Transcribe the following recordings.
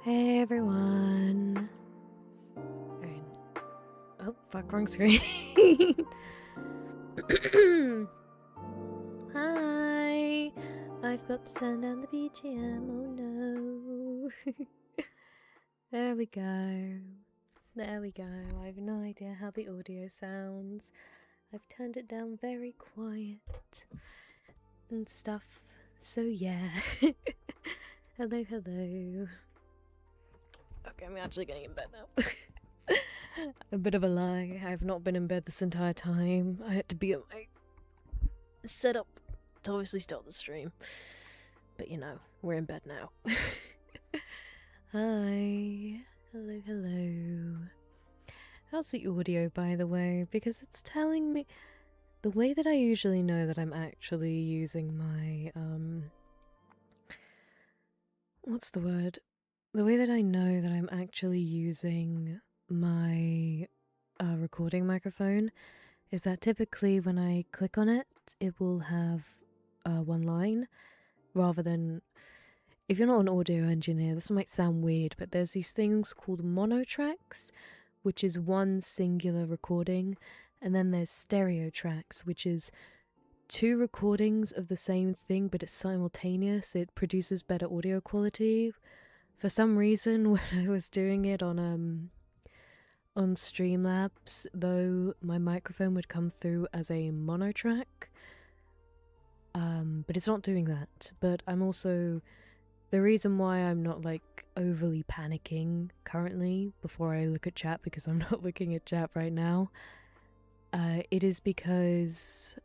Hey everyone. Alright. Oh, fuck, wrong screen. Hi. I've got to turn down the BGM. Oh no. There we go. There we go. I have no idea how the audio sounds. I've turned it down very quiet and stuff. So yeah. Hello, hello. Okay, I'm actually getting in bed now. A bit of a lie. I have not been in bed this entire time. I had to be at my setup to obviously start the stream. But you know, we're in bed now. Hi. Hello, hello. How's the audio, by the way? Because it's telling me... The way that I usually know that I'm actually using my, what's the word? The way that I know that I'm actually using my recording microphone is that typically when I click on it, it will have one line, rather than... If you're not an audio engineer, this might sound weird, but there's these things called monotracks, which is one singular recording, and then there's stereo tracks, which is two recordings of the same thing, but it's simultaneous. It produces better audio quality. For some reason, when I was doing it on Streamlabs, though, my microphone would come through as a monotrack, but it's not doing that. But I'm also... The reason why I'm not, like, overly panicking currently before I look at chat, because I'm not looking at chat right now, it is because,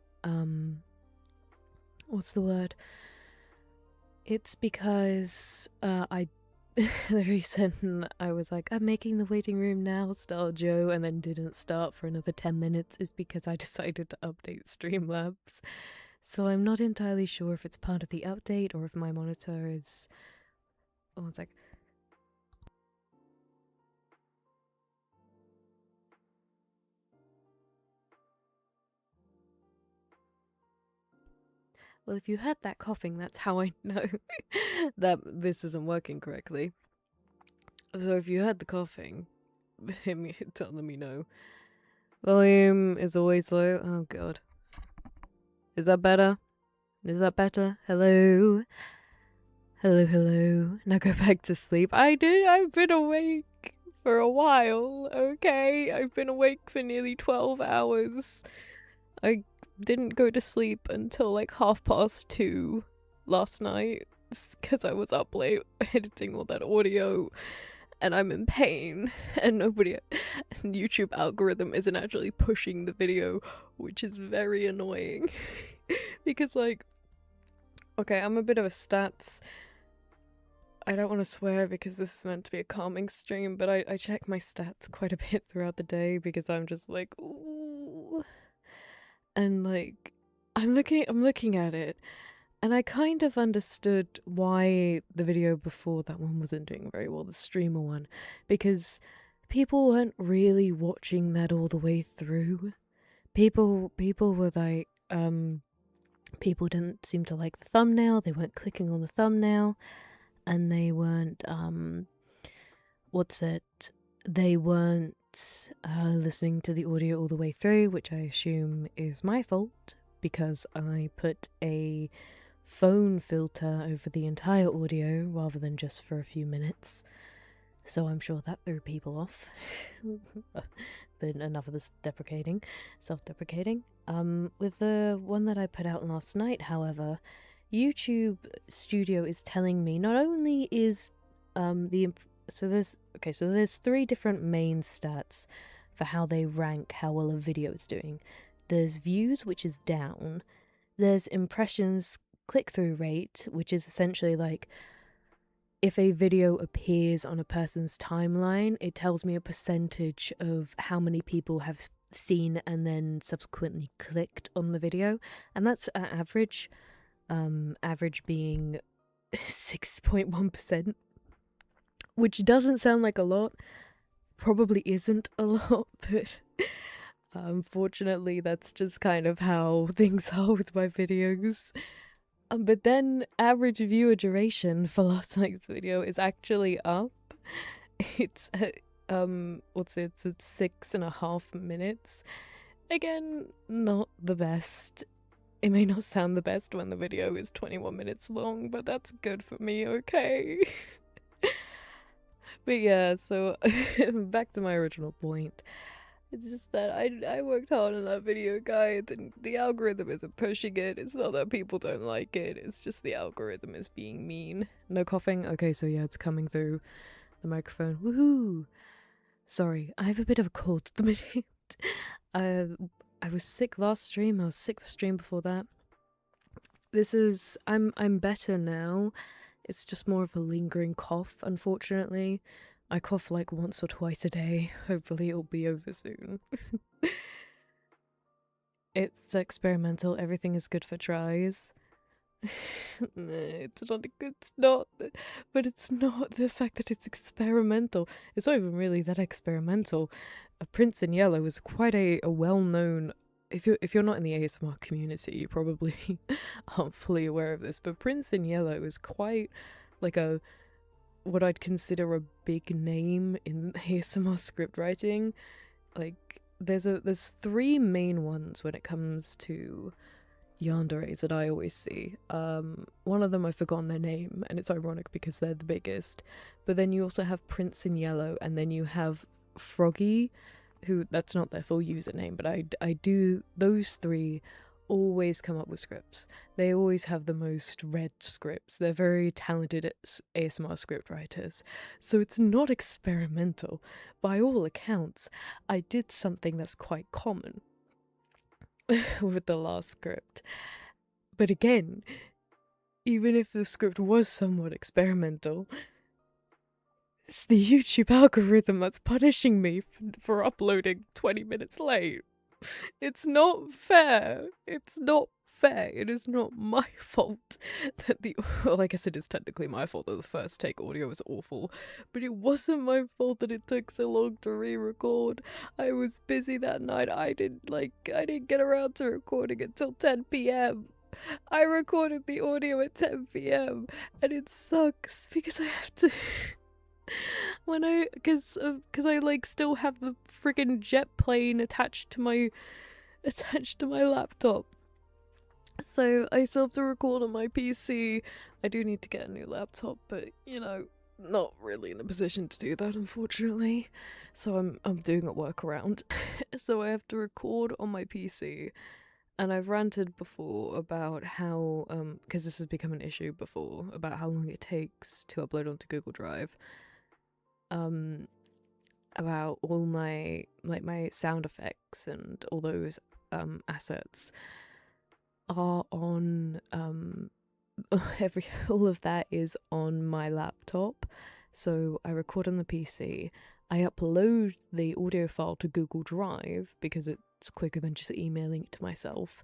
what's the word? It's because, the reason I was like, I'm making the waiting room now, style Joe, and then didn't start for another 10 minutes is because I decided to update Streamlabs. So I'm not entirely sure if it's part of the update or if my monitor is... Oh, one sec. Well, if you heard that coughing, that's how I know that this isn't working correctly. So if you heard the coughing, telling me no. Volume is always low. Oh god. Is that better? Is that better? Hello? Hello, hello. Now go back to sleep. I've been awake for a while, okay? I've been awake for nearly 12 hours. I didn't go to sleep until like 2:30 last night because I was up late editing all that audio and I'm in pain and YouTube algorithm isn't actually pushing the video, which is very annoying because like, okay, I'm a bit of a stats... I don't want to swear because this is meant to be a calming stream, but I check my stats quite a bit throughout the day because I'm just like, ooh. And like, I'm looking at it, and I kind of understood why the video before that one wasn't doing very well, the streamer one, because people weren't really watching that all the way through. People were like, people didn't seem to like the thumbnail, they weren't clicking on the thumbnail, and they weren't, they weren't listening to the audio all the way through, which I assume is my fault, because I put a phone filter over the entire audio rather than just for a few minutes. So I'm sure that threw people off. But enough of this self-deprecating. With the one that I put out last night, however, YouTube Studio is telling me not only is so there's three different main stats for how they rank how well a video is doing. There's views, which is down. There's impressions click-through rate, which is essentially like if a video appears on a person's timeline, it tells me a percentage of how many people have seen and then subsequently clicked on the video, and that's average. Average being 6.1%, which doesn't sound like a lot, probably isn't a lot, but unfortunately that's just kind of how things are with my videos. But then average viewer duration for last night's video is actually up, It's what's it? It's 6.5 minutes. Again, not the best. It may not sound the best when the video is 21 minutes long, but that's good for me, okay? But yeah, so back to my original point. It's just that I worked hard on that video, guide, and the algorithm isn't pushing it. It's not that people don't like it, it's just the algorithm is being mean. No coughing? Okay, so yeah, it's coming through the microphone. Woohoo! Sorry, I have a bit of a cold at the minute. I was sick last stream, I was sick the stream before that. I'm better now. It's just more of a lingering cough, unfortunately. I cough like once or twice a day. Hopefully it'll be over soon. It's experimental, everything is good for tries. It's not, but it's not the fact that it's experimental. It's not even really that experimental. Prince in Yellow is quite a well-known. If you're not in the ASMR community, you probably aren't fully aware of this. But Prince in Yellow is quite like what I'd consider a big name in ASMR script writing. Like there's three main ones when it comes to yanderes that I always see. One of them I've forgotten their name, and it's ironic because they're the biggest. But then you also have Prince in Yellow, and then you have Froggy, who that's not their full username, but I do, those three always come up with scripts. They always have the most read scripts. They're very talented ASMR script writers. So it's not experimental. By all accounts, I did something that's quite common with the last script. But again, even if the script was somewhat experimental, it's the YouTube algorithm that's punishing me for uploading 20 minutes late. It's not fair. It's not fair. It is not my fault that well, I guess it is technically my fault that the first take audio was awful, but it wasn't my fault that it took so long to re-record. I was busy that night. I didn't get around to recording until 10 p.m. I recorded the audio at 10 p.m. and it sucks because I have to because I like still have the friggin' jet plane attached to my laptop, so I still have to record on my PC. I do need to get a new laptop, but you know, not really in a position to do that, unfortunately. So I'm doing a workaround. So I have to record on my PC, and I've ranted before about how because this has become an issue before, about how long it takes to upload onto Google Drive. About all my sound effects and all those assets are on all of that is on my laptop. So I record on the PC, I upload the audio file to Google Drive because it's quicker than just emailing it to myself.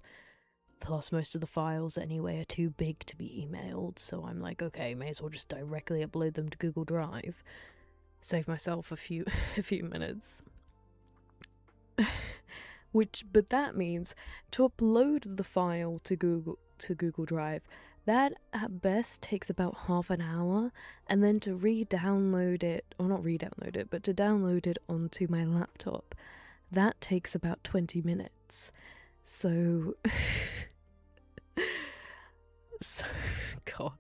Plus most of the files anyway are too big to be emailed, so I'm like, okay, may as well just directly upload them to Google Drive. Save myself a few minutes. But that means to upload the file to Google Drive, that at best takes about half an hour, and then to re-download it, or not re-download it, but to download it onto my laptop, that takes about 20 minutes. So God.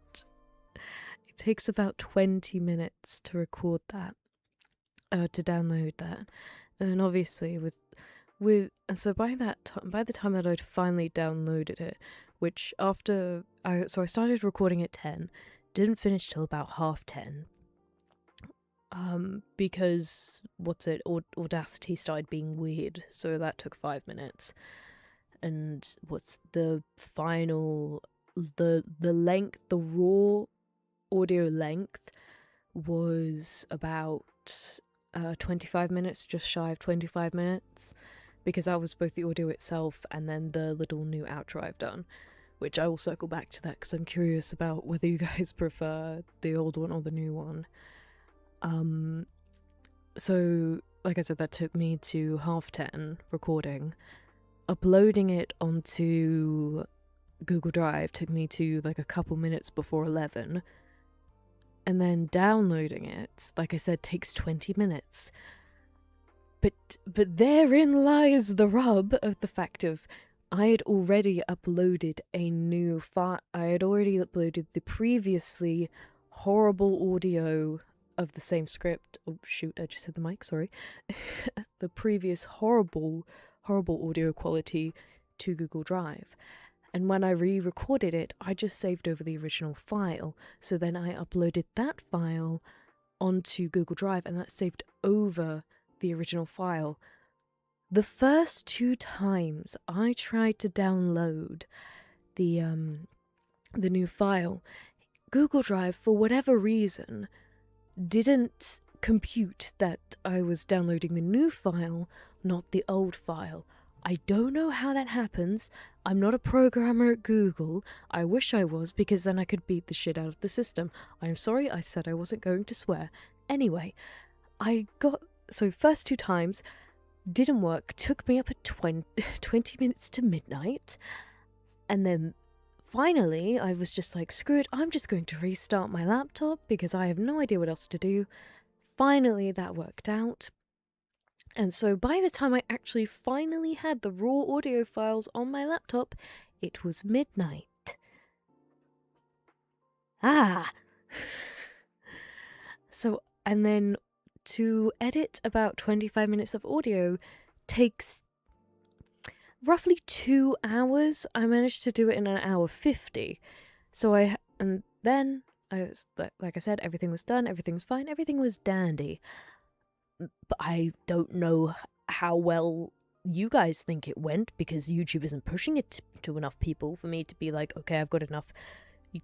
It takes about 20 minutes to record that, to download that, and obviously and so by the time that I'd finally downloaded it, which I started recording at 10, didn't finish till about 10:30, because Audacity started being weird, so that took 5 minutes, and the raw audio length was about 25 minutes, just shy of 25 minutes, because that was both the audio itself and then the little new outro I've done, which I will circle back to that because I'm curious about whether you guys prefer the old one or the new one. So like I said, that took me to 10:30 recording. Uploading it onto Google Drive took me to like a couple minutes before 11. and then downloading it, like I said, takes 20 minutes. But therein lies the rub of the fact of I had already uploaded a new file. I had already uploaded the previously horrible audio of the same script. Oh shoot, I just hit the mic, sorry. The previous horrible audio quality to Google Drive. And when I re-recorded it, I just saved over the original file. So then I uploaded that file onto Google Drive, and that saved over the original file. The first 2 times I tried to download the new file, Google Drive, for whatever reason, didn't compute that I was downloading the new file, not the old file. I don't know how that happens. I'm not a programmer at Google. I wish I was, because then I could beat the shit out of the system. I'm sorry, I said I wasn't going to swear. Anyway, so first 2 times didn't work, took me up at 20 minutes to midnight, and then finally I was just like, screw it, I'm just going to restart my laptop because I have no idea what else to do. Finally that worked out. And so by the time I actually finally had the raw audio files on my laptop, it was midnight. So, and then to edit about 25 minutes of audio takes roughly 2 hours. I managed to do it in 1 hour 50. So then I was, like I said, everything was done, everything was fine, everything was dandy. But I don't know how well you guys think it went, because YouTube isn't pushing it to enough people for me to be like, okay, I've got enough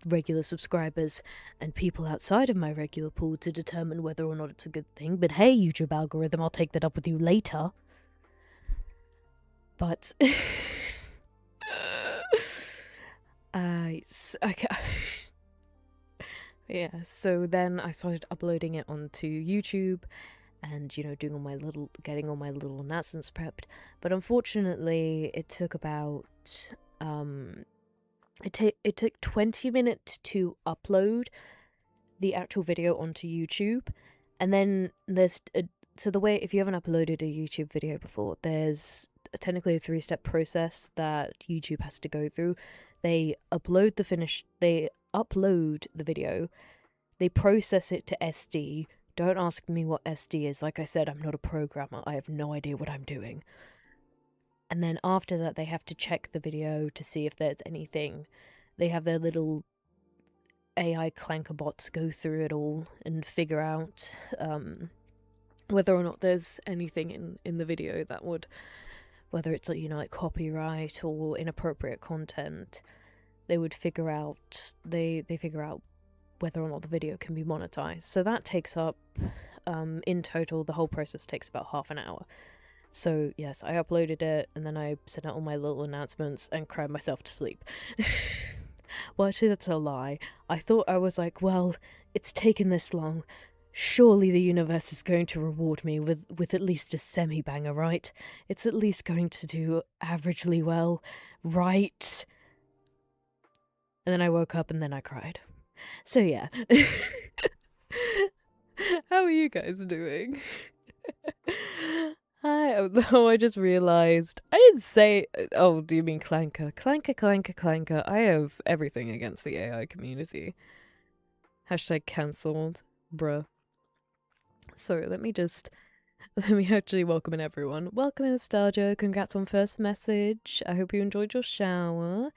regular subscribers and people outside of my regular pool to determine whether or not it's a good thing. But hey, YouTube algorithm, I'll take that up with you later. But okay. Yeah, so then I started uploading it onto YouTube and, getting all my little announcements prepped. But unfortunately, it took about it took 20 minutes to upload the actual video onto YouTube. And then there's the way, if you haven't uploaded a YouTube video before, there's technically a 3-step process that YouTube has to go through. They upload the video, they process it to SD. Don't ask me what SD is. Like I said, I'm not a programmer. I have no idea what I'm doing. And then after that, they have to check the video to see if there's anything. They have their little AI clanker bots go through it all and figure out whether or not there's anything in the video that would, whether it's like copyright or inappropriate content. They would figure out, they figure out whether or not the video can be monetized. So that takes up, in total, the whole process takes about half an hour. So yes, I uploaded it, and then I sent out all my little announcements and cried myself to sleep. Well, actually, that's a lie. I was like, well, it's taken this long. Surely the universe is going to reward me with at least a semi-banger, right? It's at least going to do averagely well, right? And then I woke up and then I cried. So yeah. How are you guys doing? Hi. Oh, I just realized I didn't say. Oh, do you mean clanker? Clanker. I have everything against the AI community. Hashtag cancelled, bruh. So let me actually welcome in everyone. Welcome in, Nostalgia. Congrats on first message. I hope you enjoyed your shower.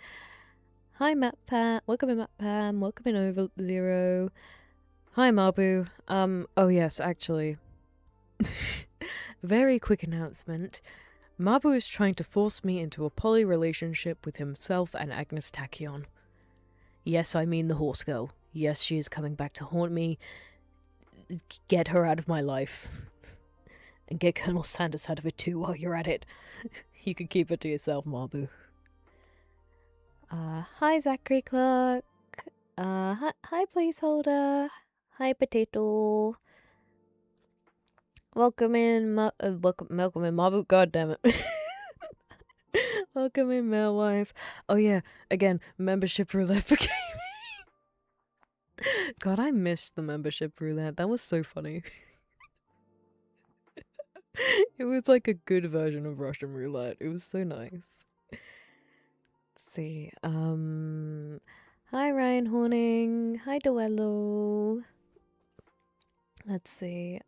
Hi, Matt Pat. Welcome in, Matt Pam. Welcome in, Over Zero. Hi, Mabu. Oh yes, actually. Very quick announcement. Mabu is trying to force me into a poly relationship with himself and Agnes Tachyon. Yes, I mean the horse girl. Yes, she is coming back to haunt me. Get her out of my life. And get Colonel Sanders out of it too while you're at it. You can keep it to yourself, Mabu. Hi, Zachary Clark. Hi, placeholder. Hi, potato. Welcome in, welcome in, Mabu. God damn it. Welcome in, Mailwife. Oh yeah, again, membership roulette for gaming. God, I missed the membership roulette. That was so funny. It was like a good version of Russian roulette. It was so nice. Let's see. Hi Ryan Horning. Hi Duello. Let's see.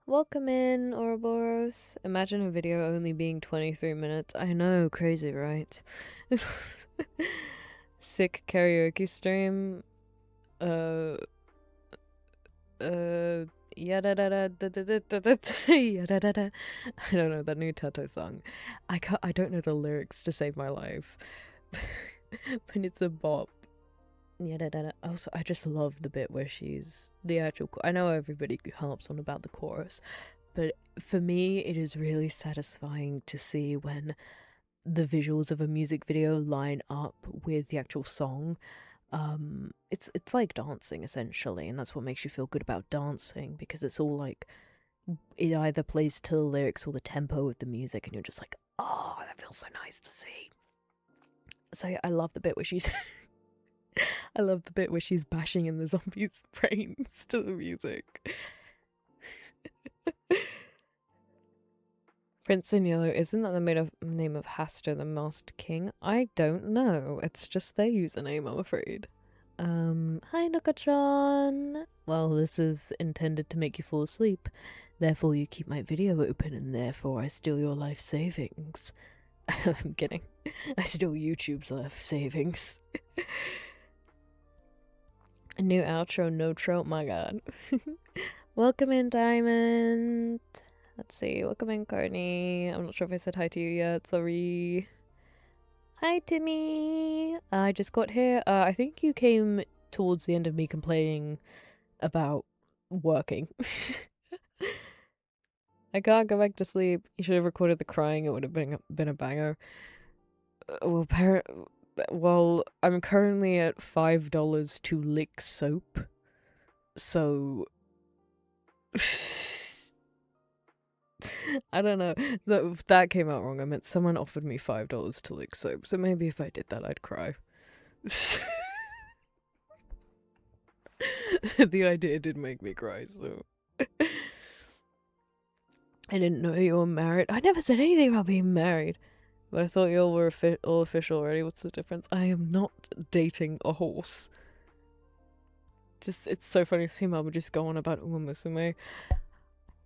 Welcome in, Ouroboros. Imagine a video only being 23 minutes. I know, crazy, right? Sick karaoke stream. Yada da da da da da da da yada da da. I don't know that new Tato song. I don't know the lyrics to save my life. But it's a bop. Yada da da. Also, I just love the bit where she's the actual. I know everybody harps on about the chorus, but for me, it is really satisfying to see when the visuals of a music video line up with the actual song. It's like dancing essentially, and that's what makes you feel good about dancing, because it's all like it either plays to the lyrics or the tempo of the music, and you're just like, oh, that feels so nice to see. So I love the bit where she's I love the bit where she's bashing in the zombies' brains to the music. Prince in Yellow, isn't that the name of Hastur, the Masked King? I don't know. It's just their username, I'm afraid. Hi Nokatron! Well, this is intended to make you fall asleep. Therefore you keep my video open, and therefore I steal your life savings. I'm kidding. I steal YouTube's life savings. A new outro, no-tro, my god. Welcome in, Diamond! Let's see, welcome in, Courtney. I'm not sure if I said hi to you yet, sorry. Hi, Timmy! I just got here. I think you came towards the end of me complaining about working. I can't go back to sleep. You should have recorded the crying, it would have been a banger. Well, I'm currently at $5 to lick soap, so... I don't know. That came out wrong. I meant someone offered me $5 to lick soap, so maybe if I did that, I'd cry. The idea did make me cry, so... I didn't know you were married. I never said anything about being married. But I thought you all were all official already. What's the difference? I am not dating a horse. Just, it's so funny to see Mama just go on about Uma Musume.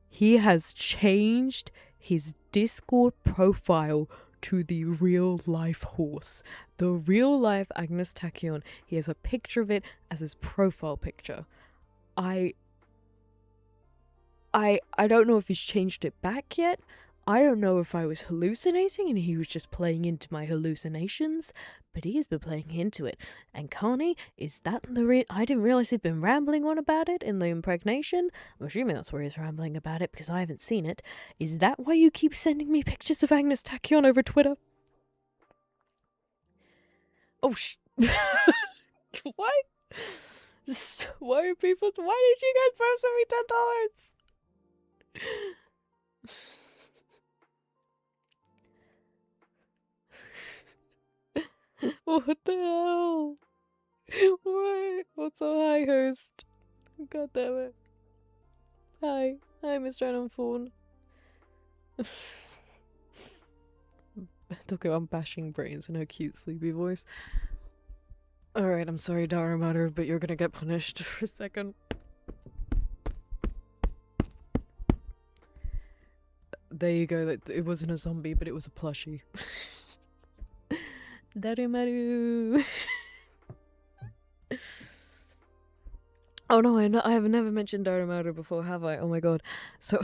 He has changed his Discord profile to the real life horse. The real life Agnes Tachyon. He has a picture of it as his profile picture. I don't know if he's changed it back yet. I don't know if I was hallucinating and he was just playing into my hallucinations, but he has been playing into it. And Connie, is that the I didn't realize he'd been rambling on about it in the impregnation. I'm assuming that's where he's rambling about it because I haven't seen it. Is that why you keep sending me pictures of Agnes Tachyon over Twitter? Oh, why? Why did you guys post me $10? What the hell? What? What's up, hi host? God damn it. Hi, Mr. Random Phone. Talking about bashing brains in her cute sleepy voice. Alright, I'm sorry, Daramatter, but you're gonna get punished for a second. There you go, it wasn't a zombie, but it was a plushie. Daramaru! Oh no, I have never mentioned Daramaru before, have I? Oh my god. So,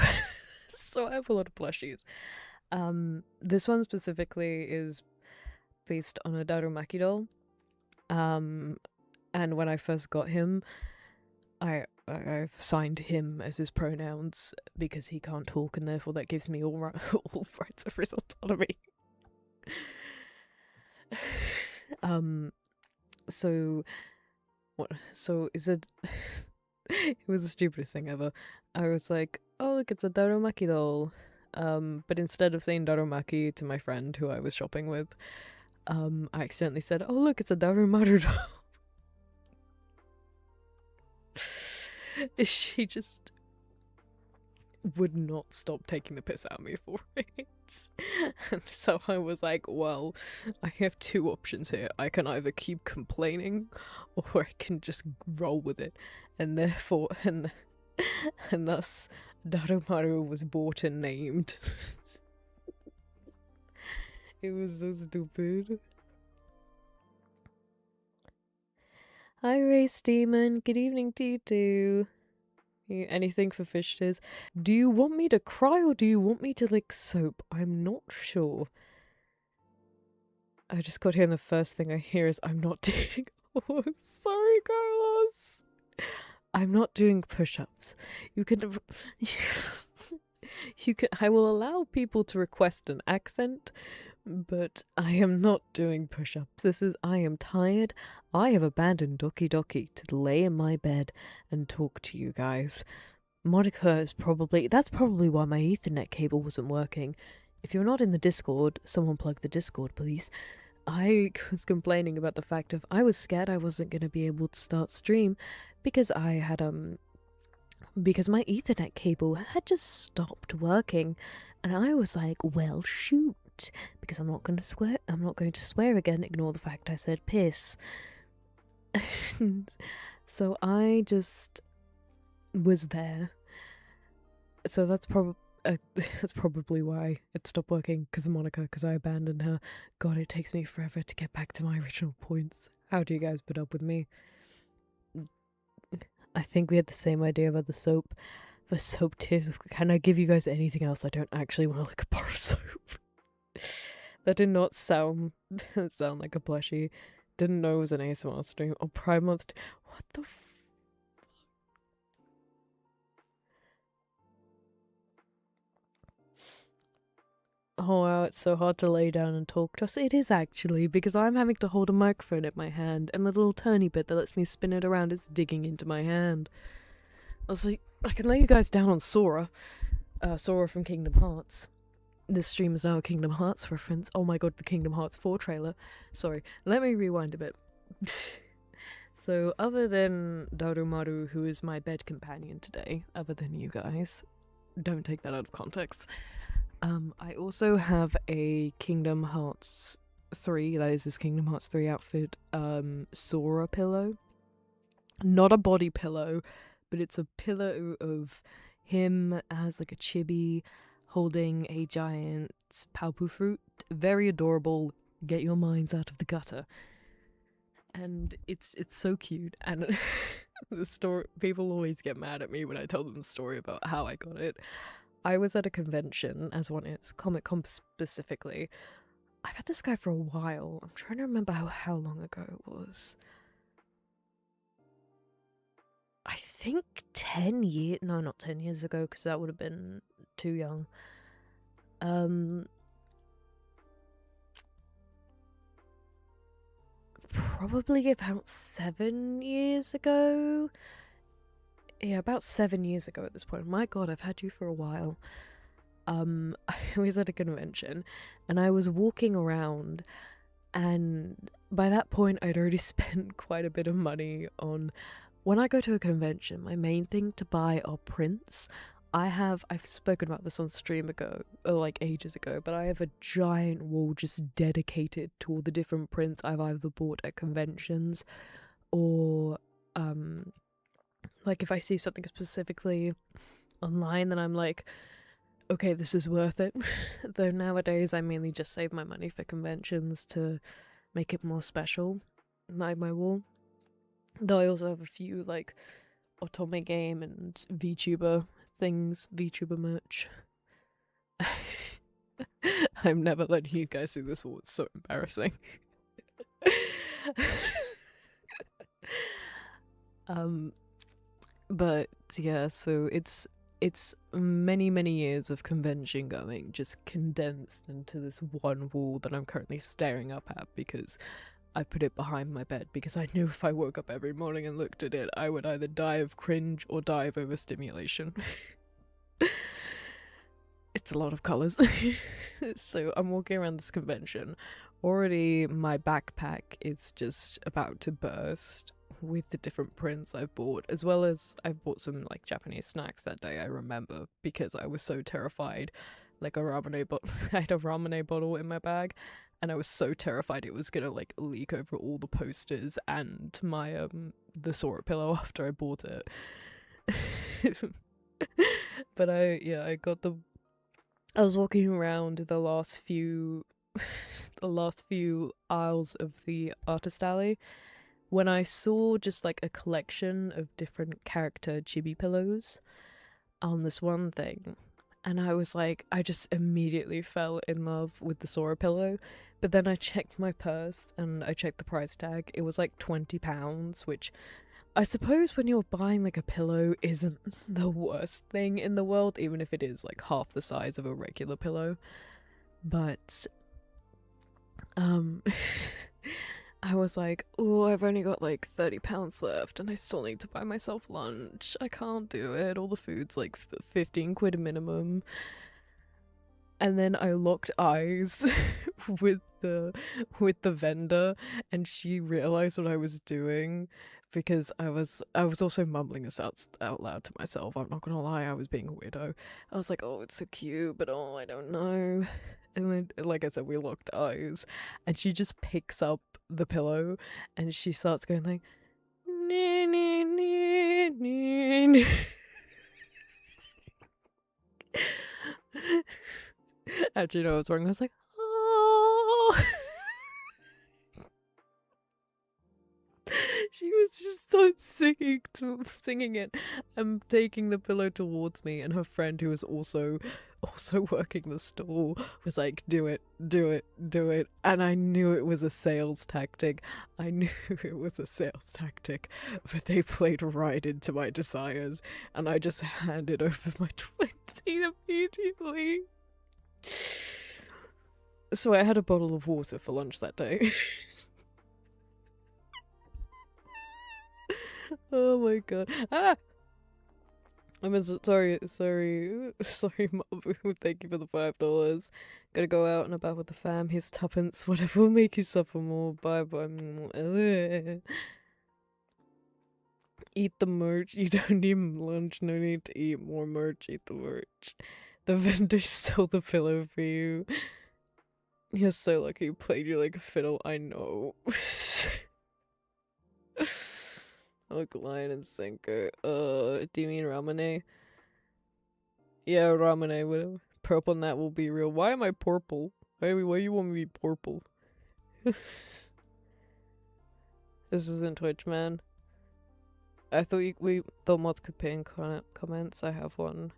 so I have a lot of plushies. This one specifically is based on a Darumaki doll. And when I first got him, I've signed him as his pronouns because he can't talk, and therefore that gives me all rights of his autonomy. So is it it was the stupidest thing ever. I was like, oh look, it's a Darumaki doll. But instead of saying Darumaki to my friend who I was shopping with, I accidentally said, oh look, it's a Darumaru doll. she just would not stop taking the piss out of me for it. And so I was like, well, I have two options here. I can either keep complaining or I can just roll with it. And therefore, and thus, Darumaru was bought and named. It was so stupid. Hi, Race Demon. Good evening to you too. Anything for fish tears? Do you want me to cry or do you want me to lick soap? I'm not sure. I just got here and the first thing I hear is I'm not doing... Oh, sorry, Carlos. I'm not doing push-ups. You can... I will allow people to request an accent, but I am not doing push-ups. I am tired. I have abandoned Doki Doki to lay in my bed and talk to you guys. Monica is that's probably why my Ethernet cable wasn't working. If you're not in the Discord, someone plug the Discord, please. I was complaining about the fact of I was scared I wasn't going to be able to start stream because I had, because my Ethernet cable had just stopped working. And I was like, well, shoot. Because I'm not going to swear again, ignore the fact I said piss. So I just was there. So that's probably why it stopped working, because of Monica, because I abandoned her. God, it takes me forever to get back to my original points. How do you guys put up with me? I think we had the same idea about the soap. For soap tears, can I give you guys anything else? I don't actually want to lick a bar of soap. That did not sound like a plushie. Didn't know it was an ASMR stream. Oh, Prime Month. What the Oh wow, it's so hard to lay down and talk to us. It is actually, because I'm having to hold a microphone in my hand, and the little turny bit that lets me spin it around is digging into my hand. Also, I can lay you guys down on Sora. Sora from Kingdom Hearts. This stream is now a Kingdom Hearts reference. Oh my god, the Kingdom Hearts 4 trailer. Sorry, let me rewind a bit. So, other than Darumaru, who is my bed companion today, other than you guys, don't take that out of context. I also have a Kingdom Hearts 3, that is this Kingdom Hearts 3 outfit, Sora pillow. Not a body pillow, but it's a pillow of him as like a chibi holding a giant palpu fruit. Very adorable. Get your minds out of the gutter. And it's so cute. And the story, people always get mad at me when I tell them the story about how I got it. I was at a convention, as one is, Comic-Con specifically. I've had this guy for a while. I'm trying to remember how long ago it was. I think 10 years... No, not 10 years ago, because that would have been too young. Probably about 7 years ago. Yeah, about 7 years ago at this point. My god, I've had you for a while. I was at a convention, and I was walking around, and by that point I'd already spent quite a bit of money on... When I go to a convention, my main thing to buy are prints. I've spoken about this on stream ago, or like ages ago, but I have a giant wall just dedicated to all the different prints I've either bought at conventions, or like if I see something specifically online, then I'm like, okay, this is worth it. Though nowadays I mainly just save my money for conventions to make it more special, like my wall. Though I also have a few like Otome game and VTuber things, VTuber merch. I'm never letting you guys see this wall, it's so embarrassing. But yeah, so it's many years of convention going just condensed into this one wall that I'm currently staring up at because I put it behind my bed because I knew if I woke up every morning and looked at it, I would either die of cringe or die of overstimulation. It's a lot of colours. So I'm walking around this convention. Already my backpack is just about to burst. with the different prints I've bought, as well as I've bought some like Japanese snacks that day, I remember, because I was so terrified. Like I had a ramen bottle in my bag, and I was so terrified it was gonna like leak over all the posters and my the Sora pillow after I bought it. But I got I was walking around the last few the last few aisles of the artist alley when I saw just like a collection of different character chibi pillows on this one thing. And I was like, I just immediately fell in love with the Sora pillow. But then I checked my purse and I checked the price tag. It was like £20, which I suppose when you're buying like a pillow isn't the worst thing in the world, even if it is like half the size of a regular pillow. But I was like, oh, I've only got like £30 left and I still need to buy myself lunch. I can't do it. All the food's like 15 quid a minimum. And then I locked eyes with the vendor, and she realized what I was doing, because I was also mumbling this out loud to myself. I'm not gonna lie, I was being a weirdo. I was like, oh, it's so cute, but oh, I don't know. And then, like I said, we locked eyes, and she just picks up the pillow and she starts going like, nee, nee, nee, nee, nee. Actually, no, I was wrong. I was like, oh. She was just so singing it and taking the pillow towards me, and her friend, who was also working the stall, was like, do it, do it, do it. And I knew it was a sales tactic. But they played right into my desires, and I just handed over my 20 immediately. So I had a bottle of water for lunch that day. Oh my god. Ah! I'm sorry, Mom. Thank you for the $5. Gotta go out and about with the fam. Here's tuppence. Whatever will make you suffer more. Bye bye. Eat the merch. You don't need lunch. No need to eat more merch. Eat the merch. The vendor stole the pillow for you. You're so lucky you played you like a fiddle. I know. Hook, line, and sinker. Do you mean Ramune? Yeah, Ramune. Whatever. Purple Nat will be real. Why am I purple? Why you want me to be purple? This isn't Twitch, man. I thought we thought mods could pin comments. I have one.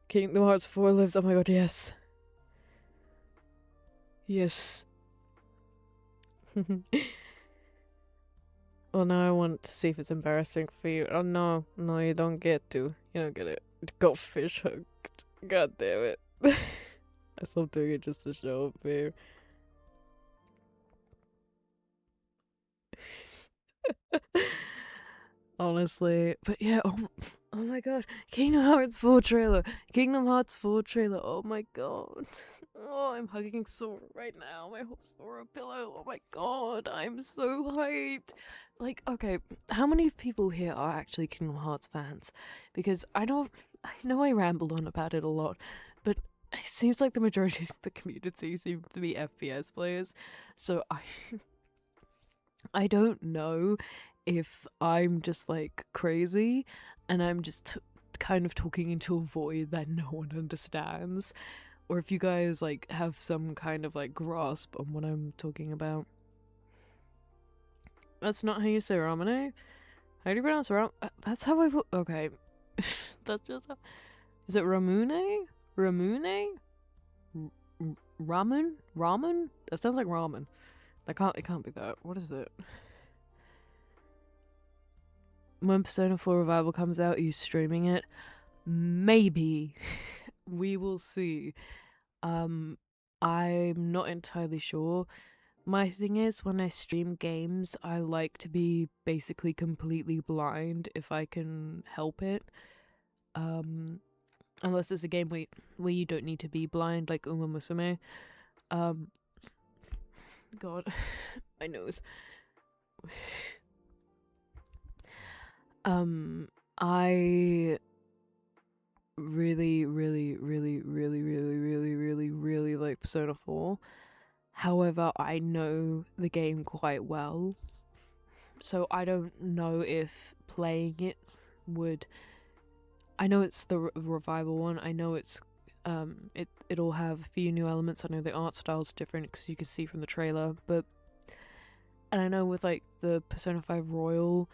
Kingdom Hearts 4 lives. Oh my god, yes. Yes. Oh, now I want to see if it's embarrassing for you. Oh no, you don't get to. You don't get it. Got fish hooked. God damn it. I stopped doing it just to show up here. Honestly, but yeah, oh my god, Kingdom Hearts 4 trailer, oh my god. Oh, I'm hugging Sora right now, my whole Sora pillow, oh my god, I'm so hyped. Like, okay, how many people here are actually Kingdom Hearts fans? Because I know I ramble on about it a lot, but it seems like the majority of the community seem to be FPS players, so I don't know if I'm just like crazy and I'm just kind of talking into a void that no one understands, or if you guys like have some kind of like grasp on what I'm talking about. That's not how you say Ramune. How do you pronounce that's how okay. That's just how... Is it Ramune? Ramen? That sounds like ramen. It can't be that. What is it? When Persona 4 Revival comes out, are you streaming it? Maybe. We will see. I'm not entirely sure. My thing is, when I stream games, I like to be basically completely blind if I can help it. Unless it's a game where you don't need to be blind, like Uma Musume. God, my nose. I really, really, really, really, really, really, really, really like Persona 4. However, I know the game quite well, so I don't know if playing it would. I know it's the revival one. I know it'll have a few new elements. I know the art style's different because you can see from the trailer, and I know with like the Persona 5 Royal,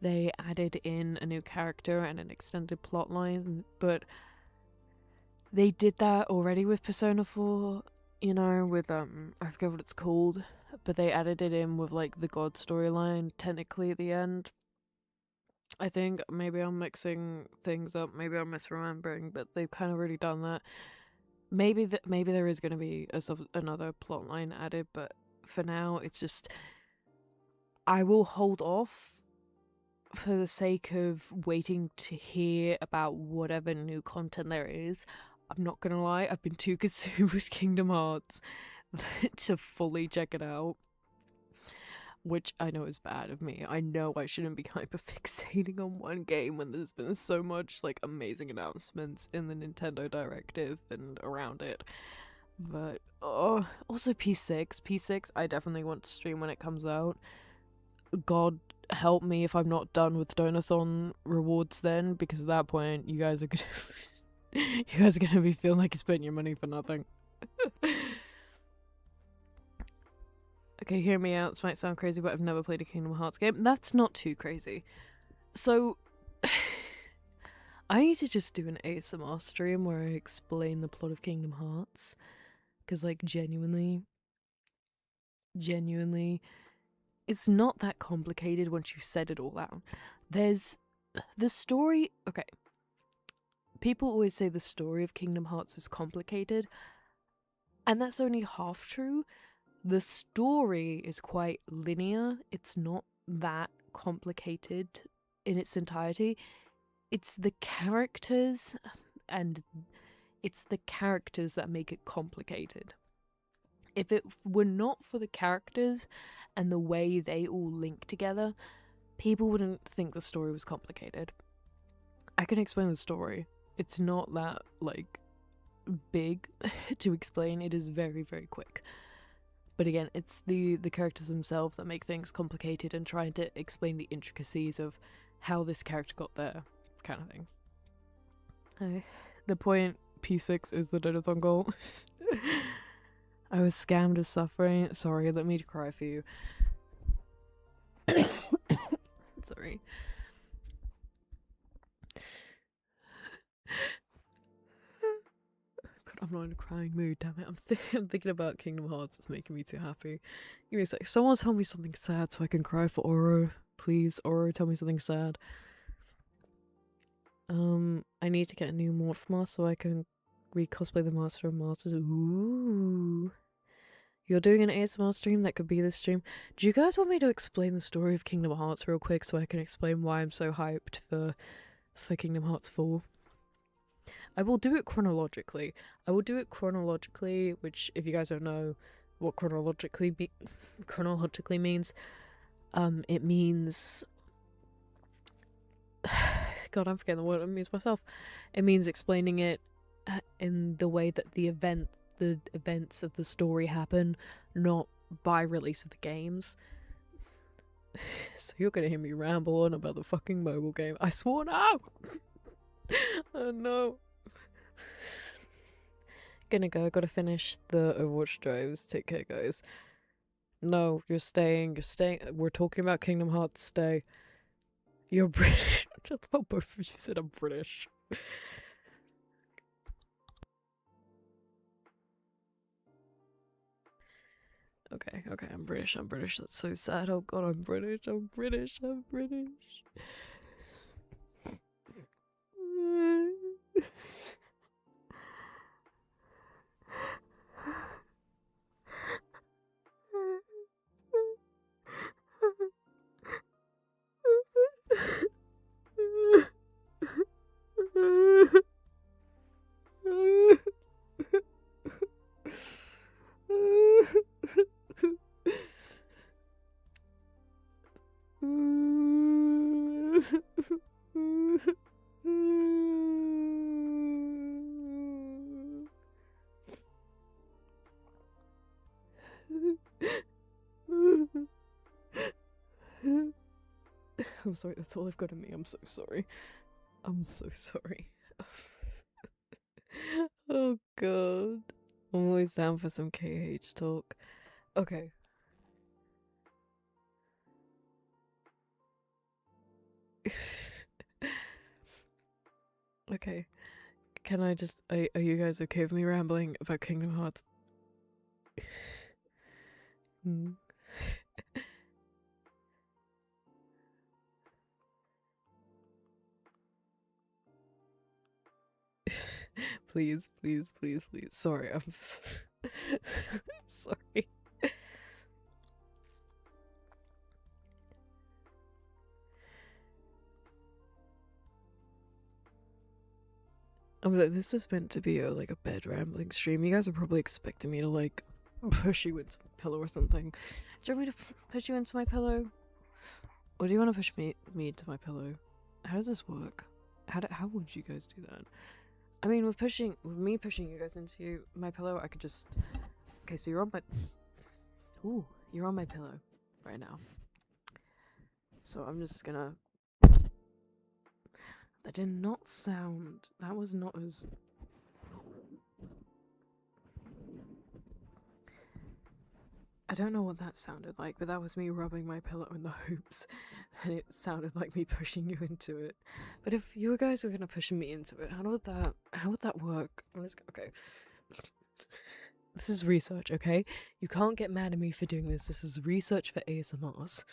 they added in a new character and an extended plot line, but they did that already with Persona 4, you know, with I forget what it's called, but they added it in with like the God storyline technically at the end. I think maybe I'm mixing things up, maybe I'm misremembering, but they've kind of already done that. Maybe there is going to be another plot line added, but for now it's just I will hold off for the sake of waiting to hear about whatever new content there is. I'm not gonna lie, I've been too consumed with Kingdom Hearts to fully check it out, which I know is bad of me. I know I shouldn't be hyperfixating on one game when there's been so much like amazing announcements in the Nintendo Directive and around it. But also P6 I definitely want to stream when it comes out. God help me if I'm not done with Donathon rewards then, because at that point you guys are gonna be feeling like you spent your money for nothing. Okay, hear me out. This might sound crazy, but I've never played a Kingdom Hearts game. That's not too crazy. So I need to just do an ASMR stream where I explain the plot of Kingdom Hearts, because like genuinely it's not that complicated once you said it all out. There's the story. Okay, people always say the story of Kingdom Hearts is complicated, and that's only half true. The story is quite linear. It's not that complicated in its entirety. It's the characters that make it complicated. If it were not for the characters and the way they all link together, people wouldn't think the story was complicated. I can explain the story. It's not that, like, big to explain. It is very, very quick. But again, it's the characters themselves that make things complicated, and trying to explain the intricacies of how this character got there, kind of thing. The point P6 is the Donathon goal. I was scammed as suffering. Sorry, let me cry for you. Sorry. God, I'm not in a crying mood, damn it. I'm thinking about Kingdom Hearts. It's making me too happy. Give me a sec. Someone tell me something sad so I can cry for Oro. Please, Oro, tell me something sad. I need to get a new morph mask so I can re-cosplay the Master of Masters. Ooh. You're doing an ASMR stream? That could be this stream. Do you guys want me to explain the story of Kingdom Hearts real quick so I can explain why I'm so hyped for Kingdom Hearts 4? I will do it chronologically. Which, if you guys don't know what chronologically means, it means... God, I'm forgetting the word it means myself. It means explaining it in the way that the events of the story happen, not by release of the games. So you're gonna hear me ramble on about the fucking mobile game. I swore now! Oh no. Gonna go, gotta finish the Overwatch drives. Take care, guys. No, you're staying. We're talking about Kingdom Hearts, stay. You're British. Both of you said I'm British. Okay, I'm British. That's so sad. Oh god, I'm British. I'm sorry, that's all I've got in me. I'm so sorry. I'm so sorry. Oh god. I'm always down for some KH talk. Okay. Okay. Can I just... Are you guys okay with me rambling about Kingdom Hearts? Please, please, please, please. Sorry, I'm... sorry. I'm like, this was meant to be a bed rambling stream. You guys are probably expecting me to push you into my pillow or something. Do you want me to push you into my pillow? Or do you want to push me into my pillow? How does this work? How would you guys do that? I mean, with me pushing you guys into my pillow, I could just... Okay, so you're on my... Ooh, you're on my pillow right now. So I'm just gonna... That did not sound... That was not as... I don't know what that sounded like, but that was me rubbing my pillow in the hoops, and it sounded like me pushing you into it. But if you guys were gonna push me into it, how would that work? Okay. This is research, okay? You can't get mad at me for doing this. This is research for ASMRs.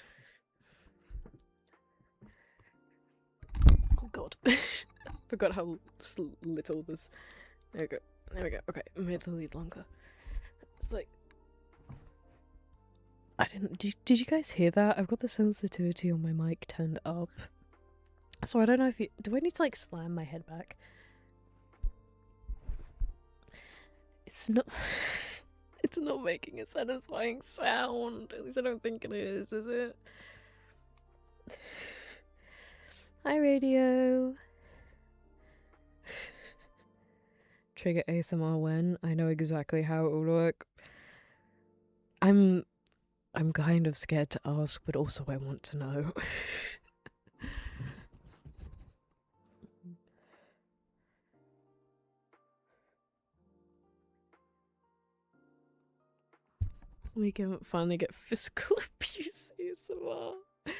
Oh god. Forgot how little this... There we go. There we go. Okay, I made the lead longer. It's like... I didn't... Did you guys hear that? I've got the sensitivity on my mic turned up. So I don't know if you... Do I need to, slam my head back? It's not... It's not making a satisfying sound. At least I don't think it is it? Hi, radio. Trigger ASMR when? I know exactly how it would work. I'm kind of scared to ask, but also I want to know. We can finally get physical abuse ASMR. Oh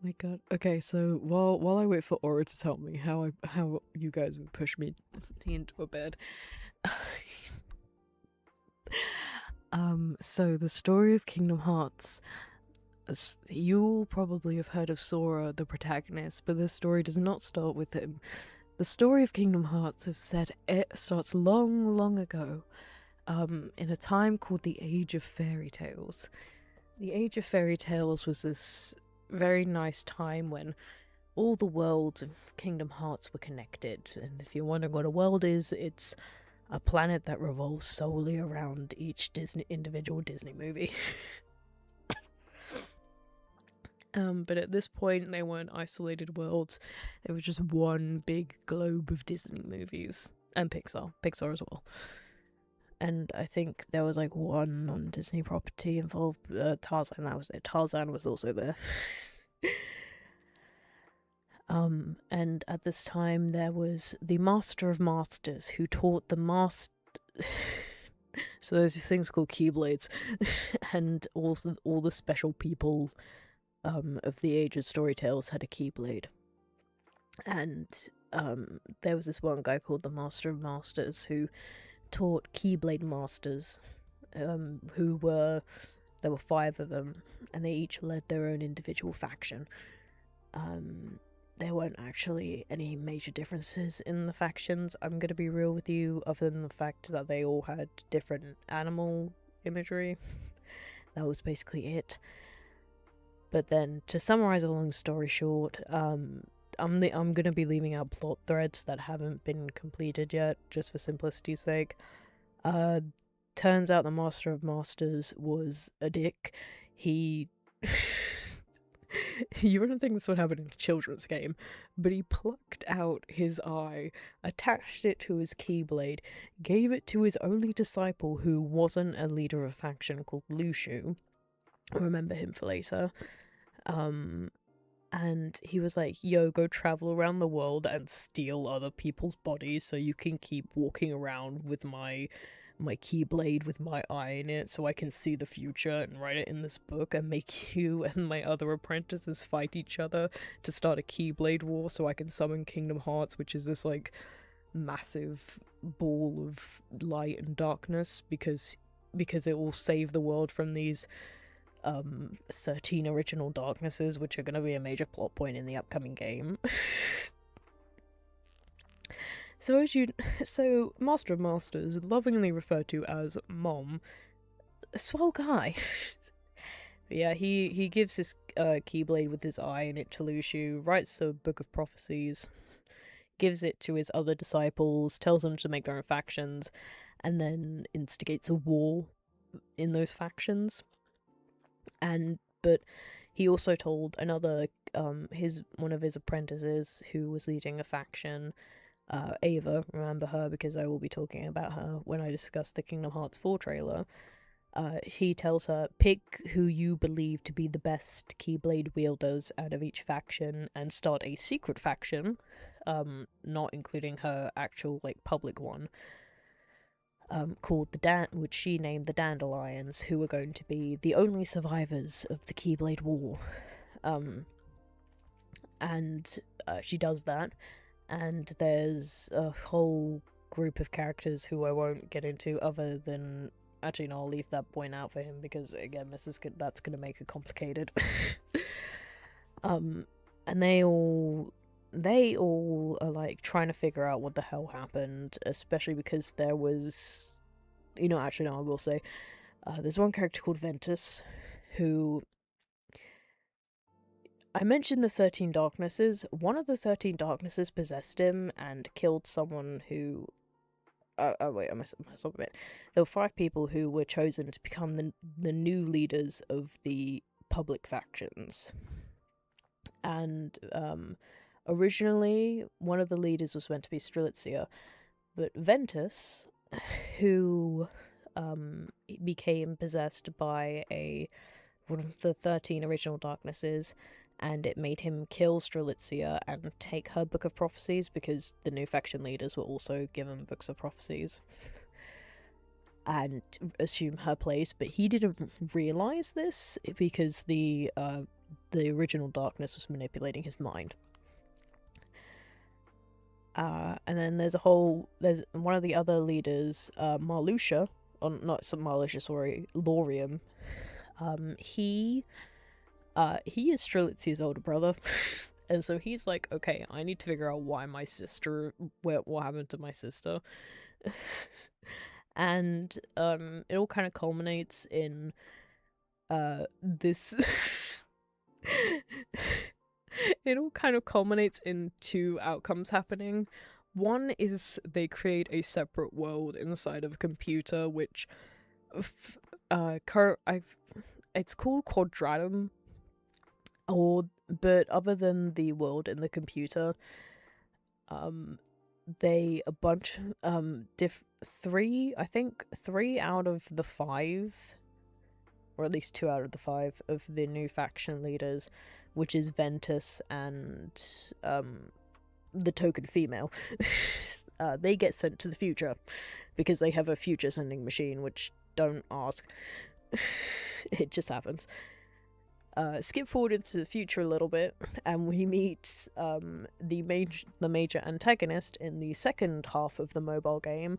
my god. Okay, so while I wait for Aura to tell me how you guys would push me into a bed. So the story of Kingdom Hearts, you'll probably have heard of Sora, the protagonist, but this story does not start with him. The story of Kingdom Hearts it starts long, long ago, in a time called the Age of Fairy Tales. The Age of Fairy Tales was this very nice time when all the worlds of Kingdom Hearts were connected, and if you're wondering what a world is, it's a planet that revolves solely around each individual Disney movie. But at this point, they weren't isolated worlds. It was just one big globe of Disney movies. And Pixar as well. And I think there was one non-Disney property involved. Tarzan, that was it. Tarzan was also there. And at this time there was the Master of Masters who taught the so there's these things called Keyblades, and also all the special people of the Age of Storytales had a Keyblade. And there was this one guy called the Master of Masters who taught Keyblade Masters, there were 5 of them, and they each led their own individual faction. There weren't actually any major differences in the factions, I'm gonna be real with you, other than the fact that they all had different animal imagery. That was basically it. But then, to summarize a long story short, I'm gonna be leaving out plot threads that haven't been completed yet, just for simplicity's sake. Turns out the Master of Masters was a dick. He... You wouldn't think this would happen in a children's game, but he plucked out his eye, attached it to his Keyblade, gave it to his only disciple who wasn't a leader of a faction called Lushu. Remember him for later. and he was like, yo, go travel around the world and steal other people's bodies so you can keep walking around with my keyblade with my eye in it so I can see the future and write it in this book and make you and my other apprentices fight each other to start a keyblade war so I can summon Kingdom Hearts, which is this like massive ball of light and darkness because it will save the world from these 13 original darknesses, which are going to be a major plot point in the upcoming game. So Master of Masters, lovingly referred to as Mom, a swell guy. Yeah, he gives his keyblade with his eye in it to Lushu, writes a book of prophecies, gives it to his other disciples, tells them to make their own factions, and then instigates a war in those factions. But he also told another one of his apprentices who was leading a faction, Ava, remember her because I will be talking about her when I discuss the Kingdom Hearts 4 trailer. He tells her, pick who you believe to be the best Keyblade wielders out of each faction and start a secret faction, not including her actual public one, called which she named the Dandelions, who were going to be the only survivors of the Keyblade War. And she does that, and there's a whole group of characters who I won't get into other than... Actually, no, I'll leave that point out for him, because, again, that's gonna make it complicated. And they all are, trying to figure out what the hell happened, especially because there was... actually, no, I will say, there's one character called Ventus, who... I mentioned the 13 Darknesses. One of the 13 Darknesses possessed him and killed someone who... wait, I messed up a bit. There were 5 people who were chosen to become the new leaders of the public factions. And, originally, one of the leaders was meant to be Strelitzia, but Ventus, who, became possessed by one of the 13 original Darknesses, and it made him kill Strelitzia and take her Book of Prophecies, because the new faction leaders were also given Books of Prophecies, and assume her place, but he didn't realise this, because the original Darkness was manipulating his mind. And then there's one of the other leaders, Marluxia, Laurium. He is Strelitzia's older brother, and so he's like, okay, I need to figure out why what happened to my sister. And it all kind of culminates in this... It all kind of culminates in 2 outcomes happening. One is they create a separate world inside of a computer, which it's called Quadratum. But other than the world in the computer, three out of the 5, or at least 2 out of the 5 of the new faction leaders, which is Ventus and the token female, they get sent to the future because they have a future sending machine, which, don't ask. It just happens. Skip forward into the future a little bit, and we meet the major antagonist in the second half of the mobile game,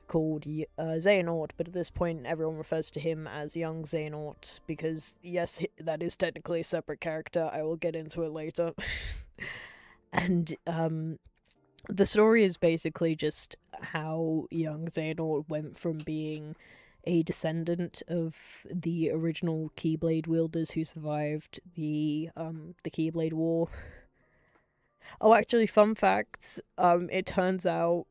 called Xehanort, but at this point everyone refers to him as young Xehanort, because yes, that is technically a separate character. I will get into it later. And the story is basically just how young Xehanort went from being a descendant of the original Keyblade wielders who survived the Keyblade War. Oh, actually, fun facts, it turns out,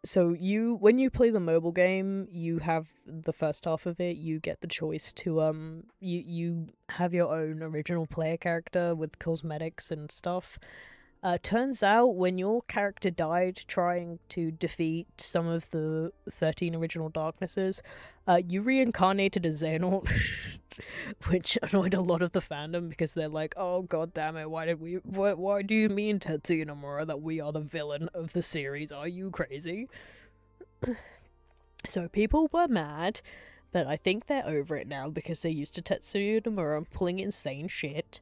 so when you play the mobile game, you have the first half of it, you get the choice to, you have your own original player character with cosmetics and stuff, Turns out when your character died trying to defeat some of the 13 original darknesses, you reincarnated as Xehanort, which annoyed a lot of the fandom because they're like, oh god damn it, why do you mean, Tetsuya Nomura, that we are the villain of the series? Are you crazy? So people were mad, but I think they're over it now because they're used to Tetsuya Nomura pulling insane shit.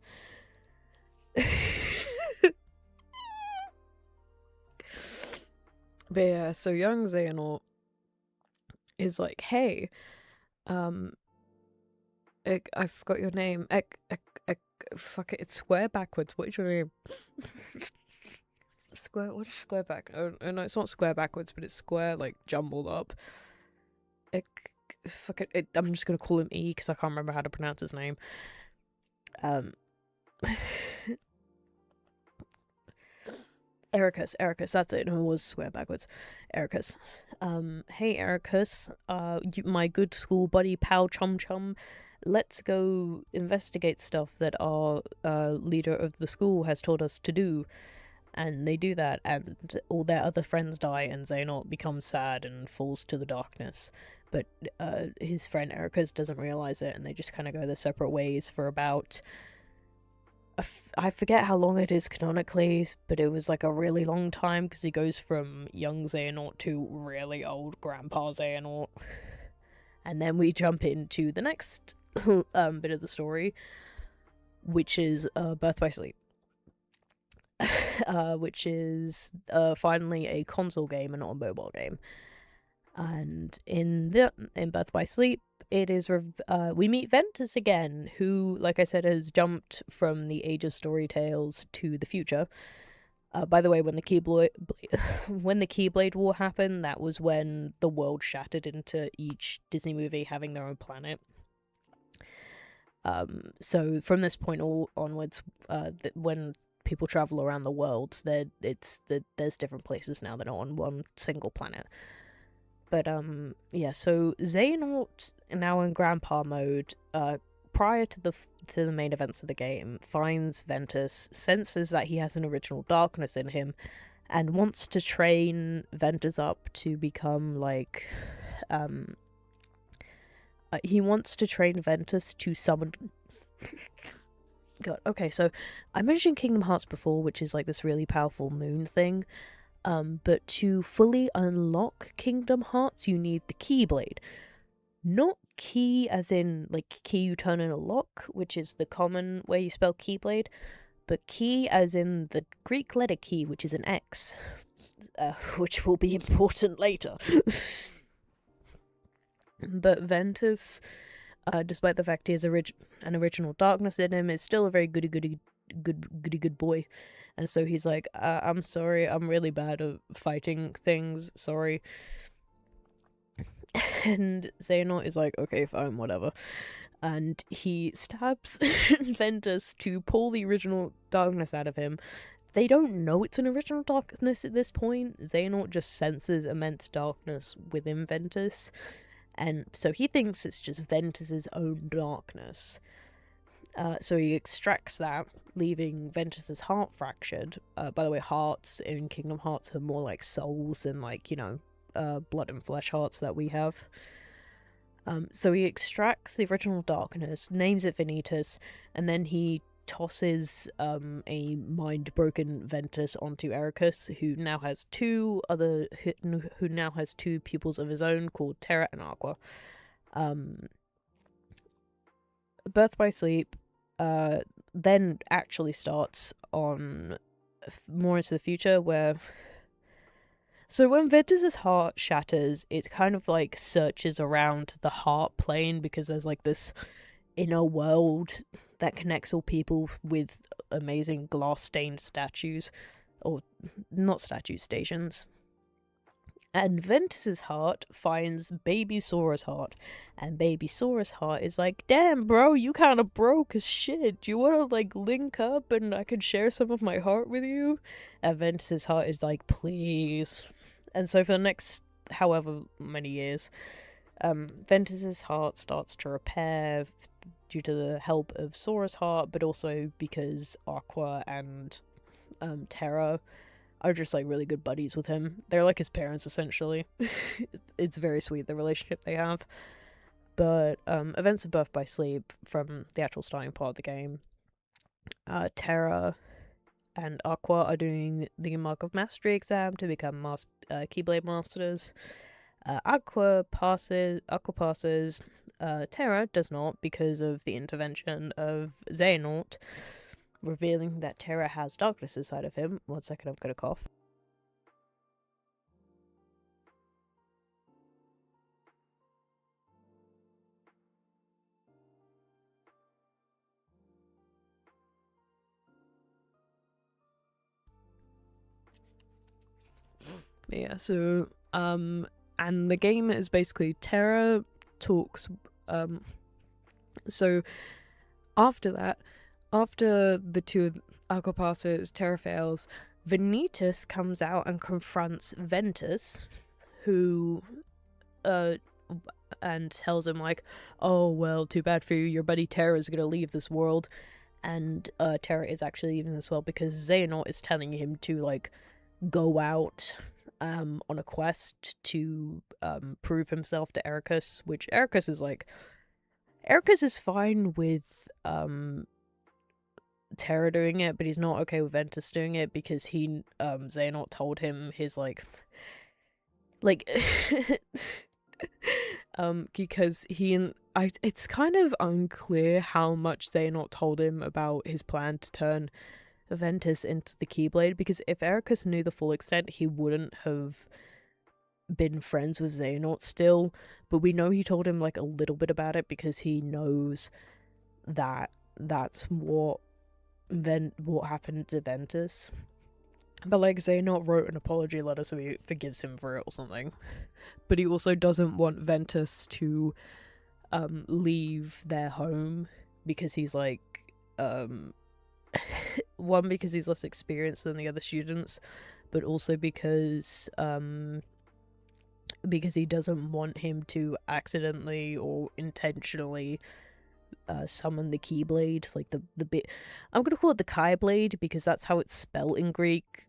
But yeah, so young Xehanort is like, hey, I forgot your name. Fuck it, it's square backwards. What is your name? Square, what is square back? Oh, no, it's not square backwards, but it's square, like, jumbled up. Fuck it, I'm just gonna call him E, because I can't remember how to pronounce his name. Ericus, that's it. No, it was square backwards. Ericus. Hey Ericus, my good school buddy, pal, chum, let's go investigate stuff that our leader of the school has told us to do. And they do that, and all their other friends die, and Xehanort becomes sad and falls to the darkness. But his friend Ericus doesn't realize it, and they just kind of go their separate ways for about... I forget how long it is canonically, but it was like a really long time, because he goes from young Xehanort to really old Grandpa Xehanort. And then we jump into the next bit of the story, which is Birth by Sleep. Which is finally a console game and not a mobile game. And in Birth by Sleep, it is we meet Ventus again, who, like I said, has jumped from the Age of Story Tales to the future. By the way, when the Keyblade War happened, that was when the world shattered into each Disney movie having their own planet. So from this point onwards, when people travel around the world, there's different places now. They're not on one single planet. But yeah, so Xehanort, now in Grandpa mode, prior to the main events of the game, finds Ventus, senses that he has an original darkness in him, and wants to train Ventus up to become like he wants to train Ventus to summon... God, okay, so I mentioned Kingdom Hearts before, which is like this really powerful moon thing. But to fully unlock Kingdom Hearts, you need the Keyblade. Not key as in, like, key you turn in a lock, which is the common way you spell Keyblade, but key as in the Greek letter key, which is an X, which will be important later. But Ventus, despite the fact he has an original darkness in him, is still a very goody boy. And so he's like, I'm sorry, I'm really bad at fighting things, sorry. And Xehanort is like, okay, fine, whatever. And he stabs Ventus to pull the original darkness out of him. They don't know it's an original darkness at this point. Xehanort just senses immense darkness within Ventus. And so he thinks it's just Ventus's own darkness. So he extracts that, leaving Ventus's heart fractured. By the way, hearts in Kingdom Hearts are more like souls than, like, you know, blood and flesh hearts that we have. So he extracts the original darkness, names it Vanitas, and then he tosses a mind-broken Ventus onto Ericus, who now has two pupils of his own called Terra and Aqua. Birth by Sleep then actually starts on more into the future, where... So when Ventus's heart shatters, it kind of like searches around the heart plane, because there's like this inner world that connects all people with amazing glass-stained statues, or not statues, stations. And Ventus's heart finds Baby Sora's heart, and Baby Sora's heart is like, damn bro, you kinda broke as shit, do you wanna like link up and I can share some of my heart with you? And Ventus's heart is like, please. And so for the next however many years, Ventus's heart starts to repair due to the help of Sora's heart, but also because Aqua and Terra, are just like really good buddies with him. They're like his parents essentially. It's very sweet, the relationship they have. But events of Birth by Sleep, from the actual starting part of the game, Terra and Aqua are doing the Mark of Mastery exam to become Keyblade Masters. Aqua passes. Terra does not, because of the intervention of Xehanort, revealing that Terra has darkness inside of him. 1 second, I'm gonna cough. Yeah, so and the game is basically Terra talks so after the two of Aqua passes, Terra fails, Vanitas comes out and confronts Ventus, who and tells him like, oh well, too bad for you, your buddy Terra is gonna leave this world. And Terra is actually leaving as well because Xehanort is telling him to like go out on a quest to prove himself to Ericus, which Ericus is fine with Terra doing it, but he's not okay with Ventus doing it because Xehanort told him his like because it's kind of unclear how much Xehanort told him about his plan to turn Ventus into the Keyblade, because if Ericus knew the full extent, he wouldn't have been friends with Xehanort still, but we know he told him like a little bit about it because he knows that that's what happened to Ventus. But like Xehanort wrote an apology letter, so he forgives him for it or something. But he also doesn't want Ventus to leave their home because he's like one, because he's less experienced than the other students, but also because he doesn't want him to accidentally or intentionally summon the Keyblade, like the bit. I'm gonna call it the Keyblade because that's how it's spelled in Greek.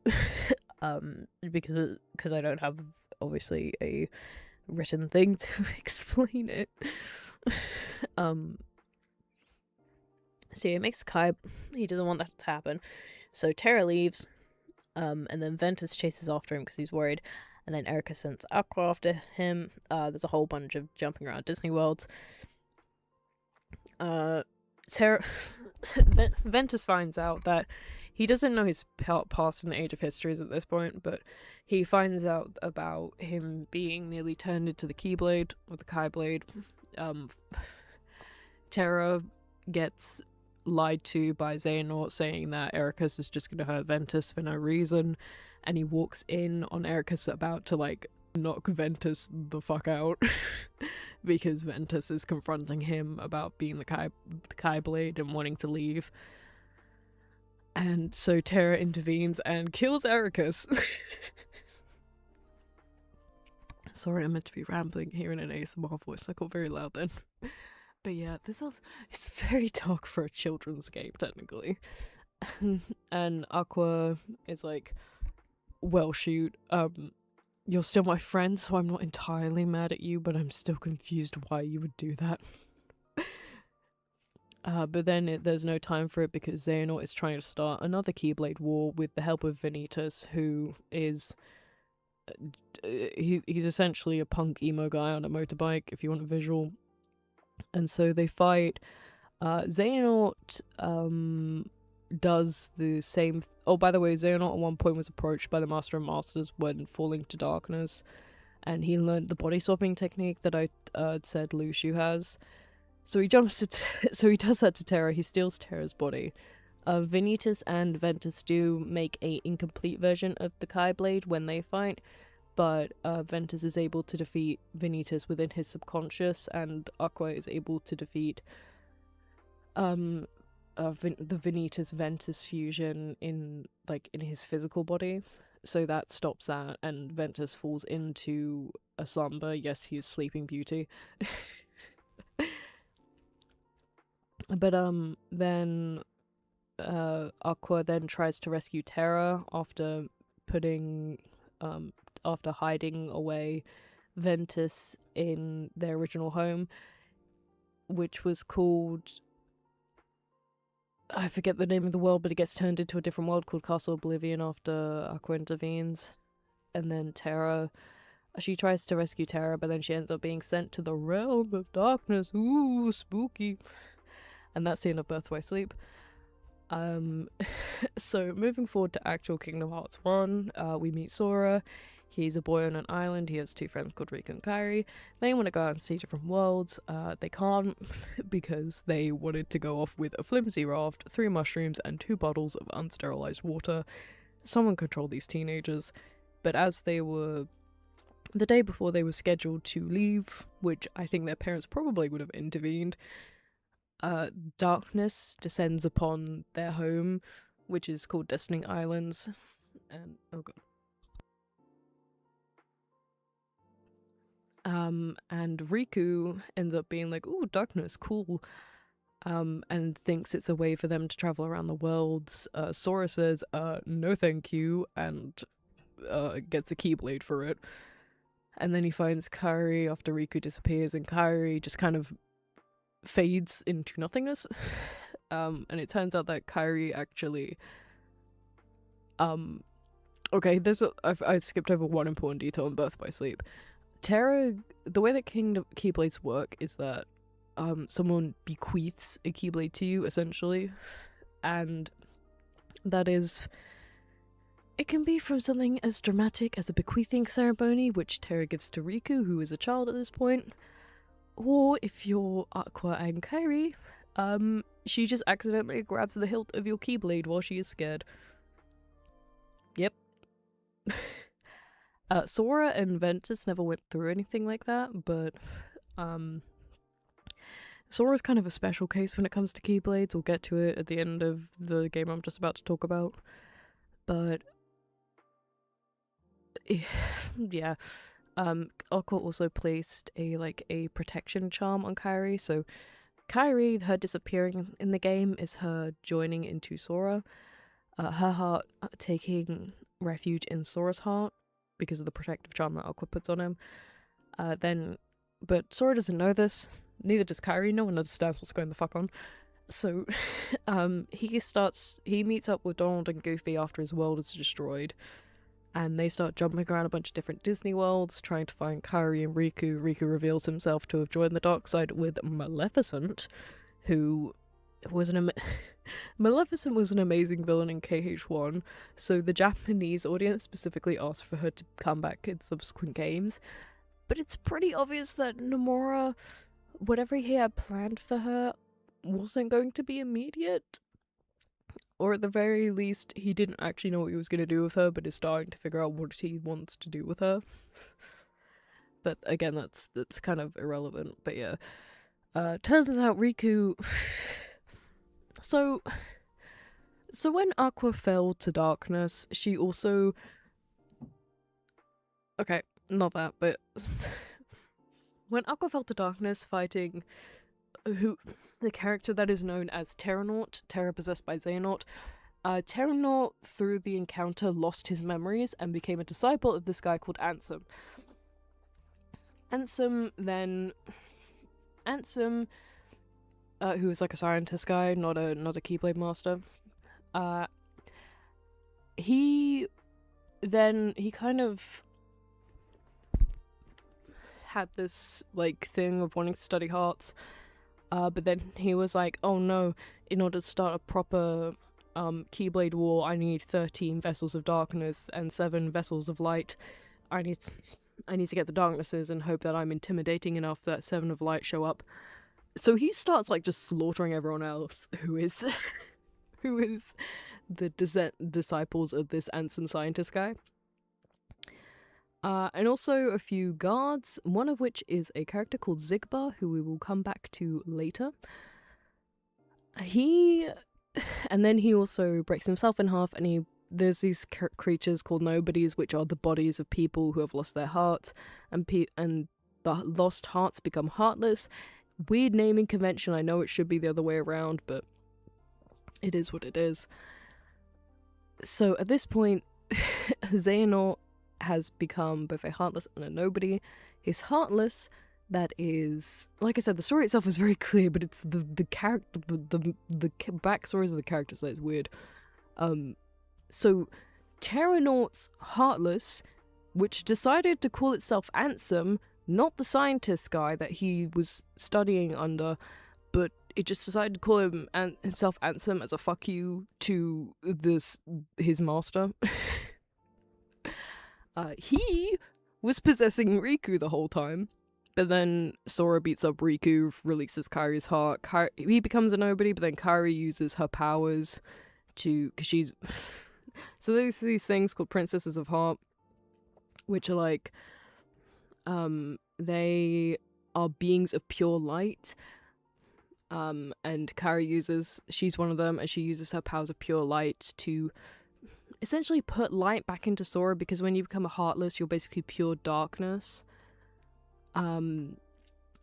Because I don't have obviously a written thing to explain it. So he makes he doesn't want that to happen. So Terra leaves, and then Ventus chases after him because he's worried, and then Erica sends Aqua after him. There's a whole bunch of jumping around Disney World. Ventus finds out that he doesn't know his past in the Age of Histories at this point, but he finds out about him being nearly turned into the Keyblade, or the Keyblade. Terra gets lied to by Xehanort, saying that Ericus is just gonna hurt Ventus for no reason, and he walks in on Ericus about to like knock Ventus the fuck out because Ventus is confronting him about being the Keyblade and wanting to leave. And so Terra intervenes and kills Ericus. Sorry, I'm meant to be rambling here in an ASMR voice. I got very loud then. But yeah, it's very dark for a children's game, technically. And Aqua is like, well, shoot, you're still my friend, so I'm not entirely mad at you, but I'm still confused why you would do that. But then there's no time for it because Xehanort is trying to start another Keyblade war with the help of Vanitas, who is... he's essentially a punk emo guy on a motorbike, if you want a visual. And so they fight. Xehanort does the same... Oh, by the way, Xehanort at one point was approached by the Master of Masters when falling to darkness, and he learned the body swapping technique that I said Luciu has. So he jumps to... so he does that to Terra. He steals Terra's body. Vanitas and Ventus do make a incomplete version of the Keyblade when they fight, but Ventus is able to defeat Vanitas within his subconscious, and Aqua is able to defeat the Vanitas-Ventus fusion in his physical body. So that stops that, and Ventus falls into a slumber. Yes, he is Sleeping Beauty. But then Aqua then tries to rescue Terra after putting after hiding away Ventus in their original home, which was called, I forget the name of the world, but it gets turned into a different world called Castle Oblivion after Aqua intervenes. And then Terra, she tries to rescue Terra, but then she ends up being sent to the realm of darkness. Ooh, spooky. And that's the end of Birth by Sleep. So moving forward to actual Kingdom Hearts 1, we meet Sora. He's a boy on an island. He has two friends called Riku and Kairi. They want to go out and see different worlds. They can't because they wanted to go off with a flimsy raft, 3 mushrooms, and 2 bottles of unsterilized water. Someone controlled these teenagers. But as they were, the day before they were scheduled to leave, which I think their parents probably would have intervened, darkness descends upon their home, which is called Destiny Islands. And oh god. And Riku ends up being like, ooh, darkness, cool. And thinks it's a way for them to travel around the worlds. Sora says, no thank you, and gets a keyblade for it. And then he finds Kairi after Riku disappears, and Kairi just kind of fades into nothingness. And it turns out that Kairi actually... Okay, I skipped over one important detail in Birth by Sleep. Terra, the way that Keyblades work is that someone bequeaths a Keyblade to you, essentially. And that is... It can be from something as dramatic as a bequeathing ceremony, which Terra gives to Riku, who is a child at this point. Or if you're Aqua and Kairi, she just accidentally grabs the hilt of your Keyblade while she is scared. Yep. Sora and Ventus never went through anything like that, but Sora's kind of a special case when it comes to Keyblades. We'll get to it at the end of the game I'm just about to talk about. But yeah, Aqua also placed a protection charm on Kairi. So Kairi, her disappearing in the game is her joining into Sora. Her heart taking refuge in Sora's heart because of the protective charm that Aqua puts on him. But Sora doesn't know this. Neither does Kairi. No one understands what's going the fuck on. So, he meets up with Donald and Goofy after his world is destroyed, and they start jumping around a bunch of different Disney worlds, trying to find Kairi and Riku. Riku reveals himself to have joined the dark side with Maleficent, who was Maleficent was an amazing villain in KH1, so the Japanese audience specifically asked for her to come back in subsequent games, but it's pretty obvious that Nomura, whatever he had planned for her, wasn't going to be immediate, or at the very least he didn't actually know what he was going to do with her, but is starting to figure out what he wants to do with her. But again, that's kind of irrelevant. But yeah, turns out Riku so when Aqua fell to darkness, she also, okay, not that, but when Aqua fell to darkness fighting the character that is known as Terranaut, Terra possessed by Xehanort. Terranaut, through the encounter, lost his memories and became a disciple of this guy called Ansem. Ansem, who is like a scientist guy, not a Keyblade master. He kind of had this thing of wanting to study hearts. But then he was like, oh no, in order to start a proper Keyblade war, I need 13 vessels of darkness and 7 vessels of light. I need to get the darknesses and hope that I'm intimidating enough that 7 of light show up. So he starts just slaughtering everyone else who is the disciples of this Ansem scientist guy. And also a few guards, one of which is a character called Zigbar, who we will come back to later. And then he also breaks himself in half, and there's these creatures called nobodies, which are the bodies of people who have lost their hearts, and the lost hearts become heartless. Weird naming convention, I know it should be the other way around, but It is what it is. So at this point, Xehanort has become both a heartless and a nobody. He's heartless. That is, like I said, the story itself is very clear, but it's the character, the backstories of the characters that is weird. So Terranort's heartless, which decided to call itself Ansem, not the scientist guy that he was studying under, but it just decided to call himself Ansem as a fuck you to his master. He was possessing Riku the whole time, but then Sora beats up Riku, releases Kairi's heart. He becomes a nobody, but then Kairi uses her powers because she's... So there's these things called Princesses of Heart, which are like, they are beings of pure light, and Kairi she's one of them, and she uses her powers of pure light to essentially put light back into Sora, because when you become a Heartless, you're basically pure darkness, or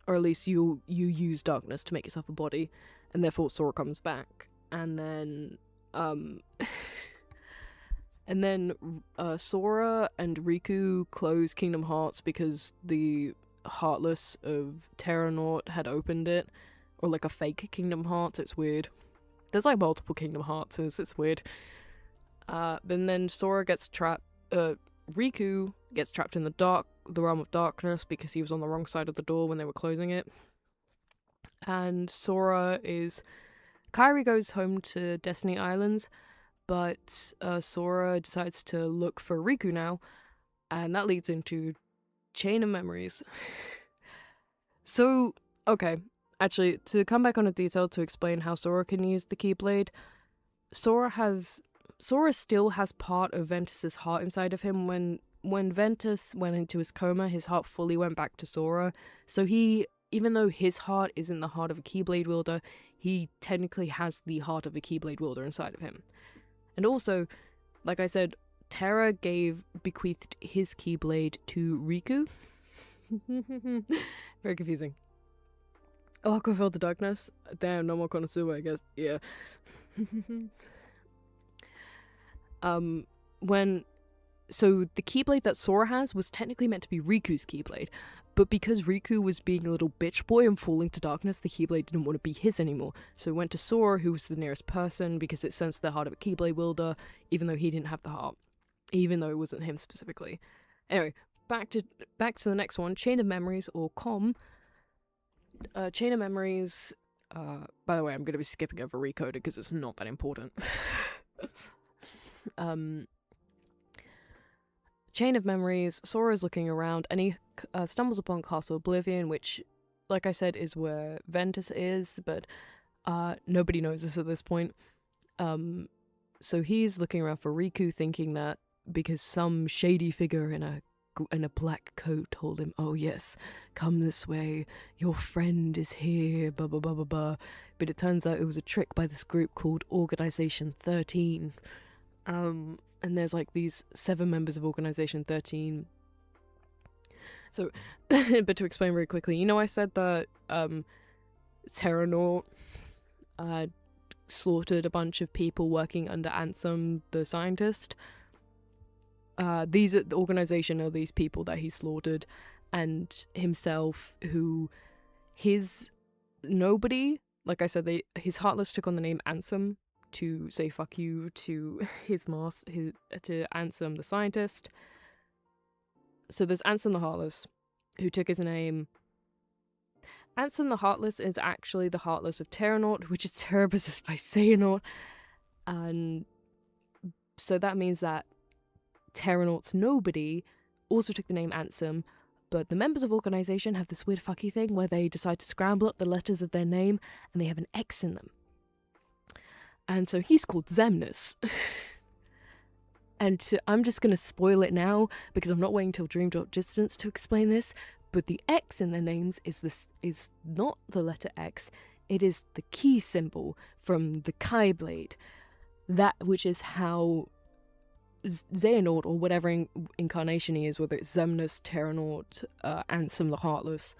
at least you use darkness to make yourself a body, and therefore Sora comes back, and then and then Sora and Riku close Kingdom Hearts because the Heartless of Terranort had opened it, or like a fake Kingdom Hearts. It's weird. There's like multiple Kingdom Hearts. It's weird. But then Sora gets trapped. Riku gets trapped in the realm of darkness because he was on the wrong side of the door when they were closing it. And Kairi goes home to Destiny Islands, but Sora decides to look for Riku now, and that leads into Chain of Memories. So, okay, actually, to come back on a detail to explain how Sora can use the Keyblade, Sora still has part of Ventus's heart inside of him. When Ventus went into his coma, his heart fully went back to Sora. So even though his heart isn't the heart of a Keyblade wielder, he technically has the heart of a Keyblade wielder inside of him. And also, like I said, Terra bequeathed his Keyblade to Riku. Very confusing. Oh, Aqua fell to darkness. Damn, no more Konosuba, I guess. Yeah. So the Keyblade that Sora has was technically meant to be Riku's Keyblade, but because Riku was being a little bitch boy and falling to darkness, the Keyblade didn't want to be his anymore. So it went to Sora, who was the nearest person, because it sensed the heart of a Keyblade wielder, even though he didn't have the heart. Even though it wasn't him specifically. Anyway, back to the next one, Chain of Memories, or COM. Chain of Memories, by the way, I'm going to be skipping over Recoded because it's not that important. Chain of Memories, Sora's looking around, and he stumbles upon Castle Oblivion, which, like I said, is where Ventus is, but nobody knows this at this point. So he's looking around for Riku, thinking that because some shady figure in a black coat told him, oh yes, come this way, your friend is here, blah blah blah blah blah. But it turns out it was a trick by this group called Organization 13. And there's like these 7 members of Organization 13. So, but to explain very quickly, you know I said that Terranort slaughtered a bunch of people working under Ansem, the scientist? These are the organization are these people that he slaughtered, and himself, his nobody, like I said, his Heartless took on the name Ansem to say fuck you to to Ansem the scientist. So there's Ansem the Heartless, who took his name. Ansem the Heartless is actually the Heartless of Terranort, which is Terra possessed by Xehanort, and so that means that Terranort's nobody also took the name Ansem, but the members of Organization have this weird fucky thing where they decide to scramble up the letters of their name and they have an X in them. And so he's called Xemnas. And I'm just going to spoil it now because I'm not waiting till Dream Drop Distance to explain this, but the X in their names is not the letter X, it is the key symbol from the Kai Blade. That which is how Xehanort, or whatever incarnation he is, whether it's Xemnas, Terranort, Ansem the Heartless,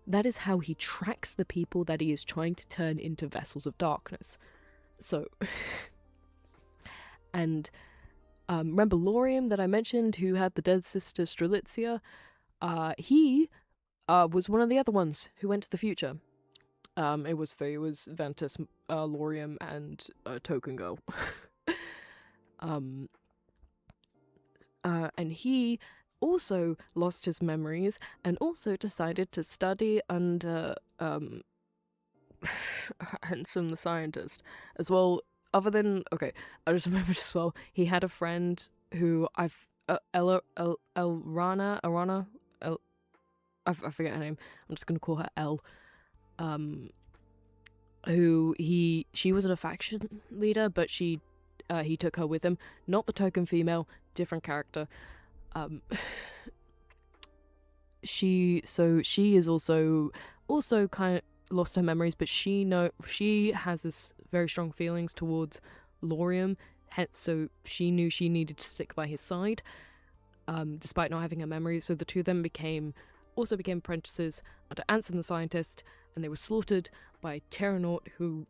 that is how he tracks the people that he is trying to turn into vessels of darkness. So, and remember Laurium that I mentioned, who had the dead sister Strelitzia? He was one of the other ones who went to the future. It was three. It was Ventus, Laurium, and Token Girl. And he also lost his memories and also decided to study under Hanson the scientist as well. Other than, okay, I just remembered as well, he had a friend who I forget her name. I'm just gonna call her Elle. Who she wasn't a faction leader, but he took her with him. Not the token female, different character. She is also kind of lost her memories, but she has this very strong feelings towards Laurium, hence so she knew she needed to stick by his side, despite not having her memories. So the two of them became apprentices under Ansem the scientist, and they were slaughtered by Terranaut, who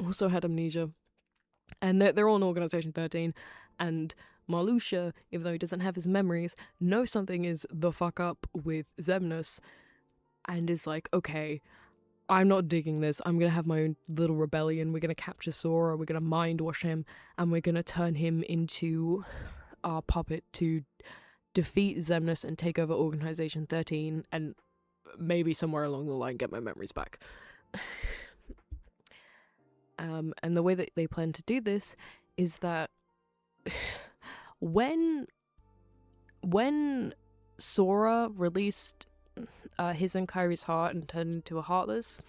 also had amnesia. And they're all in Organization 13, and Marluxia, even though he doesn't have his memories, knows something is the fuck up with Xemnas, and is like, okay, I'm not digging this. I'm gonna have my own little rebellion. We're gonna capture Sora. We're gonna mind wash him, and we're gonna turn him into our puppet to defeat Xemnas and take over Organization 13, and maybe somewhere along the line get my memories back. And the way that they plan to do this is that when Sora released his and Kairi's heart and turned into a Heartless,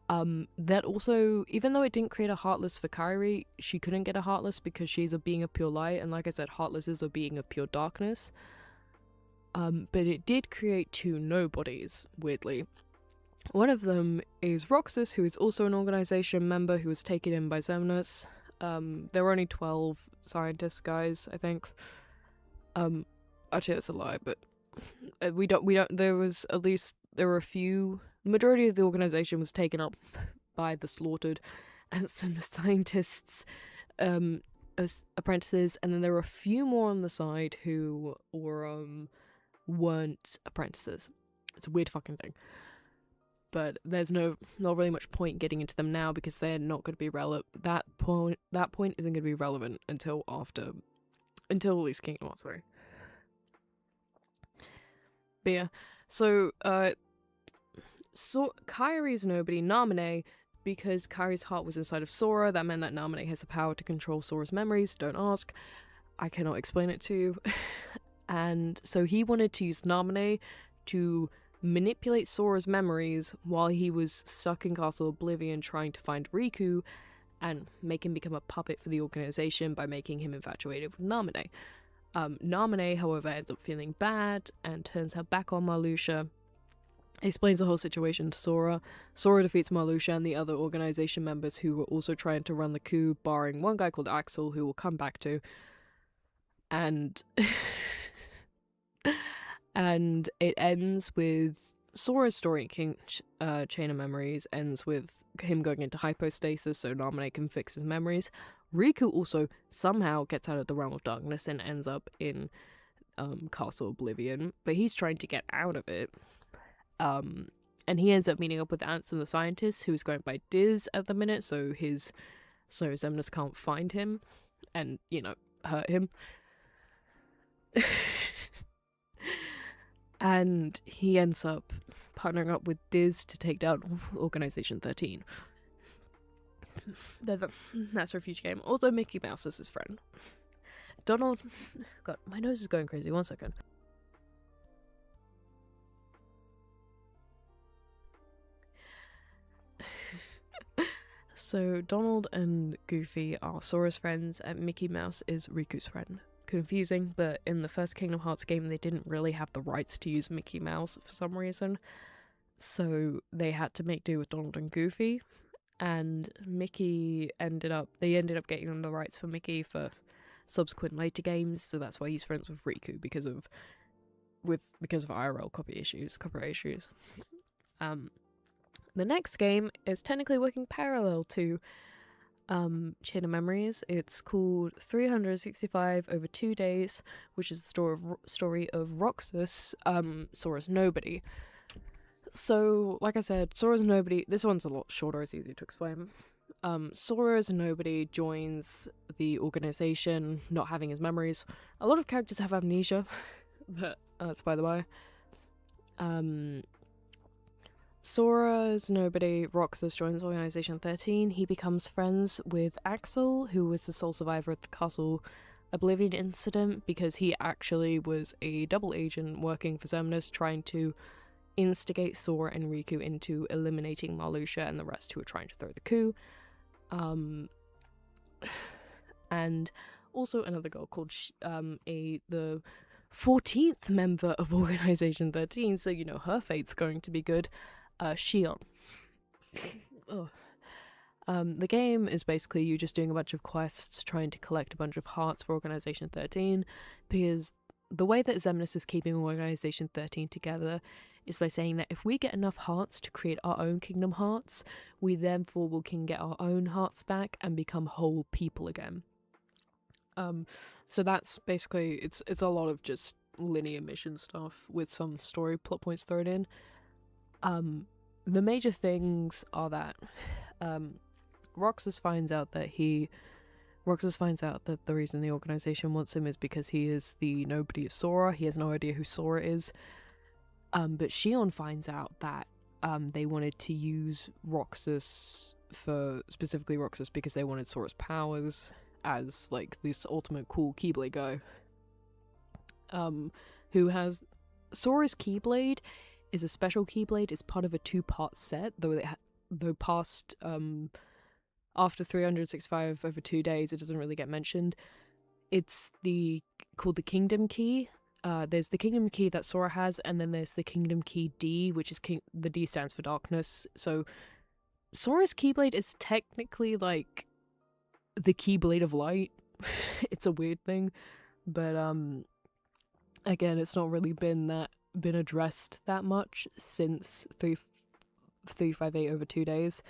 that also, even though it didn't create a Heartless for Kairi, she couldn't get a Heartless because she's a being of pure light, and like I said, Heartless is a being of pure darkness. But it did create two nobodies, weirdly. One of them is Roxas, who is also an organization member who was taken in by Xemnas. There were only 12 scientists, guys, I think. Actually, that's a lie, but we don't. There were a few. The majority of the organization was taken up by the slaughtered and some of the scientists, as apprentices, and then there were a few more on the side who were weren't apprentices. It's a weird fucking thing. But there's not really much point getting into them now because they're not going to be relevant. That point isn't going to be relevant until at least Kingdom Hearts 3. But yeah, so Kairi's nobody, Naminé, because Kairi's heart was inside of Sora. That meant that Naminé has the power to control Sora's memories. Don't ask, I cannot explain it to you. And so he wanted to use Naminé to manipulate Sora's memories while he was stuck in Castle Oblivion trying to find Riku, and make him become a puppet for the organization by making him infatuated with Naminé. Naminé, however, ends up feeling bad and turns her back on Marluxia. Explains the whole situation to Sora. Sora defeats Marluxia and the other organization members who were also trying to run the coup, barring one guy called Axel, who we'll come back to. And and it ends with Sora's story in Chain of Memories ends with him going into hypostasis so Naminé can fix his memories. Riku also somehow gets out of the realm of darkness and ends up in Castle Oblivion, but he's trying to get out of it. And he ends up meeting up with Ansem the scientist, who's going by Diz at the minute, so Xemnas can't find him and, hurt him. And he ends up partnering up with Diz to take down Organization 13. That's her future game. Also, Mickey Mouse is his friend. Donald... God, my nose is going crazy. 1 second. So, Donald and Goofy are Sora's friends, and Mickey Mouse is Riku's friend. Confusing, but in the first Kingdom Hearts game they didn't really have the rights to use Mickey Mouse for some reason, so they had to make do with Donald and Goofy, and Mickey ended up getting them the rights for Mickey for subsequent later games, so that's why he's friends with Riku because of IRL copyright issues. The next game is technically working parallel to chain of memories. It's called 365 over 2 days, which is the story of Roxas, Sora's nobody. So, like I said, Sora's nobody. This one's a lot shorter. It's easy to explain. Sora's nobody joins the organization, not having his memories. A lot of characters have amnesia, but that's by the by. Sora's nobody, Roxas, joins Organization 13. He becomes friends with Axel, who was the sole survivor of the Castle Oblivion incident, because he actually was a double agent working for Xemnas, trying to instigate Sora and Riku into eliminating Marluxia and the rest who were trying to throw the coup. And also another girl called the 14th member of Organization 13, so you know her fate's going to be good. Shion. The game is basically you just doing a bunch of quests, trying to collect a bunch of hearts for Organization 13, because the way that Xemnas is keeping Organization 13 together is by saying that if we get enough hearts to create our own Kingdom Hearts, we therefore can get our own hearts back and become whole people again. So that's basically, it's a lot of just linear mission stuff with some story plot points thrown in. The major things are that Roxas finds out that the reason the organization wants him is because he is the nobody of Sora. He has no idea who Sora is. But Shion finds out that they wanted to use specifically Roxas because they wanted Sora's powers as like this ultimate cool Keyblade guy. Who has Sora's Keyblade is a special Keyblade. It's part of a 2-part set, though past after 365 over 2 days, it doesn't really get mentioned. It's called the Kingdom Key. There's the Kingdom Key that Sora has, and then there's the Kingdom Key D, which is the D stands for darkness. So Sora's Keyblade is technically like the Keyblade of Light. It's a weird thing, but again, it's not really been addressed that much since 358 over 2 days.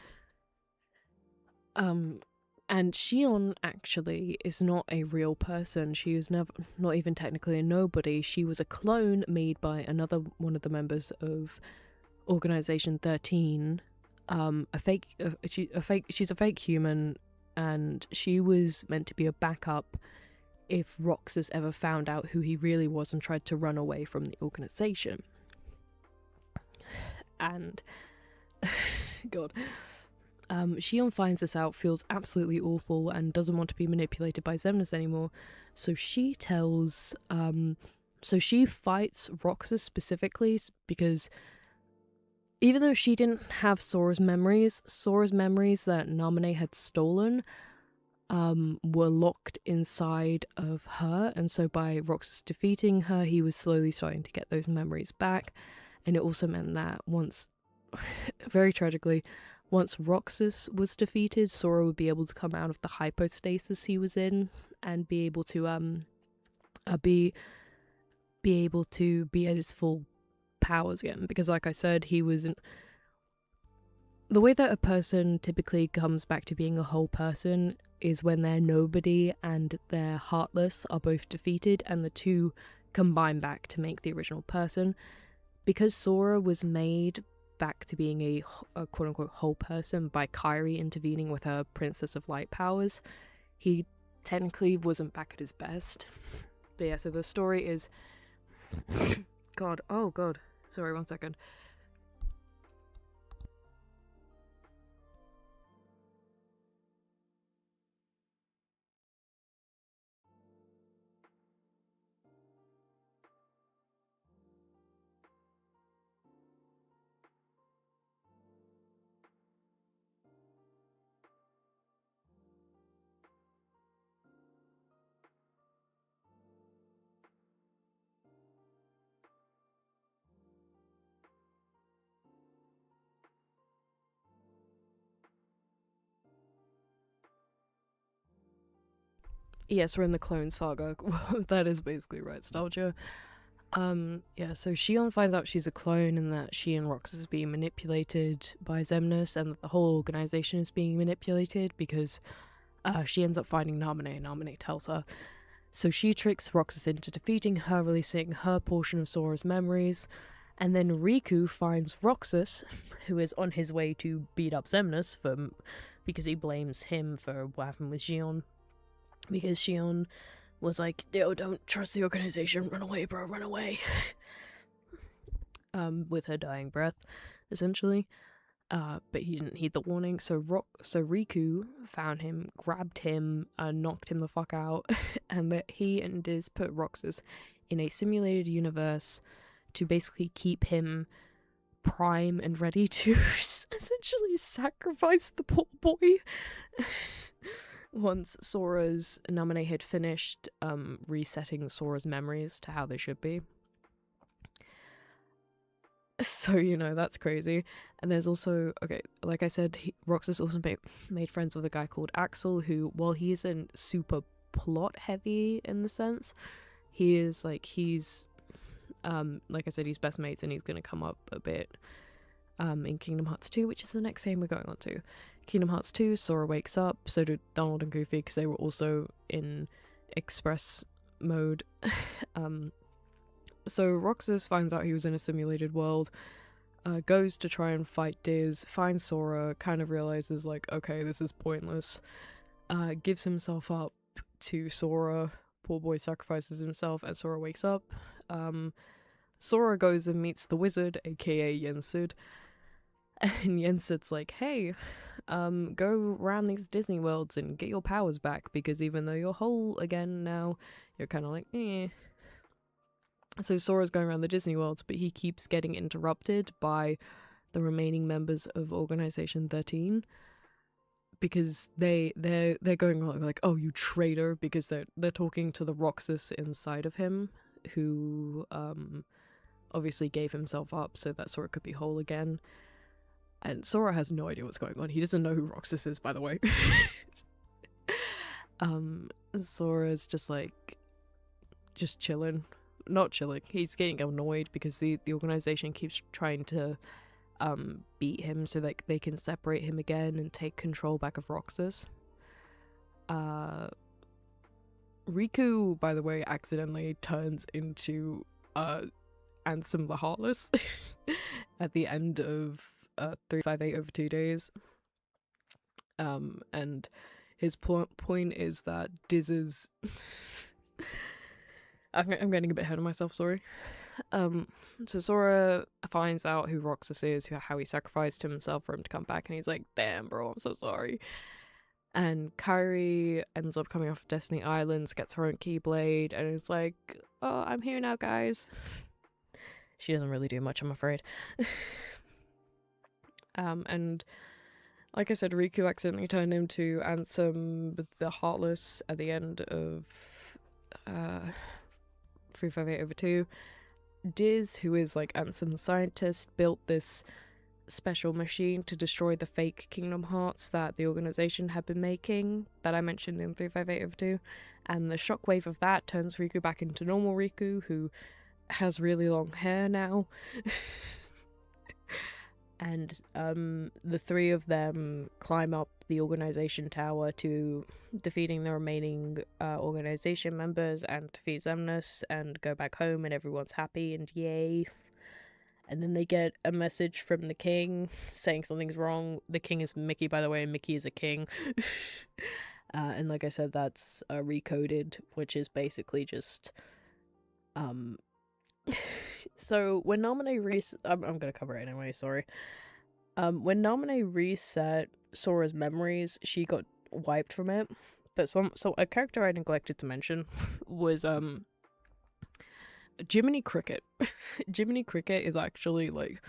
And Shion actually is not a real person. She is not even technically a nobody. She was a clone made by another one of the members of Organization 13. She's a fake human, and she was meant to be a backup if Roxas ever found out who he really was and tried to run away from the organization. And God, Shion finds this out, feels absolutely awful, and doesn't want to be manipulated by Xemnas anymore. So she fights Roxas specifically because even though she didn't have Sora's memories that Naminé had stolen were locked inside of her, and so by Roxas defeating her, he was slowly starting to get those memories back. And it also meant that very tragically, once Roxas was defeated, Sora would be able to come out of the hypostasis he was in and be able to be at his full powers again. Because like I said, he wasn't. The way that a person typically comes back to being a whole person is when their nobody and their heartless are both defeated and the two combine back to make the original person. Because Sora was made back to being a quote-unquote whole person by Kairi intervening with her Princess of Light powers, he technically wasn't back at his best. But yeah, so the story is... God, sorry, 1 second. Yes, we're in the Clone Saga. That is basically right, nostalgia. Yeah, so Shion finds out she's a clone and that she and Roxas is being manipulated by Xemnas and that the whole organization is being manipulated because She ends up finding Namine, and Namine tells her. So she tricks Roxas into defeating her, releasing her portion of Sora's memories. And then Riku finds Roxas, who is on his way to beat up Xemnas because he blames him for what happened with Xion. Because Xion was like, yo, don't trust the organization, run away, bro, run away. With her dying breath, essentially. But he didn't heed the warning, so Riku found him, grabbed him, knocked him the fuck out, and that he and Diz put Roxas in a simulated universe to basically keep him prime and ready to essentially sacrifice the poor boy. Once Sora's Namine had finished resetting Sora's memories to how they should be. So, you know, that's crazy. And there's also, okay, like I said, Roxas also made friends with a guy called Axel, who, while he isn't super plot heavy in the sense, he is, like, he's, like I said, he's best mates, and he's going to come up a bit in Kingdom Hearts 2, which is the next game we're going on to. Kingdom Hearts 2, Sora wakes up, so do Donald and Goofy, because they were also in express mode. So Roxas finds out he was in a simulated world, goes to try and fight Diz, finds Sora, kind of realizes, like, okay, this is pointless, gives himself up to Sora, poor boy sacrifices himself, and Sora wakes up. Sora goes and meets the wizard, aka Yensid, and Yensid's like, hey, go around these Disney worlds and get your powers back, because even though you're whole again now, you're kind of like, eh. So Sora's going around the Disney worlds, but he keeps getting interrupted by the remaining members of Organization 13, because they're going like, oh, you traitor, because they're talking to the Roxas inside of him, who obviously gave himself up so that Sora could be whole again. And Sora has no idea what's going on. He doesn't know who Roxas is, by the way. Sora's just like, just chilling. Not chilling. He's getting annoyed because the organization keeps trying to beat him so that they can separate him again and take control back of Roxas. Riku, by the way, accidentally turns into Ansem the Heartless at the end of 358 over 2 days. And his point is that Diz is... I'm getting a bit ahead of myself, sorry. So Sora finds out who Roxas is, how he sacrificed himself for him to come back, and he's like, damn, bro, I'm so sorry. And Kairi ends up coming off Destiny Islands, gets her own Keyblade, and is like, oh, I'm here now, guys. She doesn't really do much, I'm afraid. And like I said, Riku accidentally turned him to Ansem the Heartless at the end of 358 over 2. Diz, who is like Ansem's scientist, built this special machine to destroy the fake Kingdom Hearts that the organization had been making, that I mentioned in 358 over 2, and the shockwave of that turns Riku back into normal Riku, who has really long hair now. And the three of them climb up the organization tower to defeating the remaining organization members and defeat Xemnas and go back home, and everyone's happy and yay. And then they get a message from the king saying something's wrong. The king is Mickey, by the way, and Mickey is a king. And like I said, that's recoded, which is basically just... So when Namine I'm gonna cover it anyway, sorry. When Namine reset Sora's memories, she got wiped from it. But so a character I neglected to mention was Jiminy Cricket. Jiminy Cricket is actually like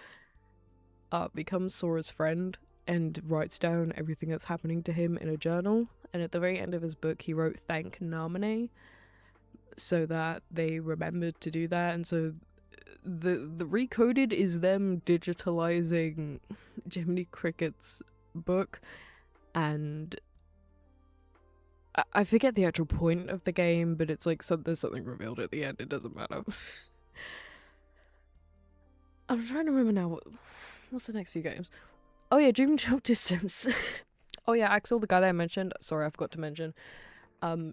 becomes Sora's friend and writes down everything that's happening to him in a journal. And at the very end of his book, he wrote "Thank Namine," so that they remembered to do that. And so the recoded is them digitalizing Jiminy Cricket's book, and I forget the actual point of the game, but it's like there's something revealed at the end. It doesn't matter. I'm trying to remember now. What's the next few games? Oh yeah, Dream Drop Distance. Oh yeah, Axel, the guy that I mentioned. Sorry, I forgot to mention.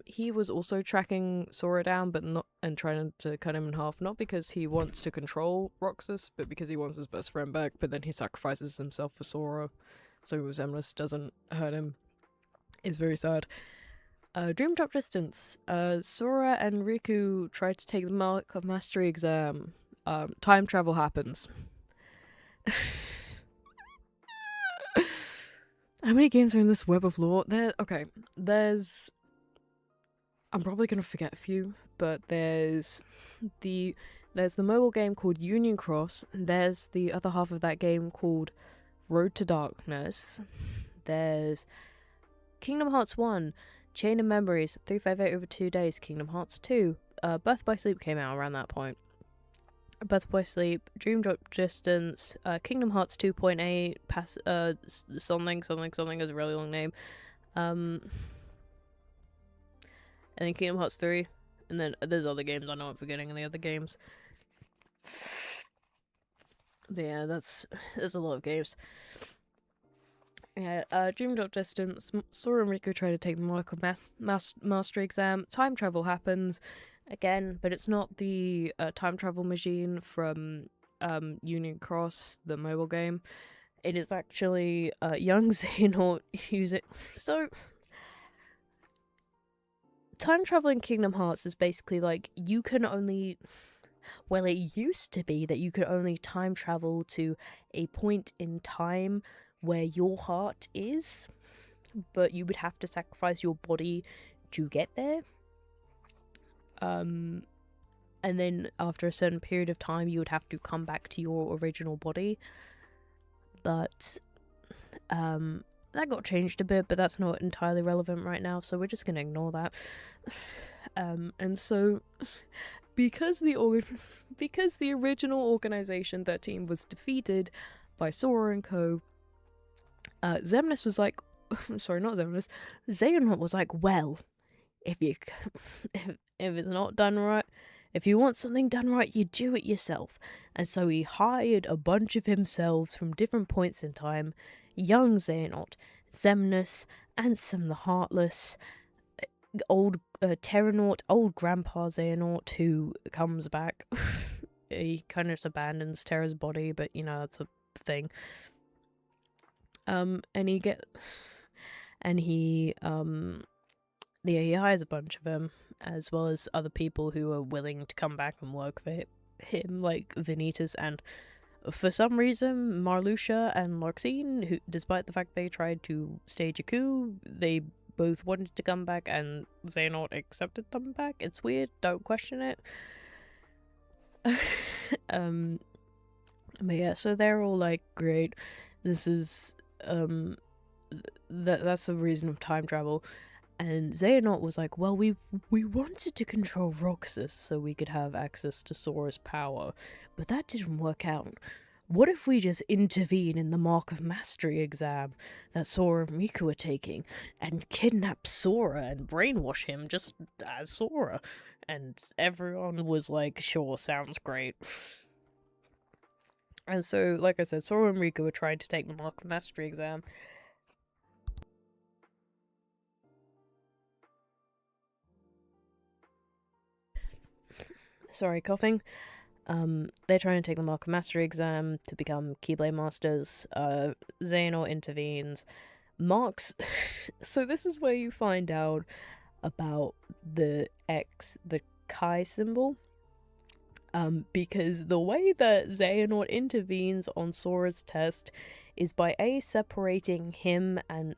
He was also tracking Sora down, but not and trying to cut him in half. Not because he wants to control Roxas, but because he wants his best friend back. But then he sacrifices himself for Sora, so Xemnas doesn't hurt him. It's very sad. Dream Drop Distance. Sora and Riku try to take the Mark of Mastery exam. Time travel happens. How many games are in this web of lore? There's I'm probably gonna forget a few, but there's the mobile game called Union Cross. There's the other half of that game called Road to Darkness. There's Kingdom Hearts 1, Chain of Memories, 358 over 2 days, Kingdom Hearts 2. Birth by Sleep came out around that point. Birth by Sleep, Dream Drop Distance, Kingdom Hearts 2.8, something is a really long name. And then Kingdom Hearts 3, and then there's other games I know I'm forgetting in the other games. But yeah, there's a lot of games. Yeah, Dream Drop Distance, Sora and Riku try to take the Mark of Mastery exam. Time travel happens again, but it's not the time travel machine from Union Cross, the mobile game. It is actually young Xehanort using. So, time travel in Kingdom Hearts is basically like you can only. Well, it used to be that you could only time travel to a point in time where your heart is, but you would have to sacrifice your body to get there. And then after a certain period of time, you would have to come back to your original body. But that got changed a bit, but that's not entirely relevant right now, so we're just gonna ignore that. And so, because the original Organization 13 was defeated by Sora and co, Xemnas was like, sorry, not Xemnas, Xehanort was like, well, if it's not done right, if you want something done right, you do it yourself. And so he hired a bunch of himself from different points in time, young Xehanort, Xemnas, Ansem the Heartless, old Terranort, old Grandpa Xehanort, who comes back. He kind of just abandons Terra's body, but you know, that's a thing. He hires a bunch of them, as well as other people who are willing to come back and work for him, like Vanitas, and for some reason, Marluxia and Larxene, who, despite the fact they tried to stage a coup, they both wanted to come back, and Xehanort accepted them back. It's weird, don't question it. But yeah, so they're all like, great, this is, that's the reason of time travel. And Xehanort was like, well, we wanted to control Roxas so we could have access to Sora's power, but that didn't work out. What if we just intervene in the Mark of Mastery exam that Sora and Riku are taking, and kidnap Sora and brainwash him just as Sora? And everyone was like, sure, sounds great. And so, like I said, Sora and Riku were trying to take the Mark of Mastery exam. Sorry, coughing. They're trying to take the Mark of Mastery exam to become Keyblade Masters. Xehanort intervenes. Marks. So this is where you find out about the Kai symbol. Because the way that Xehanort intervenes on Sora's test is by separating him and.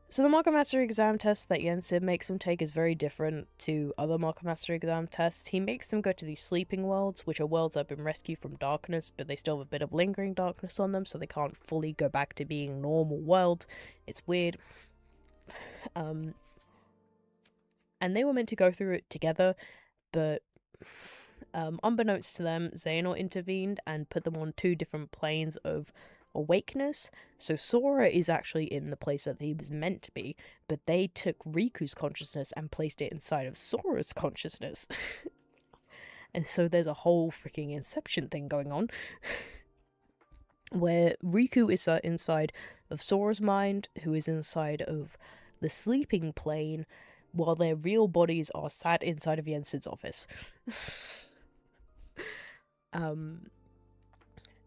So the Mark of Mastery exam test that Yensid makes him take is very different to other Mark of Mastery exam tests. He makes them go to these sleeping worlds, which are worlds that have been rescued from darkness, but they still have a bit of lingering darkness on them, so they can't fully go back to being normal world. It's weird. And they were meant to go through it together, but unbeknownst to them, Xehanort intervened and put them on two different planes of awakeness. So Sora is actually in the place that he was meant to be, but they took Riku's consciousness and placed it inside of Sora's consciousness. And so there's a whole freaking Inception thing going on. where Riku is inside of Sora's mind, who is inside of the sleeping plane, while their real bodies are sat inside of Yensid's office.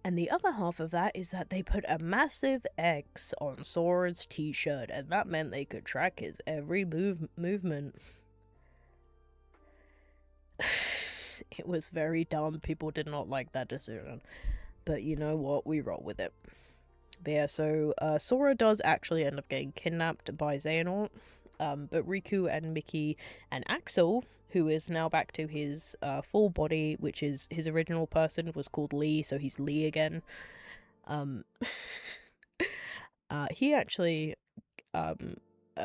And the other half of that is that they put a massive X on Sora's t-shirt, and that meant they could track his every movement. It was very dumb. People did not like that decision. But you know what? We roll with it. But yeah, so Sora does actually end up getting kidnapped by Xehanort. But Riku and Mickey and Axel, who is now back to his full body, which is his original person, was called Lee, so he's Lee again. He actually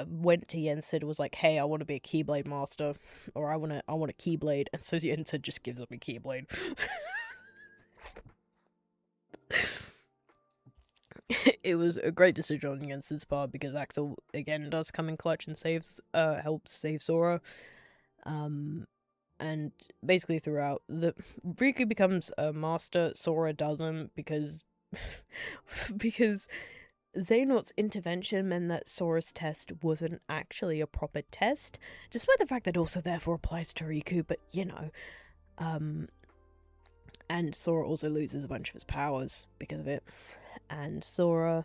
went to Yensid, was like, hey, I want to be a Keyblade master, or I want a Keyblade, and so Yensid just gives him a Keyblade. It was a great decision on Yensid's part, because Axel again does come in clutch and helps save Sora. And basically throughout, Riku becomes a master, Sora doesn't, because Xehanort's intervention meant that Sora's test wasn't actually a proper test, despite the fact that it also therefore applies to Riku, but you know. And Sora also loses a bunch of his powers because of it. And Sora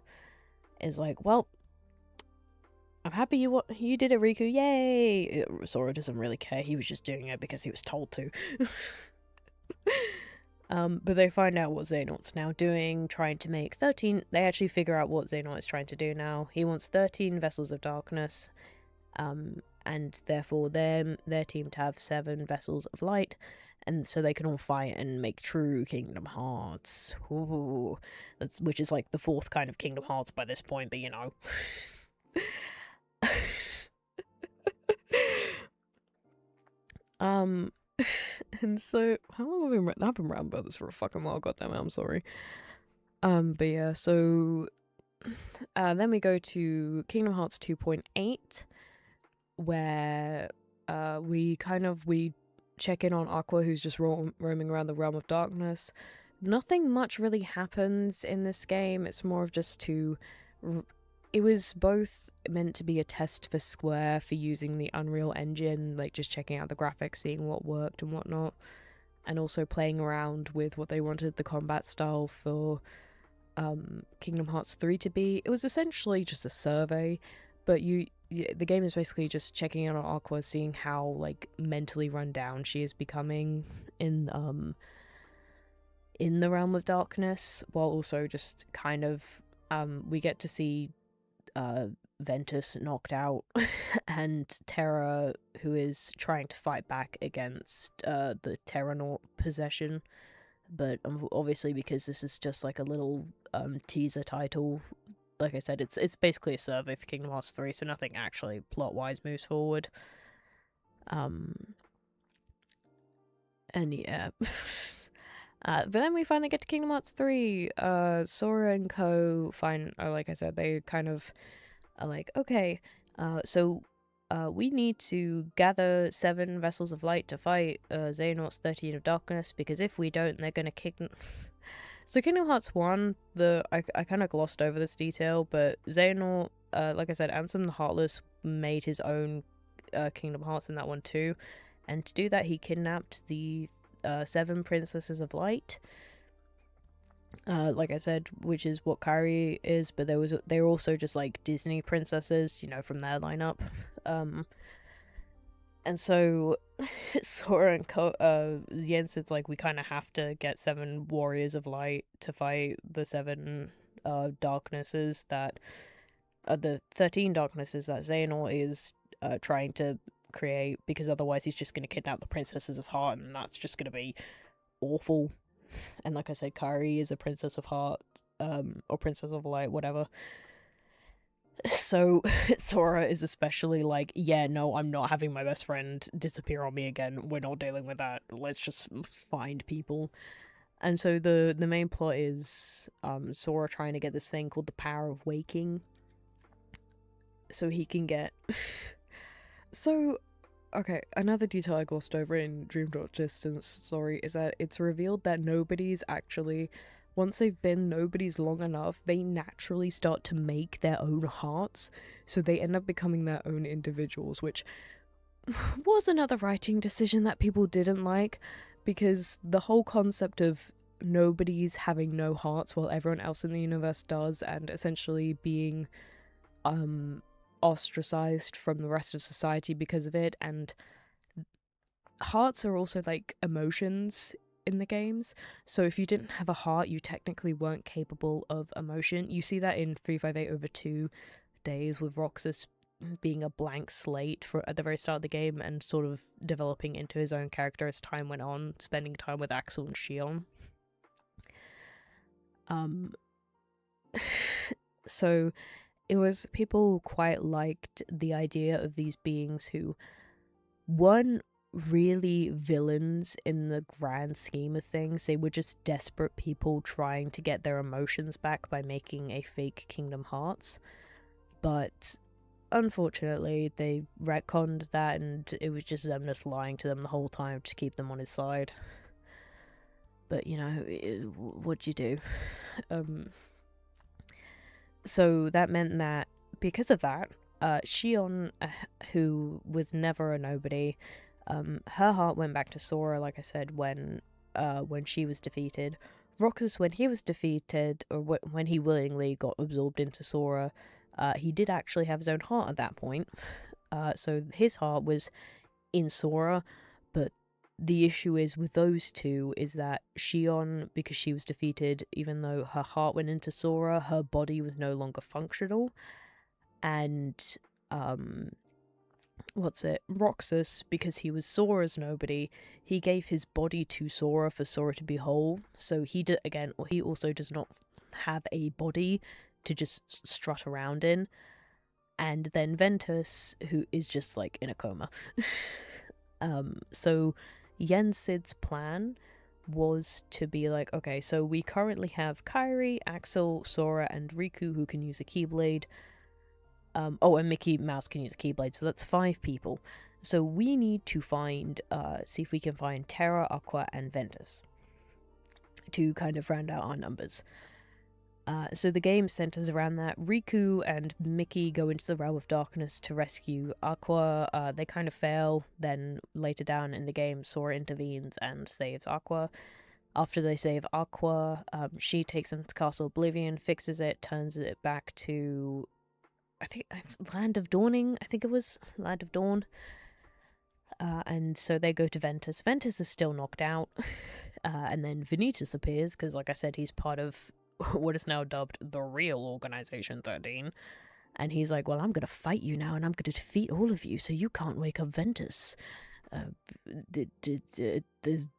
is like, well, I'm happy you did it, Riku, yay! Sora doesn't really care, he was just doing it because he was told to. But they find out what Xehanort's now doing, trying to make 13... They actually figure out what Xehanort is trying to do now. He wants 13 Vessels of Darkness, and therefore their team to have 7 Vessels of Light, and so they can all fight and make true Kingdom Hearts. Ooh. Which is like the 4th kind of Kingdom Hearts by this point, but you know. And so, how long have I've been around about this for a fucking while, goddammit, I'm sorry. But yeah, so, then we go to Kingdom Hearts 2.8, where, we check in on Aqua, who's just roaming around the Realm of Darkness. Nothing much really happens in this game. It's more of just it was both meant to be a test for Square for using the Unreal Engine, like just checking out the graphics, seeing what worked and whatnot, and also playing around with what they wanted the combat style for Kingdom Hearts 3 to be. It was essentially just a survey, but the game is basically just checking in on Aqua, seeing how like mentally run down she is becoming in the Realm of Darkness, while also just kind of we get to see Ventus knocked out and Terra, who is trying to fight back against the Terranaut possession, but obviously because this is just like a little teaser title, like I said, it's basically a survey for Kingdom Hearts 3, so nothing actually plot-wise moves forward. And yeah. But then we finally get to Kingdom Hearts 3. Sora and Co. like I said, they kind of are like, okay, so we need to gather 7 Vessels of Light to fight Xehanort's 13 of Darkness, because if we don't, they're gonna kick... So Kingdom Hearts 1, I kind of glossed over this detail, but Xehanort, like I said, Ansem the Heartless made his own Kingdom Hearts in that one too, and to do that he kidnapped the 7 Princesses of Light, like I said, which is what Kairi is, but they were also just like Disney princesses, you know, from their lineup. And so Sora and Yensid's like, we kind of have to get 7 Warriors of Light to fight the 7 darknesses that the 13 darknesses that Xehanort is trying to create, because otherwise he's just going to kidnap the Princesses of Heart, and that's just going to be awful. And like I said, Kairi is a Princess of Heart, or Princess of Light, whatever. So Sora is especially like, yeah, no, I'm not having my best friend disappear on me again. We're not dealing with that. Let's just find people. And so the main plot is Sora trying to get this thing called the Power of Waking, so he can get... So, okay, another detail I glossed over in Dream Drop Distance, sorry, is that it's revealed that nobody's actually once they've been nobody's long enough, they naturally start to make their own hearts, so they end up becoming their own individuals, which was another writing decision that people didn't like, because the whole concept of nobody's having no hearts while everyone else in the universe does, and essentially being ostracized from the rest of society because of it. And hearts are also like emotions in the games, so if you didn't have a heart, you technically weren't capable of emotion. You see that in 358 over 2 days, with Roxas being a blank slate for at the very start of the game and sort of developing into his own character as time went on, spending time with Axel and Shion. So it was, people quite liked the idea of these beings who weren't really villains in the grand scheme of things. They were just desperate people trying to get their emotions back by making a fake Kingdom Hearts. But unfortunately, they retconned that, and it was just them lying to them the whole time to keep them on his side. But, you know, what'd you do? So that meant that, because of that, Shion, who was never a nobody, her heart went back to Sora, like I said, when she was defeated. Roxas, when he was defeated, or when he willingly got absorbed into Sora, he did actually have his own heart at that point. So his heart was in Sora, but the issue is with those two is that Shion, because she was defeated, even though her heart went into Sora, her body was no longer functional. And Roxas, because he was Sora's nobody, he gave his body to Sora for Sora to be whole. So he also does not have a body to just strut around in. And then Ventus, who is just like in a coma. So Yensid's plan was to be like, okay, so we currently have Kairi, Axel, Sora, and Riku who can use a Keyblade. And Mickey Mouse can use a Keyblade, so that's 5 people. So we need to see if we can find Terra, Aqua, and Ventus to kind of round out our numbers. So the game centers around that. Riku and Mickey go into the Realm of Darkness to rescue Aqua. They kind of fail. Then later down in the game, Sora intervenes and saves Aqua. After they save Aqua, she takes them to Castle Oblivion, fixes it, turns it back to, I think, Land of Dawning. I think it was Land of Dawn. And so they go to Ventus. Ventus is still knocked out. And then Vanitas appears, because like I said, he's part of what is now dubbed the real Organization 13. And he's like, well, I'm going to fight you now, and I'm going to defeat all of you, so you can't wake up Ventus.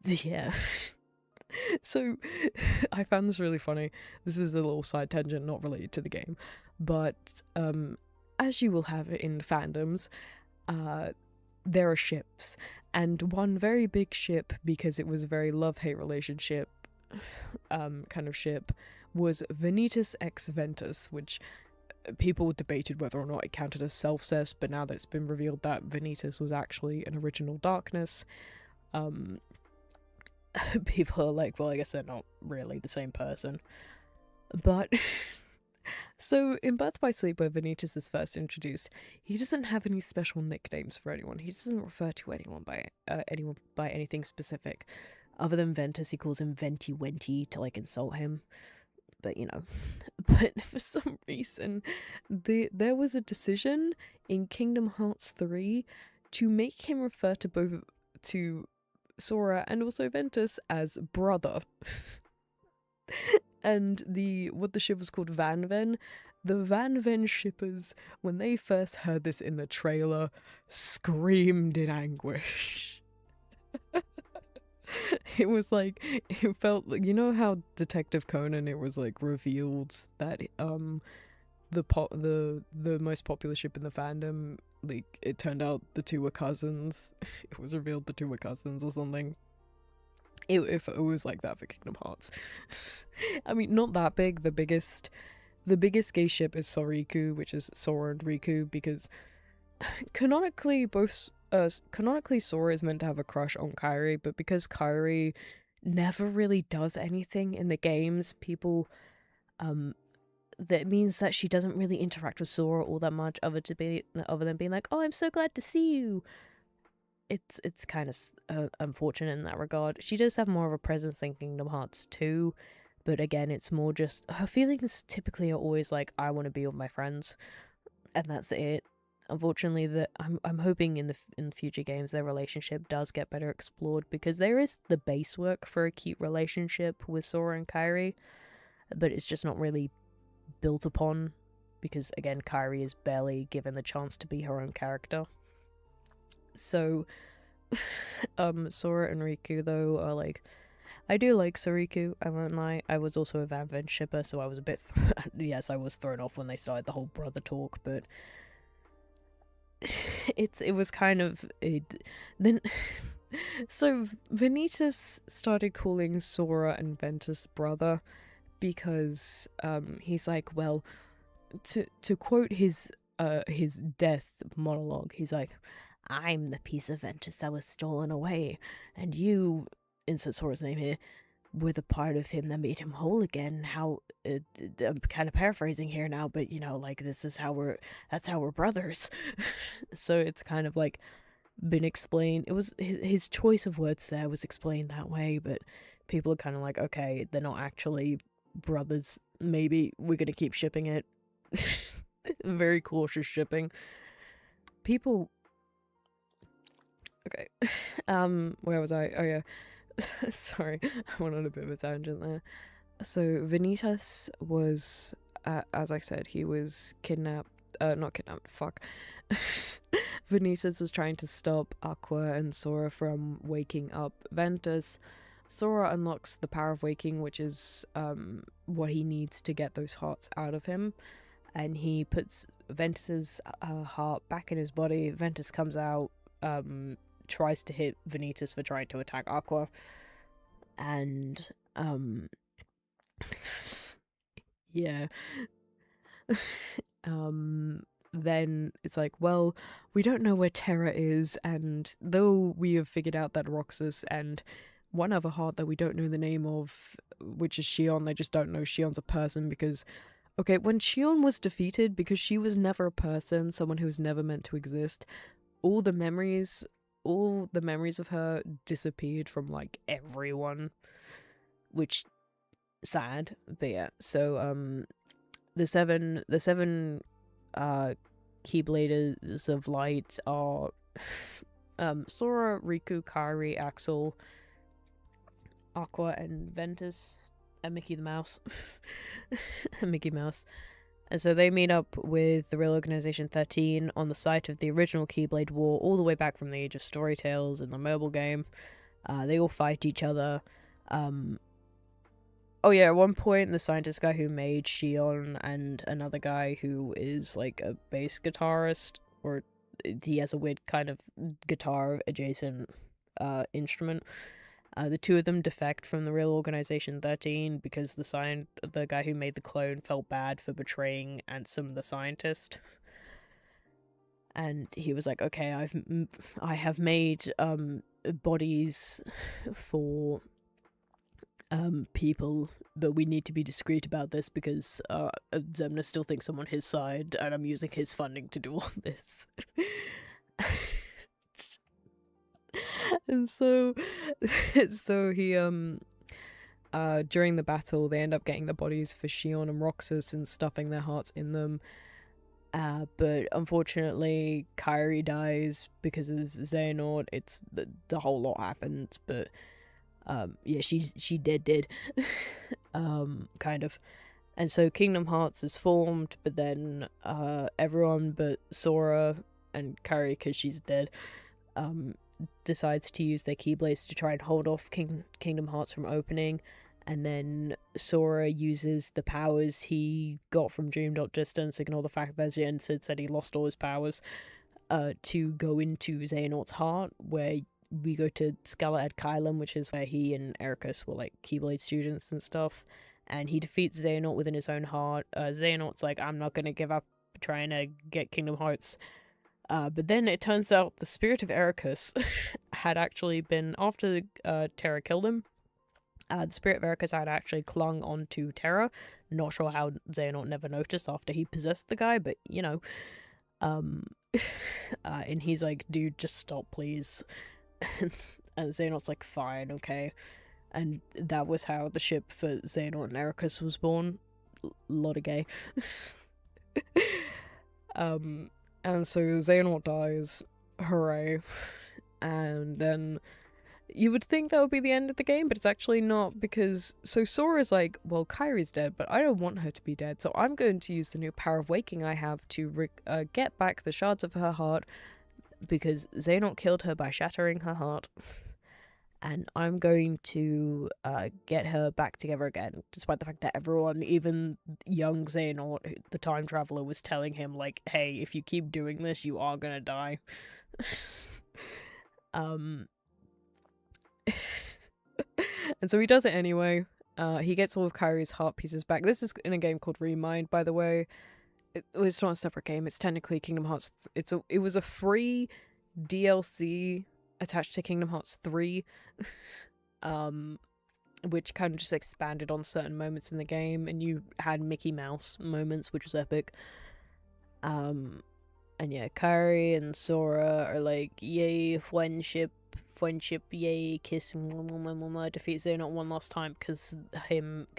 Yeah. So, I found this really funny. This is a little side tangent, not related to the game. But, as you will have in fandoms, there are ships. And one very big ship, because it was a very love-hate relationship kind of ship, was Vanitas x Ventus, which people debated whether or not it counted as self-cess, but now that it's been revealed that Vanitas was actually an original darkness, people are like, well, I guess they're not really the same person. But so in Birth by Sleep, where Vanitas is first introduced, he doesn't have any special nicknames for anyone. He doesn't refer to anyone by anything specific. Other than Ventus, he calls him Venti Wenty to like insult him. But you know, but for some reason, there was a decision in Kingdom Hearts 3 to make him refer to both Sora and also Ventus as brother. And what the ship was called Van Ven. The Van Ven shippers, when they first heard this in the trailer, screamed in anguish. It was like, it felt like, you know how Detective Conan, it was like revealed that the most popular ship in the fandom, like, it turned out the two were cousins. It was revealed the two were cousins or something. It was like that for Kingdom Hearts. I mean, not that big. The biggest gay ship is Soriku, which is Sora and Riku, because canonically Sora is meant to have a crush on Kairi, but because Kairi never really does anything in the games. That means that she doesn't really interact with Sora all that much, other than being like, "Oh, I'm so glad to see you." It's kind of unfortunate in that regard. She does have more of a presence in Kingdom Hearts 2, but again, it's more just her feelings typically are always like, "I want to be with my friends," and that's it. Unfortunately, that I'm hoping in the future games their relationship does get better explored, because there is the base work for a cute relationship with Sora and Kairi, but it's just not really built upon, because again, Kairi is barely given the chance to be her own character. So Sora and Riku though are like, I do like Soriku, I won't lie. I was also a Van Ven shipper, so I was a bit yes, I was thrown off when they started the whole brother talk, but it was kind of then so Vanitas started calling Sora and Ventus brother because he's like, well, to quote his death monologue, he's like, "I'm the piece of Ventus that was stolen away, and you," insert Sora's name here, "were the part of him that made him whole again." How I'm kind of paraphrasing here now, but you know, like, that's how we're brothers. So it's kind of like been explained. It was his choice of words there was explained that way, but people are kind of like, okay, they're not actually brothers. Maybe we're gonna keep shipping it. Very cautious shipping. People. Okay. Where was I? Oh yeah. Sorry, I went on a bit of a tangent there. So Vanitas was, as I said, he was kidnapped. Not kidnapped. Fuck. Vanitas was trying to stop Aqua and Sora from waking up Ventus. Sora unlocks the power of waking, which is what he needs to get those hearts out of him, and he puts Ventus's heart back in his body. Ventus comes out, tries to hit Vanitas for trying to attack Aqua, and yeah. Then it's like, well, we don't know where Terra is, and though we have figured out that Roxas and one other heart that we don't know the name of, which is Shion, they just don't know Shion's a person because, okay, when Shion was defeated, because she was never a person, someone who was never meant to exist, all the memories of her disappeared from, like, everyone, which, sad, but yeah. So, the seven Keybladers of Light are Sora, Riku, Kairi, Axel, Aqua, and Ventus, and Mickey the Mouse. Mickey Mouse. And so they meet up with the real Organization 13 on the site of the original Keyblade War, all the way back from the Age of Storytales in the mobile game. They all fight each other. Oh yeah, at one point, the scientist guy who made Shion and another guy who is like a bass guitarist, or he has a weird kind of guitar adjacent instrument. The two of them defect from the real Organization 13 because the guy who made the clone felt bad for betraying Ansem the scientist. And he was like, okay, I have made bodies for people, but we need to be discreet about this because Zemna still thinks I'm on his side, and I'm using his funding to do all this. And so he during the battle they end up getting the bodies for Shion and Roxas and stuffing their hearts in them. But unfortunately Kairi dies because of Xehanort. It's the whole lot happens, but yeah, she dead. Kind of. And so Kingdom Hearts is formed, but then everyone but Sora and Kairi, because she's dead, decides to use their Keyblades to try and hold off Kingdom Hearts from opening. And then Sora uses the powers he got from Dream Drop Distance, ignore the fact that Jensen said he lost all his powers, to go into Xehanort's heart, where we go to Scala Kylum, which is where he and Ericus were like Keyblade students and stuff, and he defeats Xehanort within his own heart. Xehanort's like, I'm not gonna give up trying to get Kingdom Hearts. But then it turns out the spirit of Ericus had actually been, after Terra killed him, The spirit of Ericus had actually clung onto Terra. Not sure how Xehanort never noticed after he possessed the guy, but you know. And he's like, dude, just stop, please. And Xehanort's like, fine, okay. And that was how the ship for Xehanort and Ericus was born. Lot of gay. And so Xehanort dies, hooray, and then you would think that would be the end of the game, but it's actually not, because so Sora's like, well, Kairi's dead, but I don't want her to be dead, so I'm going to use the new power of waking I have to get back the shards of her heart, because Xehanort killed her by shattering her heart, and I'm going to get her back together again, despite the fact that everyone, even young Xehanort, the time traveler, was telling him, like, hey, if you keep doing this, you are gonna die. And so he does it anyway. He gets all of Kairi's heart pieces back. This is in a game called Remind, by the way. It's not a separate game. It's technically Kingdom Hearts. It was a free DLC attached to Kingdom Hearts 3, which kind of just expanded on certain moments in the game, and you had Mickey Mouse moments, which was epic. And yeah, Kairi and Sora are like, yay, friendship, yay, kiss, defeat Xehanort one last time, because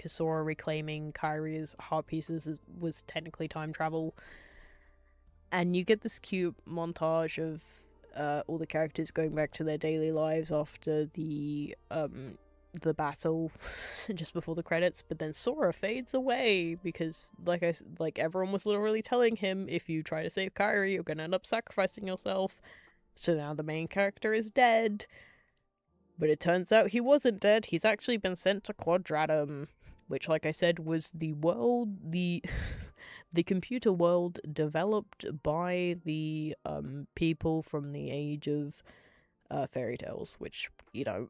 Sora reclaiming Kairi's heart pieces was technically time travel. And you get this cute montage of all the characters going back to their daily lives after the battle, just before the credits. But then Sora fades away because, like everyone was literally telling him, if you try to save Kairi, you're gonna end up sacrificing yourself. So now the main character is dead. But it turns out he wasn't dead. He's actually been sent to Quadratum, which, like I said, was the world, the computer world developed by the people from the age of fairy tales, which, you know,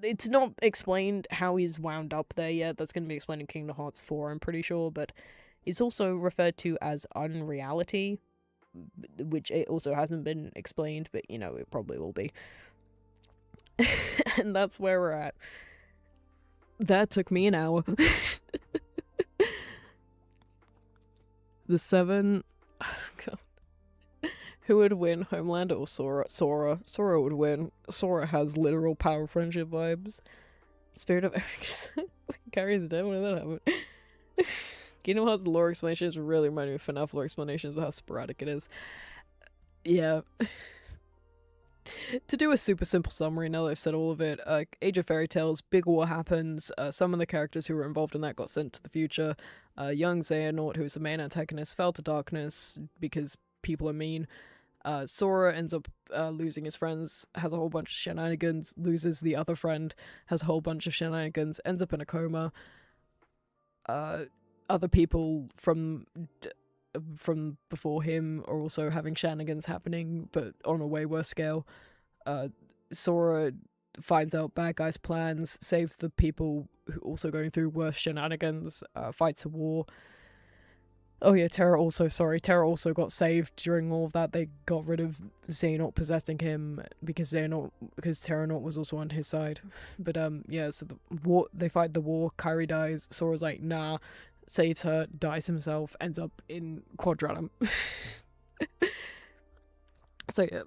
it's not explained how he's wound up there yet. That's going to be explained in Kingdom Hearts 4, I'm pretty sure, but it's also referred to as unreality, which it also hasn't been explained, but, you know, it probably will be. And that's where we're at. That took me an hour. The 7... Oh, God. Who would win, Homelander or Sora? Sora would win. Sora has literal power friendship vibes. Spirit of Ericus. Carrie's dead. When did that happen? Kingdom Hearts lore explanations really remind me of FNAF lore explanations of how sporadic it is. Yeah. To do a super simple summary, now that I've said all of it, Age of Fairy Tales, big war happens, some of the characters who were involved in that got sent to the future. Young Xehanort, who is the main antagonist, fell to darkness because people are mean. Sora ends up losing his friends, has a whole bunch of shenanigans, loses the other friend, has a whole bunch of shenanigans, ends up in a coma. Other people from before him are also having shenanigans happening, but on a way worse scale. Sora finds out bad guys' plans, saves the people who are also going through worse shenanigans, fights a war. Oh yeah, Terra also got saved during all of that. They got rid of Xehanort possessing him because Terranort was also on his side. But yeah, so they fight the war, Kairi dies, Sora's like, nah, saves her, dies himself, ends up in Quadratum. So yeah.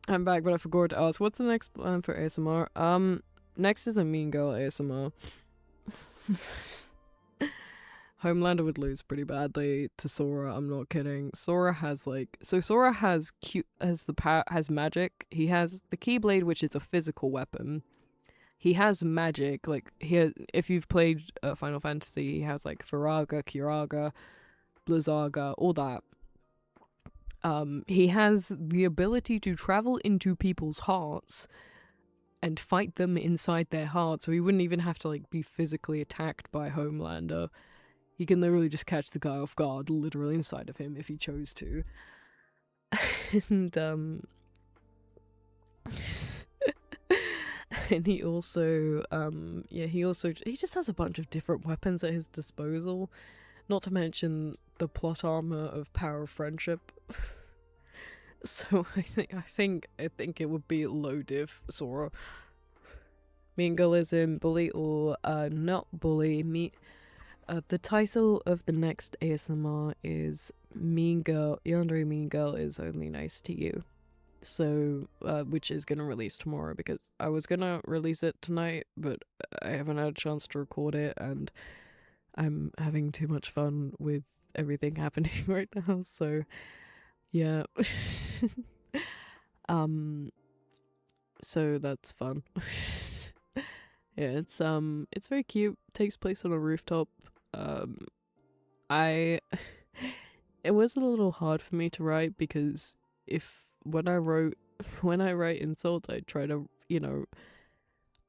I'm back, but I forgot to ask, what's the next plan for ASMR? Next is a Mean Girl ASMR. Homelander would lose pretty badly to Sora, I'm not kidding. Sora has has magic. He has the Keyblade, which is a physical weapon. He has magic, like, if you've played Final Fantasy, he has, like, Firaga, Kiraga, Blizzaga, all that. He has the ability to travel into people's hearts and fight them inside their heart, so he wouldn't even have to, like, be physically attacked by Homelander. He can literally just catch the guy off guard, literally inside of him, if he chose to. And, and he also, he just has a bunch of different weapons at his disposal. Not to mention the plot armor of Power of Friendship. So I think it would be low div Sora. Mean Girl is in bully or not bully. The title of the next ASMR is Mean Girl. Yandere Mean Girl is only nice to you. So, which is gonna release tomorrow because I was gonna release it tonight, but I haven't had a chance to record it, and I'm having too much fun with everything happening right now. So, yeah. So that's fun. Yeah, it's very cute. Takes place on a rooftop. I it was a little hard for me to write because when I write insults, I try to,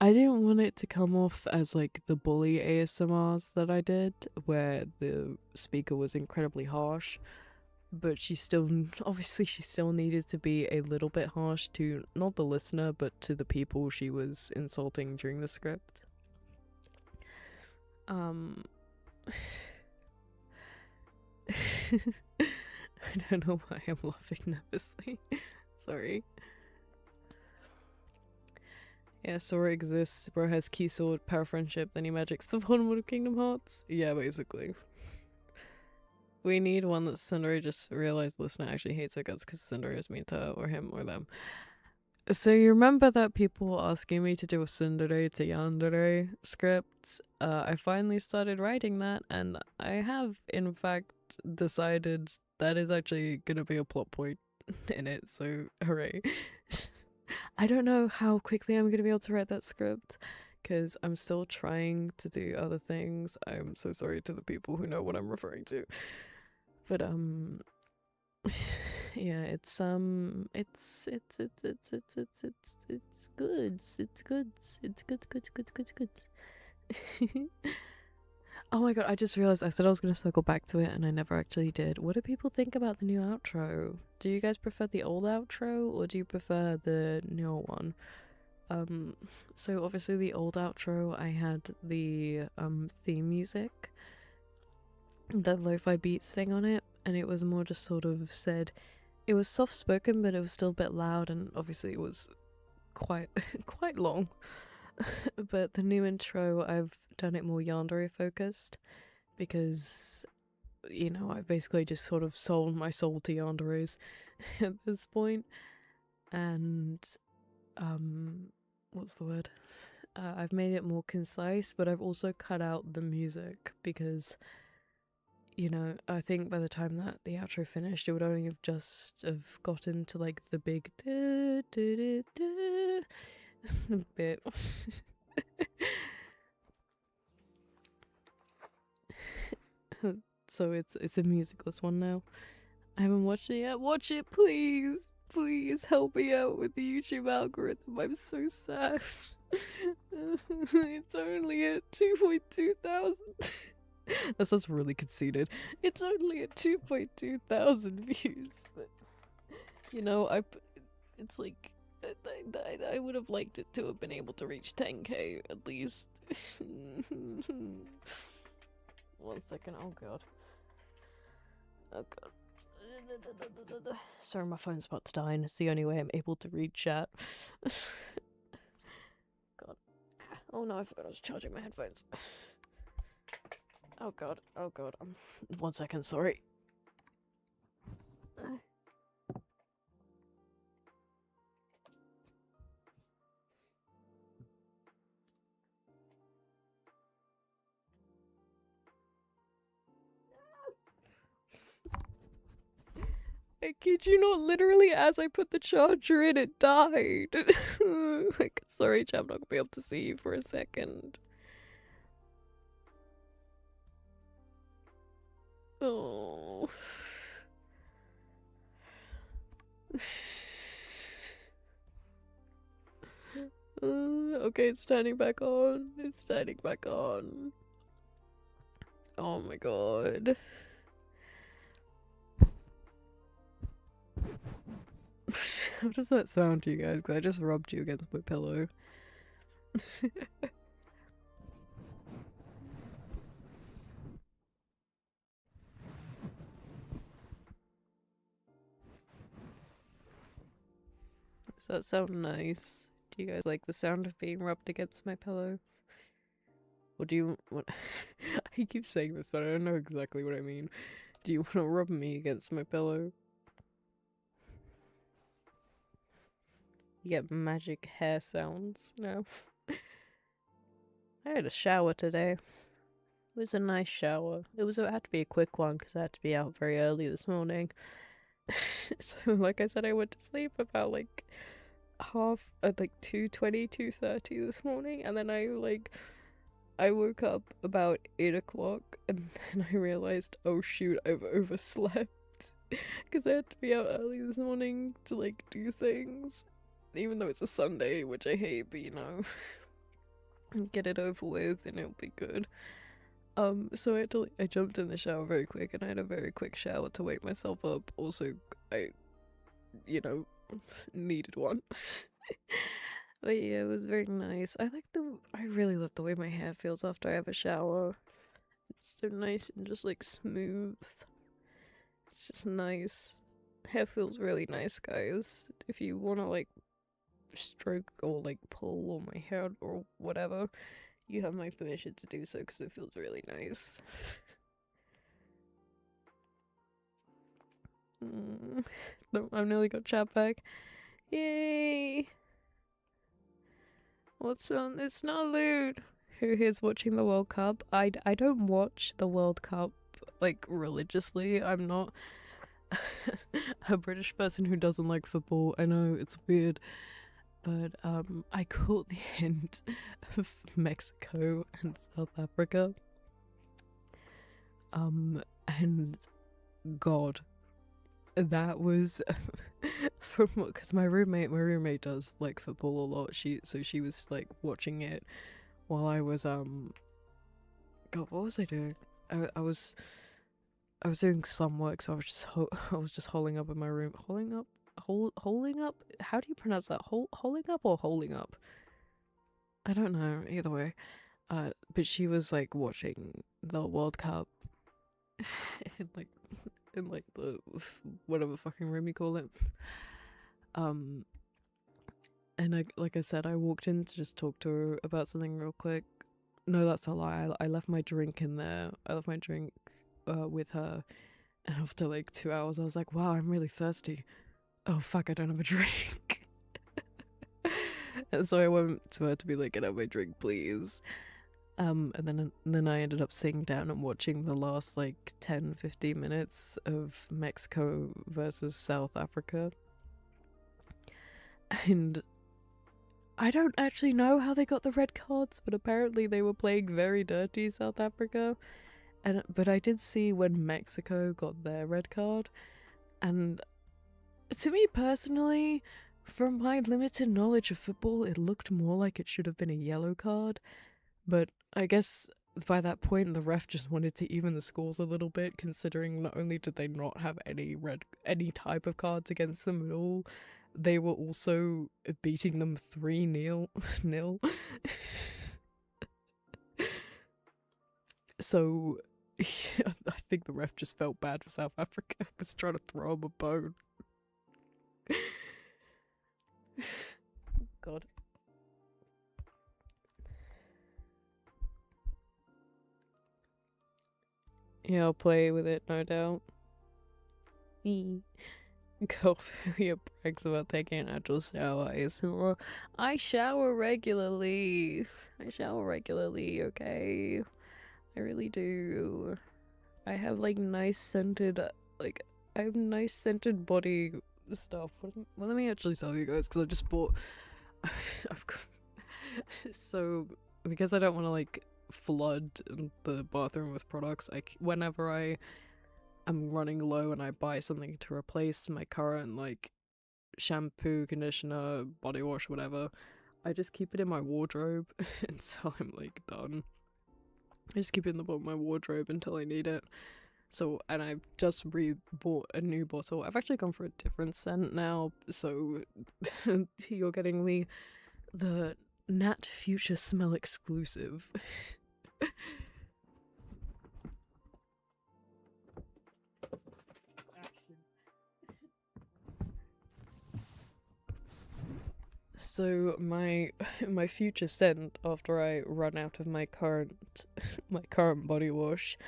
I didn't want it to come off as like the bully ASMRs that I did, where the speaker was incredibly harsh, but she still needed to be a little bit harsh to not the listener, but to the people she was insulting during the script. I don't know why I'm laughing nervously. Sorry. Yeah, Sora exists. Bro has key sword, power friendship, then he magics the bottom of Kingdom Hearts. Yeah, basically. We need one that Sundari just realized the listener actually hates her guts because Sundari is mean to her or him or them. So you remember that people were asking me to do a Sundari to Yandere script? I finally started writing that, and I have, in fact, decided that is actually gonna be a plot point in it, so hooray. I don't know how quickly I'm gonna be able to write that script, because I'm still trying to do other things. I'm so sorry to the people who know what I'm referring to. But yeah, it's good. Oh my god, I just realized I said I was gonna circle back to it and I never actually did. What do people think about the new outro? Do you guys prefer the old outro or do you prefer the newer one? So obviously the old outro, I had the theme music, the lo-fi beats thing on it, and it was more just sort of said, it was soft spoken, but it was still a bit loud, and obviously it was quite quite long. But the new intro, I've done it more yandere focused because, I've basically just sort of sold my soul to yanderes at this point, and what's the word? I've made it more concise, but I've also cut out the music because, I think by the time that the outro finished, it would only have just have gotten to like the big bit. So it's a musicless one now. I haven't watched it yet. Watch it, please. Please help me out with the YouTube algorithm. I'm so sad. It's only at 2.2 thousand. That sounds really conceited. It's only at 2.2 thousand views, but it's like I would have liked it to have been able to reach 10k at least. 1 second. Oh god. Oh god. Sorry, my phone's about to die, and it's the only way I'm able to read chat. God. Oh no, I forgot I was charging my headphones. Oh god. 1 second, sorry. I kid you not, literally as I put the charger in, it died. Like, sorry, chat, I'm not gonna be able to see you for a second. Oh. Okay, it's turning back on. It's turning back on. Oh my god. How does that sound to you guys? Because I just rubbed you against my pillow. Does that sound nice? Do you guys like the sound of being rubbed against my pillow? Or do you want... I keep saying this, but I don't know exactly what I mean. Do you want to rub me against my pillow? You get magic hair sounds now. I had a shower today. It was a nice shower. It had to be a quick one because I had to be out very early this morning. So, like I said, I went to sleep about like 2:20, 2:30 this morning, and then I woke up about 8 o'clock, and then I realized, oh shoot, I've overslept because I had to be out early this morning to like do things, even though it's a Sunday, which I hate, but you know, get it over with and it'll be good. So I jumped in the shower very quick, and I had a very quick shower to wake myself up. Also, I, needed one. But yeah, it was very nice. I really love the way my hair feels after I have a shower. It's so nice and just like smooth. It's just nice. Hair feels really nice, guys. If you wanna like stroke or like pull on my hair or whatever, you have my permission to do so because it feels really nice. No, I've nearly got chat back. Yay! What's on? It's not lewd. Who here's watching the World Cup? I don't watch the World Cup like religiously. I'm not a British person who doesn't like football. I know it's weird, but I caught the end of Mexico and South Africa. And God, that was from because my roommate does like football a lot. She was like watching it while I was God, what was I doing? I was doing some work, so I was just holing up in my room. Holing up? How do you pronounce that? Holing up or holing up? I don't know. Either way. But she was like watching the World Cup in like the whatever fucking room you call it. And like I said, I walked in to just talk to her about something real quick. No, that's a lie. I left my drink in there. I left my drink with her, and after like 2 hours, I was like, wow, I'm really thirsty. Oh fuck, I don't have a drink. And so I went to her to be like, get out my drink, please. And then I ended up sitting down and watching the last like 10-15 minutes of Mexico versus South Africa. And I don't actually know how they got the red cards, but apparently they were playing very dirty, South Africa. But I did see when Mexico got their red card, and to me personally, from my limited knowledge of football, it looked more like it should have been a yellow card. But I guess by that point, the ref just wanted to even the scores a little bit, considering not only did they not have any type of cards against them at all, they were also beating them 3-0. So yeah, I think the ref just felt bad for South Africa. Was trying to throw him a bone. God. Yeah, I'll play with it, no doubt. Ophelia brags about taking an actual shower. I shower regularly. Okay? I really do. I have like nice scented body stuff. Well, let me actually tell you guys, because I just bought so because I don't want to like flood the bathroom with products, whenever I am running low and I buy something to replace my current like shampoo, conditioner, body wash, whatever, I just keep it in my wardrobe until I'm like done. I just keep it in the bottom of my wardrobe until I need it. So, and I've just bought a new bottle. I've actually gone for a different scent now, so you're getting the Nat Future Smell exclusive. So my my future scent after I run out of my current body wash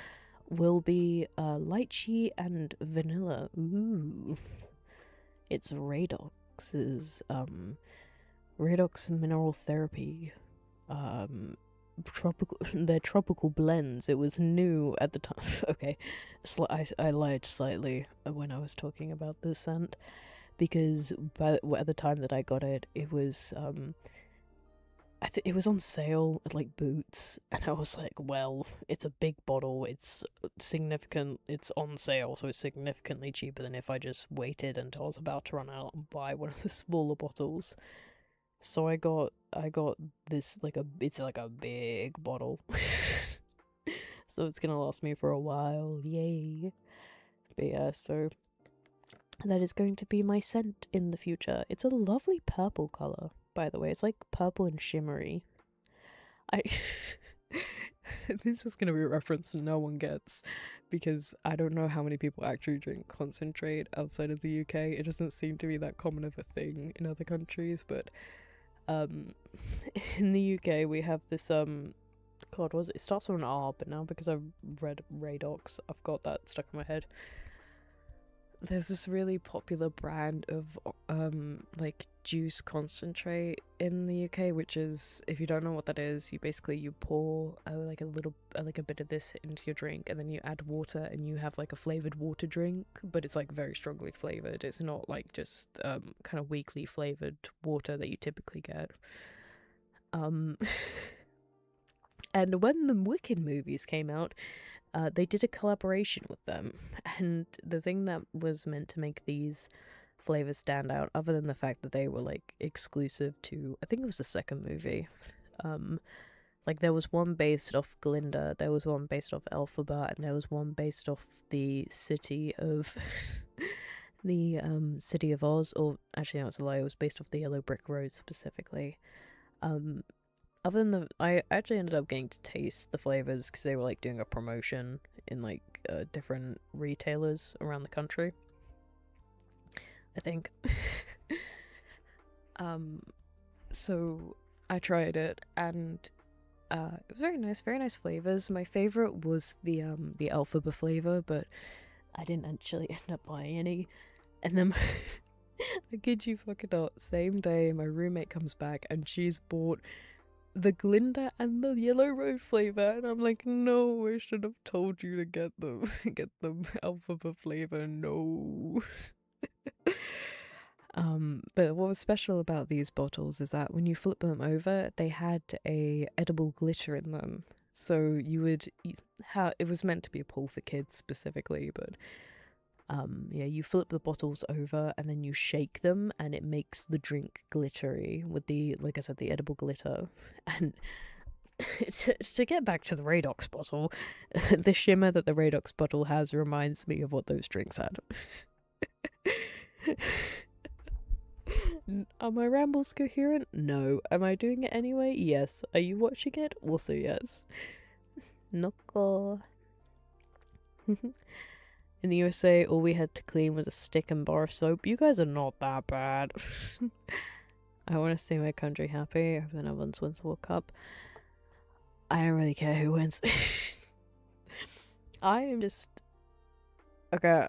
will be lychee and vanilla. Ooh. It's Radox's Radox Mineral Therapy their tropical blends. It was new at the time. Okay, I lied slightly when I was talking about this scent, because at the time that I got it, it was it was on sale at like Boots, and I was like, well, it's a big bottle, it's significant, it's on sale, so it's significantly cheaper than if I just waited until I was about to run out and buy one of the smaller bottles. So I got this it's like a big bottle. So it's gonna last me for a while, yay. But yeah, so that is going to be my scent in the future. It's a lovely purple colour, by the way. It's like purple and shimmery. This is going to be a reference no one gets, because I don't know how many people actually drink concentrate outside of the UK. It doesn't seem to be that common of a thing in other countries, but in the UK we have this God, what is it? It starts with an R, but now because I've read Radox, I've got that stuck in my head. There's this really popular brand of like juice concentrate in the UK, which is, if you don't know what that is, you pour like a bit of this into your drink, and then you add water, and you have like a flavored water drink, but it's like very strongly flavored. It's not like just kind of weakly flavored water that you typically get. And when the Wicked movies came out, they did a collaboration with them, and the thing that was meant to make these flavors stand out, other than the fact that they were like exclusive to, I think it was the second movie, like there was one based off Glinda, there was one based off Elphaba, and there was one based off the city of the city of Oz, or actually that was a lie, it was based off the Yellow Brick Road specifically. Other than I actually ended up getting to taste the flavors because they were like doing a promotion in like different retailers around the country, I think. So I tried it, and it was very nice flavors. My favorite was the Elphaba flavor, but I didn't actually end up buying any. And then I kid you fucking not, same day my roommate comes back and she's bought the Glinda and the Yellow Road flavor, and I'm like, no, I should have told you to get the Elphaba flavor, no. But what was special about these bottles is that when you flip them over, they had a edible glitter in them. So it was meant to be a pull for kids specifically, but yeah, you flip the bottles over and then you shake them, and it makes the drink glittery with the, like I said, the edible glitter. And to get back to the Radox bottle, the shimmer that the Radox bottle has reminds me of what those drinks had. Are my rambles coherent? No. Am I doing it anyway? Yes. Are you watching it? Also yes. Noko. In the USA, all we had to clean was a stick and bar of soap. You guys are not that bad. I want to see my country happy. I hope the Netherlands wins the World Cup. I don't really care who wins. I am just... Okay,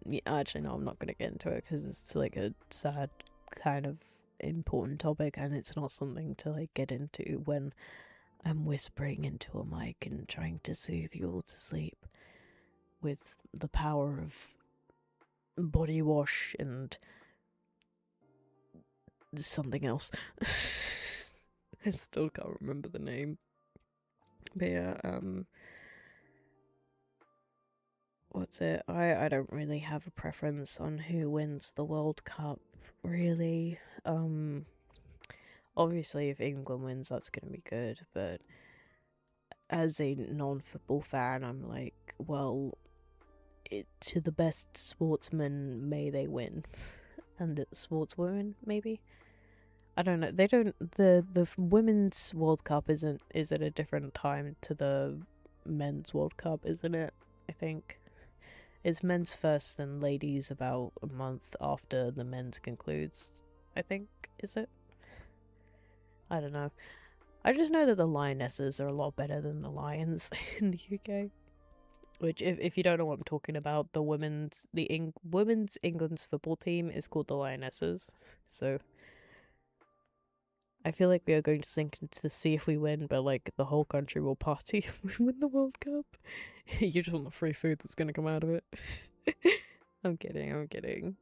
yeah, actually no, I'm not going to get into it because it's like a sad kind of important topic, and it's not something to like get into when I'm whispering into a mic and trying to soothe you all to sleep with the power of body wash and something else. I still can't remember the name. But yeah, what's it? I don't really have a preference on who wins the World Cup, really. Obviously if England wins, that's gonna be good, but as a non-football fan, I'm like, well, to the best sportsman, may they win. And sportswomen, maybe? I don't know. They don't... The women's World Cup isn't... Is at a different time to the men's World Cup, isn't it? I think. It's men's first and ladies about a month after the men's concludes, I think. Is it? I don't know. I just know that the lionesses are a lot better than the lions in the UK. Which, if you don't know what I'm talking about, the women's England's football team is called the Lionesses. So I feel like we are going to sink into the sea if we win, but like the whole country will party if we win the World Cup. You just want the free food that's gonna come out of it. I'm kidding.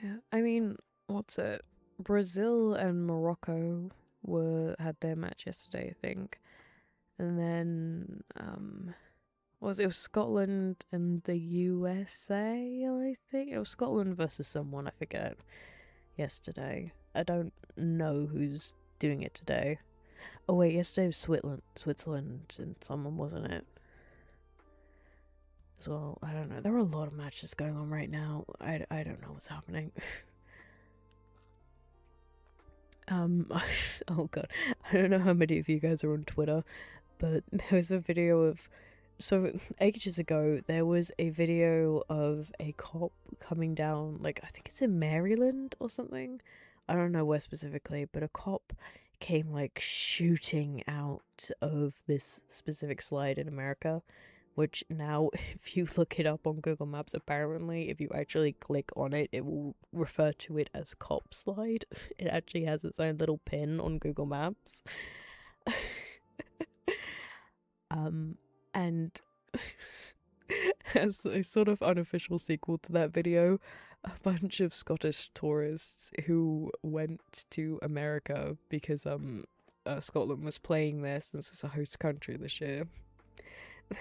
Yeah, I mean, what's it? Brazil and Morocco had their match yesterday, I think. And then it was Scotland and the USA, I think. It was Scotland versus someone, I forget, yesterday. I don't know who's doing it today. Oh wait, yesterday was Switzerland and someone, wasn't it? As well, I don't know. There are a lot of matches going on right now. I don't know what's happening. Oh god, I don't know how many of you guys are on Twitter, but there was a video of, so ages ago, there was a video of a cop coming down, like, I think it's in Maryland or something. I don't know where specifically, but a cop came, like, shooting out of this specific slide in America, which now, if you look it up on Google Maps, apparently, if you actually click on it, it will refer to it as Cop Slide. It actually has its own little pin on Google Maps. And as a sort of unofficial sequel to that video, a bunch of Scottish tourists who went to America because Scotland was playing there since it's a host country this year.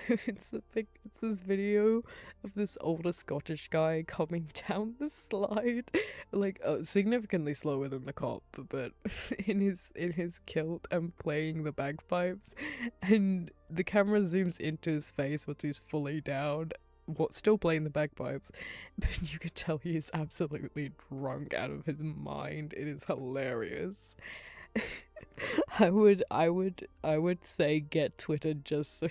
It's this video of this older Scottish guy coming down the slide, like significantly slower than the cop, but in his kilt and playing the bagpipes, and the camera zooms into his face once he's fully down, still playing the bagpipes, but you could tell he is absolutely drunk out of his mind. It is hilarious. I would say get Twitter just so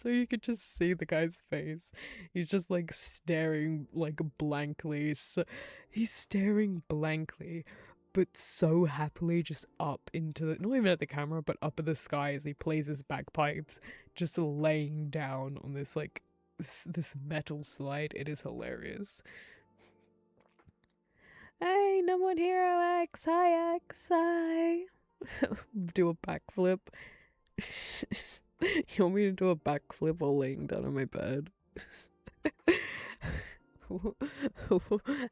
you could just see the guy's face. He's just like staring like blankly. So he's staring blankly, but so happily, just up into the, not even at the camera, but up at the sky as he plays his bagpipes, just laying down on this like this metal slide. It is hilarious. Hey, number one hero X, hi X, hi. Do a backflip. You want me to do a backflip while laying down on my bed?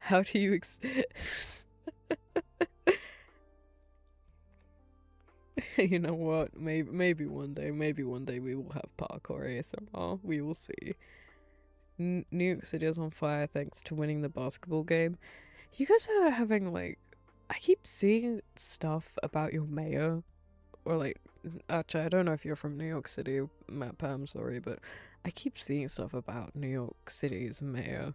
How do you You know what? Maybe one day we will have parkour ASMR. We will see. New York City is on fire thanks to winning the basketball game. You guys are having like, I keep seeing stuff about your mayor, or like, actually I don't know if you're from New York City, Matt Pam, sorry, but I keep seeing stuff about New York City's mayor.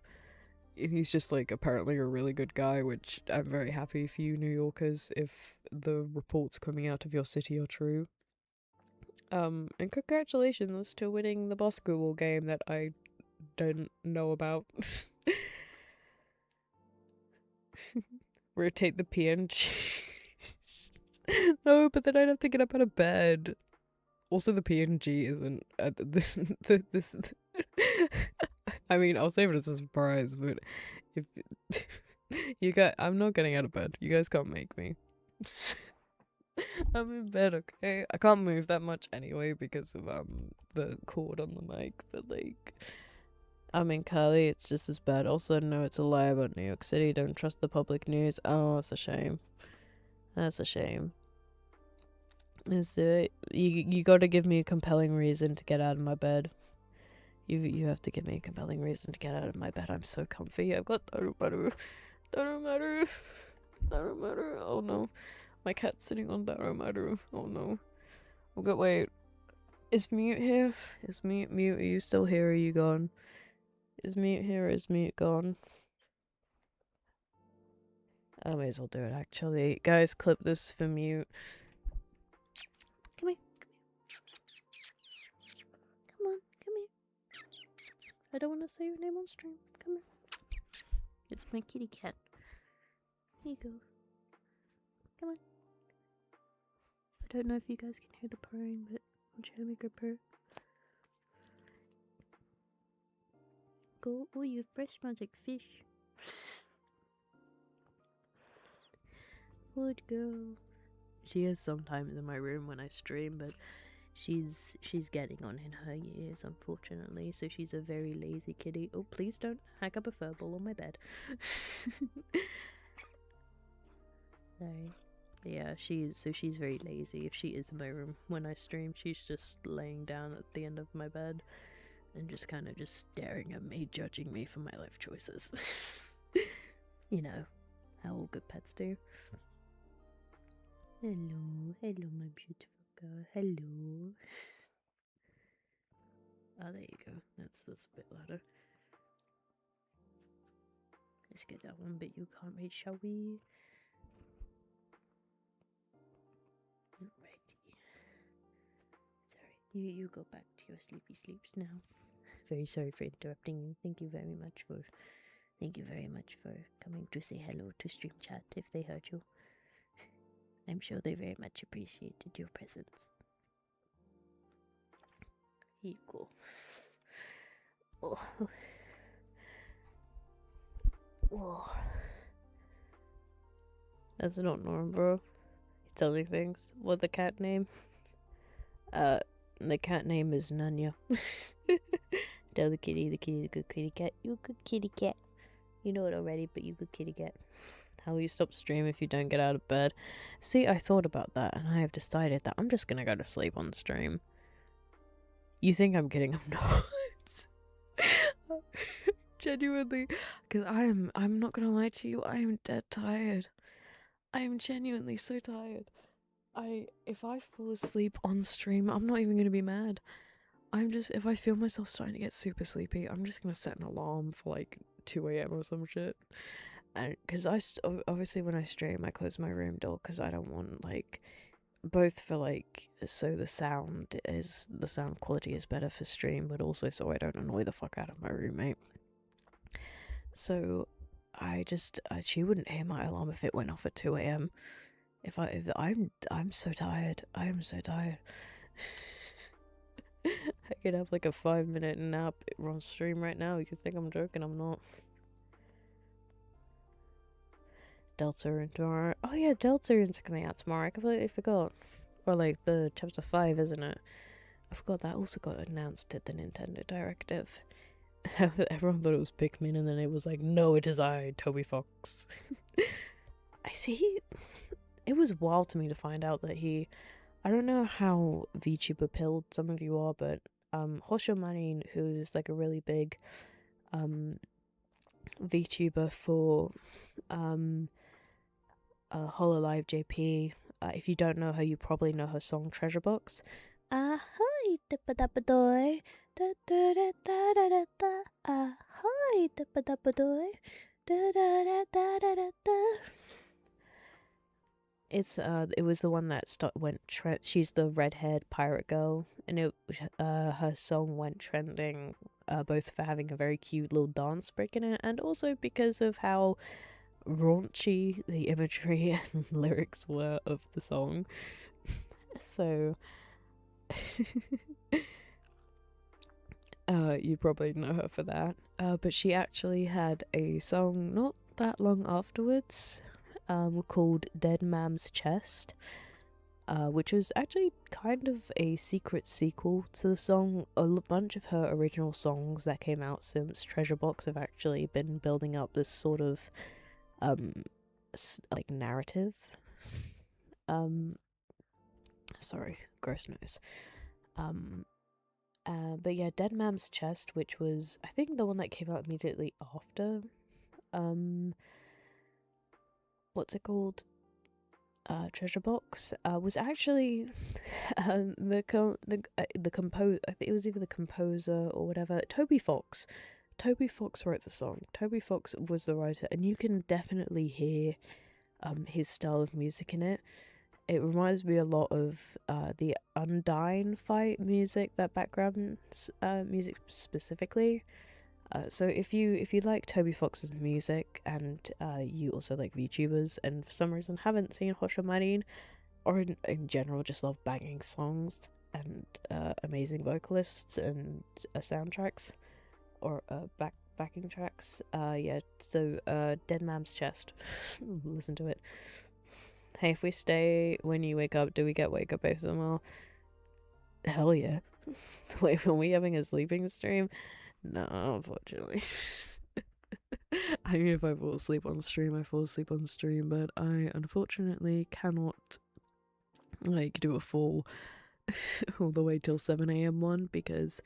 He's just like apparently a really good guy, which I'm very happy for you New Yorkers if the reports coming out of your city are true. And congratulations to winning the basketball game that I don't know about. Rotate the PNG. No, but then I'd have to get up out of bed. Also, the PNG isn't this. I mean, I'll save it as a surprise, but if you guys, I'm not getting out of bed. You guys can't make me. I'm in bed, okay? I can't move that much anyway because of the cord on the mic, but like, I mean, Carly, it's just as bad. Also, no, it's a lie about New York City. Don't trust the public news. Oh, that's a shame. That's a shame. You got to give me a compelling reason to get out of my bed. You have to give me a compelling reason to get out of my bed. I'm so comfy. I've got Darumaru. Oh no, my cat's sitting on Darumaru. Oh no. Okay, wait. Is Mute here? Is Mute? Are you still here? Or are you gone? Is Mute here? Or is Mute gone? I may as well do it actually. Guys, clip this for Mute. Come here. Come on, come here. I don't want to say your name on stream. Come here. It's my kitty cat. Here you go. Come on. I don't know if you guys can hear the purring, but I'm trying to make her purr. Go. Oh, your breath smells like fish. Good girl. She is sometimes in my room when I stream, but she's getting on in her years, unfortunately. So she's a very lazy kitty. Oh, please don't hack up a fur ball on my bed. Sorry. Yeah, she's very lazy. If she is in my room when I stream, she's just laying down at the end of my bed and just kind of just staring at me, judging me for my life choices. You know how all good pets do. Hello, my beautiful girl. Hello. Oh, there you go. That's a bit louder. Let's get that one bit you can't read, shall we? Alrighty. Sorry, you go back to your sleepy sleeps now. Very sorry for interrupting you. Thank you very much for coming to say hello to Stream Chat if they heard you. I'm sure they very much appreciated your presence. Here you go. Oh. Oh. That's not normal, bro. Tell me things. What the cat name? The cat name is Nanya. Tell the kitty's a good kitty cat. You a good kitty cat. You know it already, but you good kitty cat. How will you stop stream if you don't get out of bed? See, I thought about that, and I have decided that I'm just gonna go to sleep on stream. You think I'm kidding? I'm not. Genuinely, because I'm not gonna lie to you, I am dead tired. I am genuinely so tired. If I fall asleep on stream, I'm not even gonna be mad. If I feel myself starting to get super sleepy, I'm just gonna set an alarm for like 2 a.m. or some shit. And because obviously when I stream, I close my room door because I don't want both for so the sound quality is better for stream, but also so I don't annoy the fuck out of my roommate. So she wouldn't hear my alarm if it went off at 2 a.m. I'm so tired. I am so tired. I could have a 5-minute nap on stream right now. You could think I'm joking, I'm not. Deltarune tomorrow. Oh yeah, Deltarune's coming out tomorrow. I completely forgot. Or the chapter 5, isn't it? I forgot that also got announced at the Nintendo Directive. Everyone thought it was Pikmin, and then it was no, it is I, Toby Fox. I see. It was wild to me to find out that I don't know how VTuber pilled some of you are, but Hosho Marin, who's a really big VTuber for Hololive JP. If you don't know her, you probably know her song Treasure Box. Ahoy, dippa-dappa-doy. Da-da-da-da-da-da-da. Ahoy, dippa-dappa-doy. Da-da-da-da-da-da-da. It was the one that she's the red-haired pirate girl, and her song went trending, both for having a very cute little dance break in it, and also because of how raunchy the imagery and lyrics were of the song. So you probably know her for that. But she actually had a song not that long afterwards, called Dead Mam's Chest, which was actually kind of a secret sequel to the song. A bunch of her original songs that came out since Treasure Box have actually been building up this sort of narrative. Sorry, gross nose. But yeah, Dead Mam's Chest, which was I think the one that came out immediately after what's it called? Treasure Box, was actually the composer. I think it was either the composer or whatever. Toby Fox wrote the song. Toby Fox was the writer, and you can definitely hear his style of music in it. It reminds me a lot of the Undyne fight music, that background music specifically. So if you like Toby Fox's music and you also like VTubers and for some reason haven't seen Hosha Marine, or in general just love banging songs and amazing vocalists and soundtracks or backing tracks, yeah, so Dead Man's Chest, listen to it. Hey, if we stay when you wake up, do we get wake up ASMR? Hell yeah. Wait, were we having a sleeping stream? No, unfortunately. I mean, if I fall asleep on stream, I fall asleep on stream, but I unfortunately cannot, like, do a full all the way till 7 a.m. one, because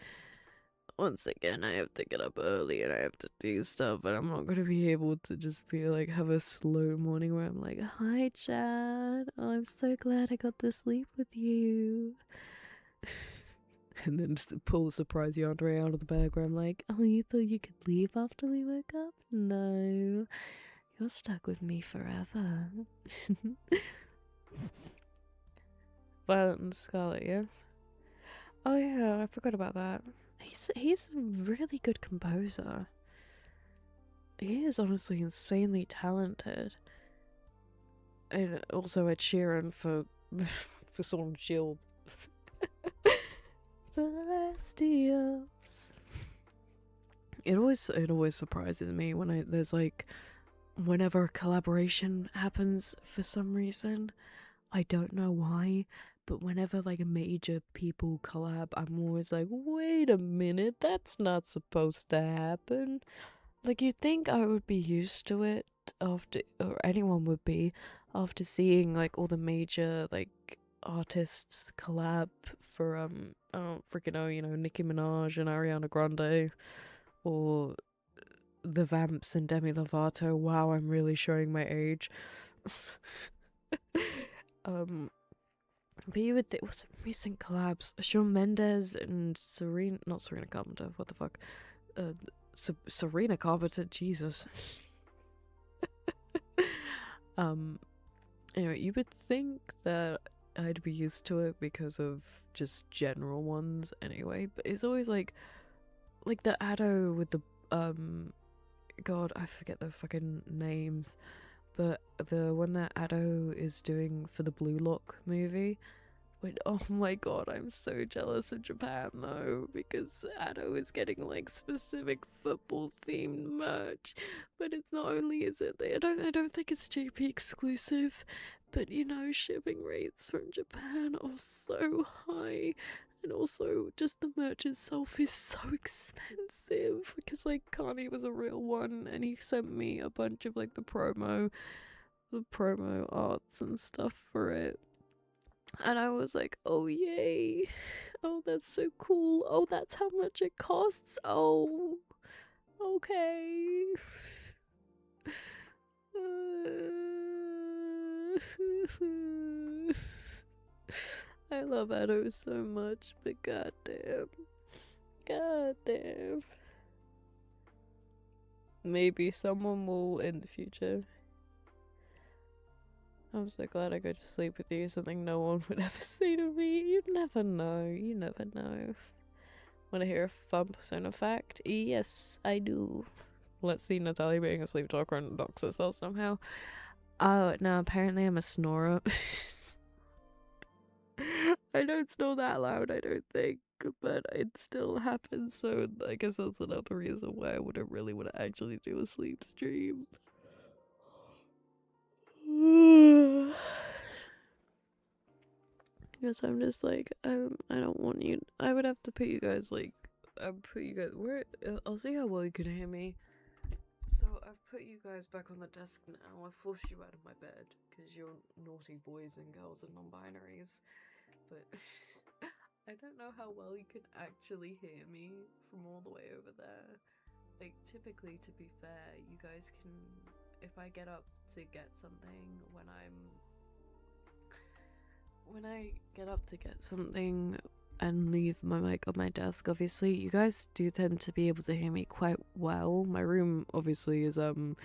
once again, I have to get up early and I have to do stuff, and I'm not going to be able to just be like, have a slow morning where I'm like, hi, Chad. Oh, I'm so glad I got to sleep with you. And then just pull a surprise Yandere out of the bag where I'm like, oh, you thought you could leave after we woke up? No. You're stuck with me forever. Violet and Scarlet, yeah? Oh yeah, I forgot about that. He's a really good composer. He is honestly insanely talented. And also Ed Sheeran for Sword and Shield. Celestials. It always surprises me when there's like, whenever a collaboration happens for some reason. I don't know why, but whenever like major people collab, I'm always like, wait a minute, that's not supposed to happen. Like, you'd think I would be used to it after, or anyone would be, after seeing like all the major like artists collab for I don't freaking know, Nicki Minaj and Ariana Grande, or the Vamps and Demi Lovato. Wow, I'm really showing my age. But you would think, what's some recent collabs? Shawn Mendes and not Serena Carpenter, what the fuck? Serena Carpenter, Jesus. Anyway, you would think that I'd be used to it because of just general ones anyway, but it's always like the Addo with the, God, I forget the fucking names, but the one that Addo is doing for the Blue Lock movie. Wait, oh my god, I'm so jealous of Japan though, because Addo is getting like specific football themed merch. But it's not only is it I don't think it's JP exclusive, but shipping rates from Japan are so high. And also, just the merch itself is so expensive, because like Kanye was a real one and he sent me a bunch of like the promo arts and stuff for it. And I was like, oh yay, oh that's so cool, oh that's how much it costs, oh okay. I love Addo so much, but goddamn. Maybe someone will in the future. I'm so glad I go to sleep with you, something no one would ever say to me. You never know. Want to hear a fun persona fact? Yes, I do. Let's see Natalia being a sleep talker and dox herself somehow. Oh, no, apparently I'm a snorer. I don't snore that loud, I don't think, but it still happens, so I guess that's another reason why I wouldn't really want to actually do a sleep stream. Because I'm just like, I don't want you. I would have to put you guys like, where? I'll see how well you can hear me. So I've put you guys back on the desk now. I forced you out of my bed because you're naughty boys and girls and non-binaries. But I don't know how well you can actually hear me from all the way over there. Like, typically, to be fair, you guys can, if I get up to get something when I get up to get something and leave my mic on my desk, obviously, you guys do tend to be able to hear me quite well. My room, obviously, is, it's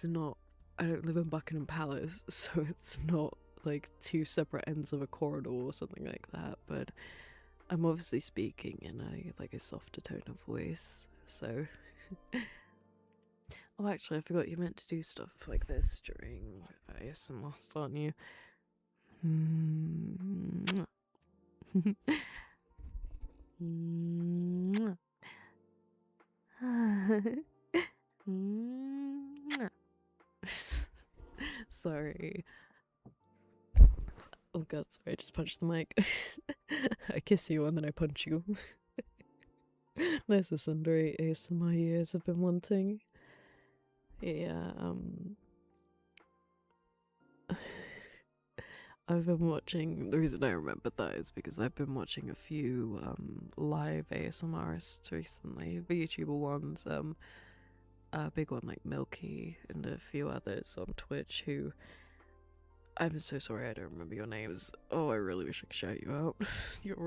not, I don't live in Buckingham Palace, so it's not, like, two separate ends of a corridor or something like that, but I'm obviously speaking in a softer tone of voice, so. Oh, actually, I forgot you meant to do stuff like this during ASMR, aren't you? Sorry. Oh god, sorry, I just punched the mic. I kiss you and then I punch you. There's the sundry ASMR years I've been wanting. Yeah, I've been watching, the reason I remembered that is because I've been watching a few live ASMRists recently, VTuber ones, a big one like Milky and a few others on Twitch who, I'm so sorry I don't remember your names. Oh, I really wish I could shout you out. You're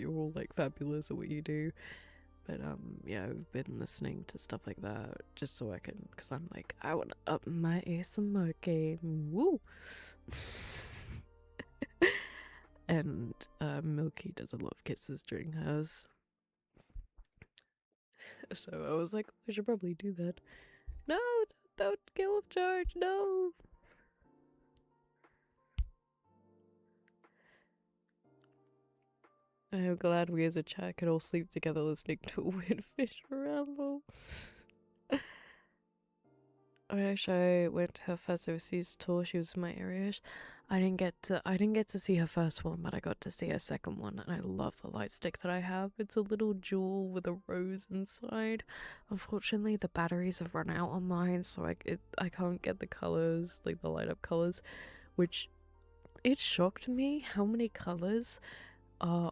all like fabulous at what you do. But yeah, I've been listening to stuff like that just so I can, because I'm like, I want to up my ASMR game. Woo! And Milky does a lot of kisses during hers. So I was like, I should probably do that. No, don't get off charge, no! I am glad we as a chat could all sleep together listening to a weird fish ramble. I wish I went to her first overseas tour. She was in my area. I didn't get to see her first one, but I got to see her second one, and I love the light stick that I have. It's a little jewel with a rose inside. Unfortunately, the batteries have run out on mine, so I can't get the colors, like the light up colors, which it shocked me how many colors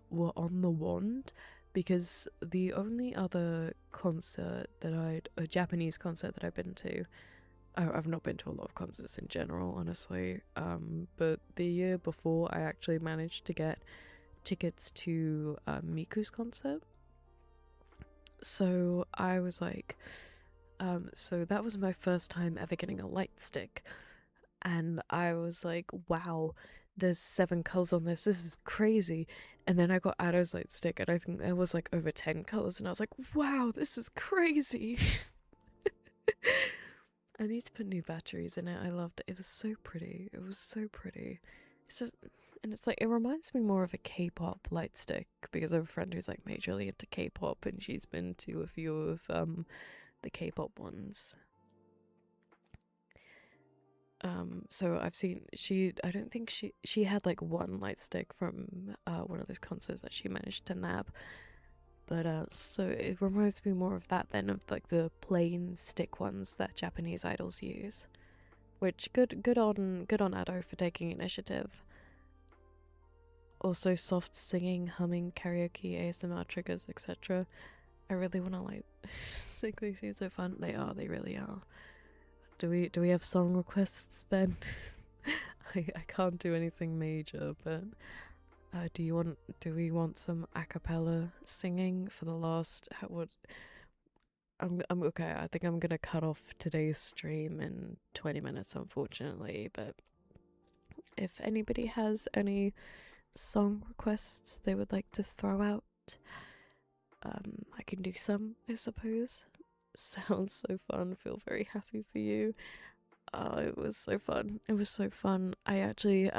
were on the wand, because the only other a Japanese concert that I've been to, I've not been to a lot of concerts in general, honestly, but the year before I actually managed to get tickets to Miku's concert. So I was like, so that was my first time ever getting a light stick, and I was like, wow, there's 7 colors on this is crazy. And then I got Addo's light stick, and I think there was like over 10 colors, and I was like, wow, this is crazy. I need to put new batteries in it. I loved it. It was so pretty. It was so pretty. It's just, and it's like, it reminds me more of a K-pop light stick, because I have a friend who's like majorly into K-pop, and she's been to a few of the K-pop ones. So I've seen, I don't think she had like one light stick from one of those concerts that she managed to nab. But so it reminds me more of that than of like the plain stick ones that Japanese idols use. Which good on Addo for taking initiative. Also soft singing, humming, karaoke, ASMR triggers, etc. I really wanna like think they seem so fun. They really are. Do we have song requests then? I can't do anything major, but do we want some a cappella singing for the last I'm okay. I think I'm gonna cut off today's stream in 20 minutes, unfortunately, but if anybody has any song requests they would like to throw out, I can do some, I suppose. Sounds so fun. Feel very happy for you. Oh, it was so fun. It was so fun. I actually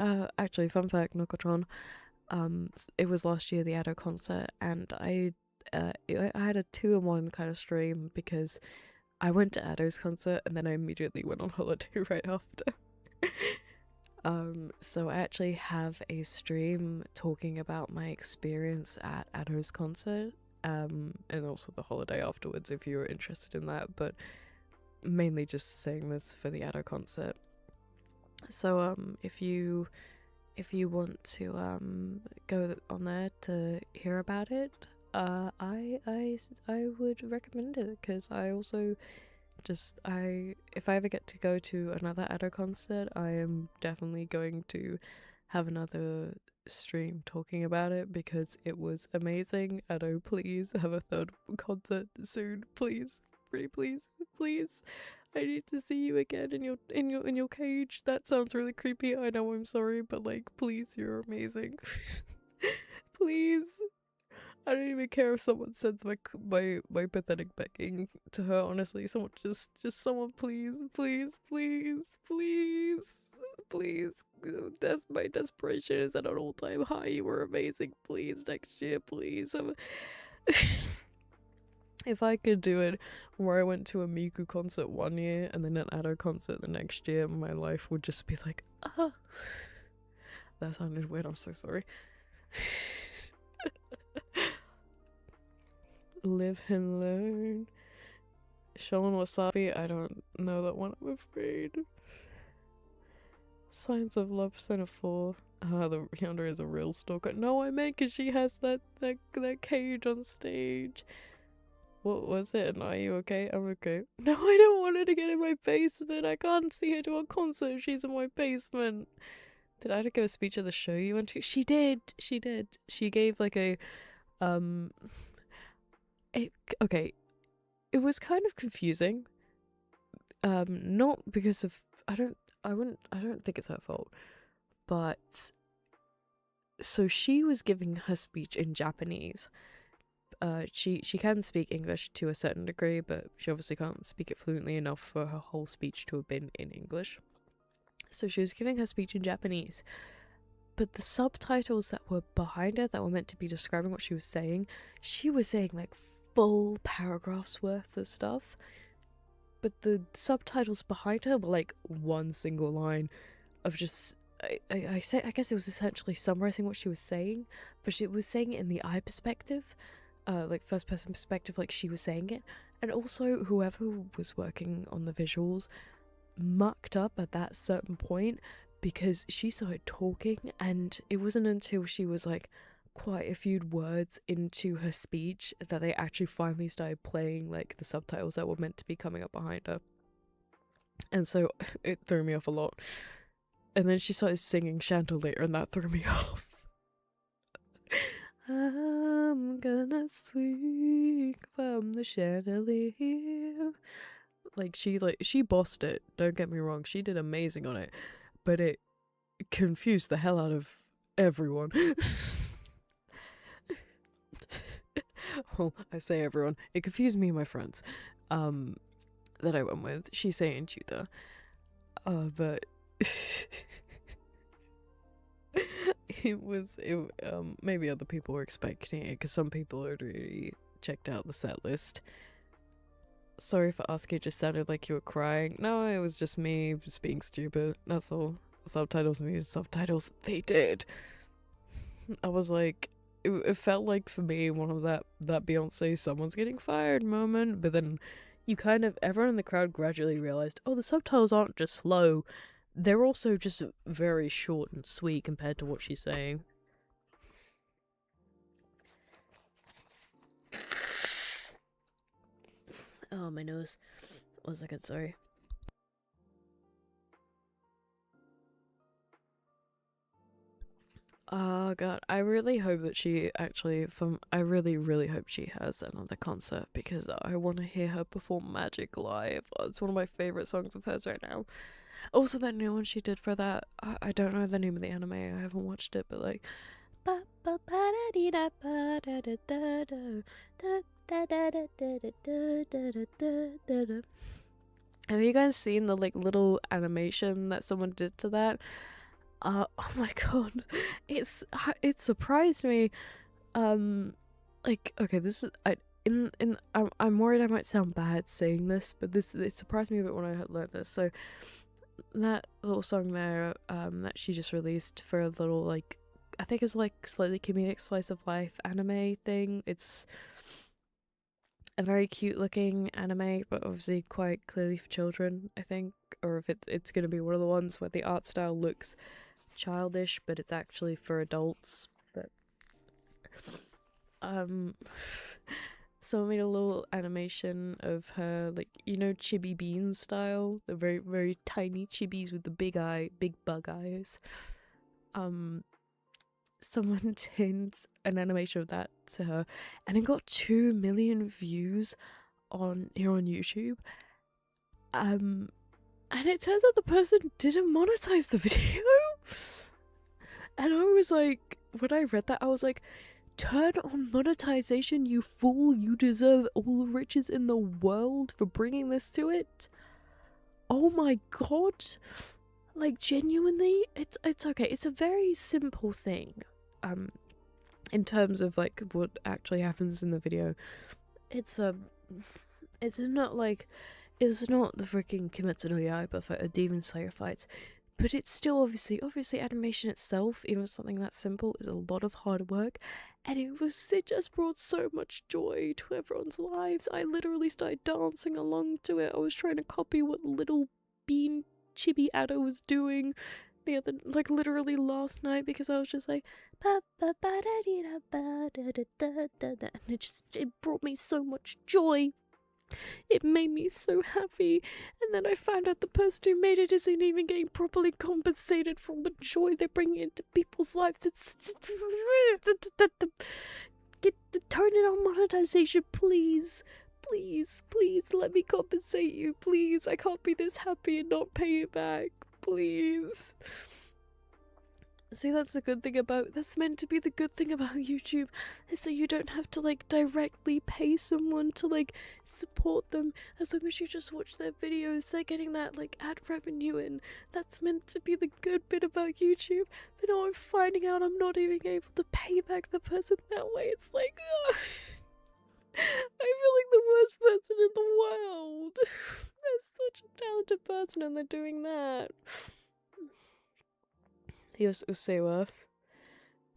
fun fact, Nokotron, it was last year, the Addo concert, and I had a 2-in-1 kind of stream, because I went to Addo's concert and then I immediately went on holiday right after. So I actually have a stream talking about my experience at Addo's concert, and also the holiday afterwards if you're interested in that, but mainly just saying this for the Addo concert. So if you want to go on there to hear about it, I would recommend it, because I also if I ever get to go to another Addo concert, I am definitely going to have another stream talking about it, because it was amazing. Addo, please have a third concert soon, please, pretty please. I need to see you again in your cage. That sounds really creepy. I know, I'm sorry, but like, please, you're amazing. Please. I don't even care if someone sends my pathetic begging to her. Honestly, someone just someone, please, please, please, please, please. My desperation is at an all-time high. You were amazing. Please, next year, please. If I could do it where I went to a Miku concert one year and then an Ado concert the next year, my life would just be like, ah. That sounded weird. I'm so sorry. Live and learn. Shonen Wasabi, I don't know that one, I'm afraid. Signs of Love, Persona 4. The Yonder is a real stalker. No, I meant because she has that cage on stage. What was it? And are you okay? I'm okay. No, I don't want her to get in my basement. I can't see her do a concert if she's in my basement. Did I give a speech at the show you went to? She did. She gave like a okay. It was kind of confusing. Not because of I don't think it's her fault. But so she was giving her speech in Japanese. She can speak English to a certain degree, but she obviously can't speak it fluently enough for her whole speech to have been in English. So she was giving her speech in Japanese, but the subtitles that were behind her that were meant to be describing what she was saying like full paragraphs worth of stuff, but the subtitles behind her were like one single line of just I guess it was essentially summarizing what she was saying, but she was saying it in the eye perspective, like first person perspective, like she was saying it. And also whoever was working on the visuals mucked up at that certain point because she started talking, and it wasn't until she was like quite a few words into her speech that they actually finally started playing like the subtitles that were meant to be coming up behind her. And so it threw me off a lot. And then she started singing Chandelier, and that threw me off. I'm gonna swing from the chandelier. Like she bossed it, don't get me wrong, she did amazing on it, but it confused the hell out of everyone. Well, I say everyone, it confused me and my friends that I went with, Shisei and Chuta, but maybe other people were expecting it because some people had already checked out the set list. Sorry for asking, it just sounded like you were crying. No, it was just me just being stupid, that's all. The subtitles needed subtitles, they did. I was like, it felt like for me one of that Beyonce someone's getting fired moment, but then everyone in the crowd gradually realized, oh, the subtitles aren't just slow, they're also just very short and sweet compared to what she's saying. Oh, my nose. 1 second, sorry. Oh god, I really hope that she actually I really hope she has another concert because I want to hear her perform Magic live. It's one of my favorite songs of hers right now. Also, that new one she did for that, I don't know the name of the anime, I haven't watched it, but like have you guys seen the like little animation that someone did to that? Oh my god, it surprised me. Like, okay, this is I'm worried I might sound bad saying this, but it surprised me a bit when I learned this. So that little song there, that she just released for a little like, I think it's like slightly comedic slice of life anime thing. It's a very cute looking anime, but obviously quite clearly for children, I think. Or if it's gonna be one of the ones where the art style looks childish, but it's actually for adults. But someone made a little animation of her, like, you know, Chibi Bean style, the very very tiny chibis with the big bug eyes. Someone did an animation of that to her, and it got 2 million views on YouTube. And it turns out the person didn't monetize the video. And I was like, when I read that, I was like, turn on monetization, you fool. You deserve all the riches in the world for bringing this to it. Oh my god. Like, genuinely, it's okay. It's a very simple thing. In terms of, like, what actually happens in the video. It's not the freaking Kimetsu no Yaiba fight, the Demon Slayer fights. But it's still obviously animation itself, even something that simple, is a lot of hard work, and it just brought so much joy to everyone's lives. I literally started dancing along to it. I was trying to copy what little bean chibi Ado was doing literally last night, because I was just like, and it brought me so much joy. It made me so happy, and then I found out the person who made it isn't even getting properly compensated for the joy they're bringing into people's lives. Turn it on monetization, please. Please, let me compensate you, please. I can't be this happy and not pay it back, please. See, that's meant to be the good thing about YouTube, is that you don't have to, like, directly pay someone to, like, support them. As long as you just watch their videos, they're getting that, like, ad revenue in. That's meant to be the good bit about YouTube. But now I'm finding out I'm not even able to pay back the person that way. It's like, ugh. I feel like the worst person in the world. They're such a talented person and they're doing that. Here's Usewa.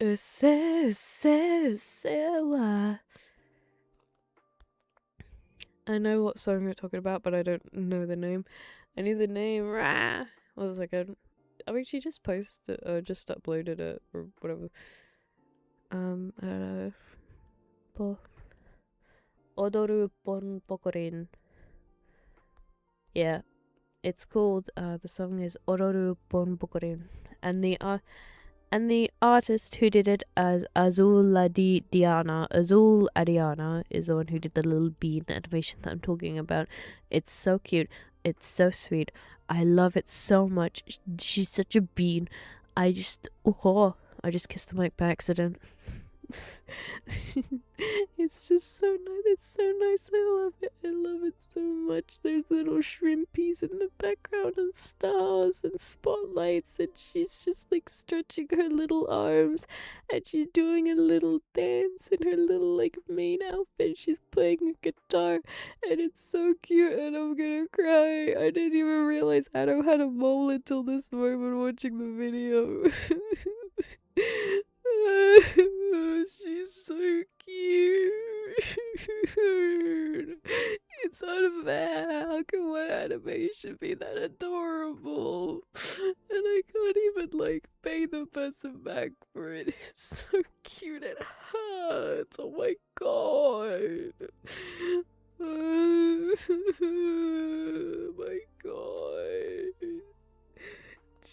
Usewa. I know what song you're talking about, but I don't know the name. I need the name. Rah. What was like I mean, she just posted, just uploaded it or whatever. I don't know. Odoru Bon Pokorin. Yeah, it's called. The song is Odoru Bon Pokorin, and the artist who did it as Azul Adiana is the one who did the little bean animation that I'm talking about. It's so cute. It's so sweet. I love it so much. She's such a bean. I just kissed the mic by accident. It's just so nice. It's so nice. I love it. I love it so much. There's little shrimpies in the background and stars and spotlights, and she's just like stretching her little arms, and she's doing a little dance in her little like main outfit. She's playing a guitar, and it's so cute, and I'm gonna cry. I didn't even realize Ado had a mole until this moment watching the video. She's so cute. It's unfair. How can one animation be that adorable? And I can't even like pay the person back for it. It's so cute. It hurts. Oh my god. Oh my god.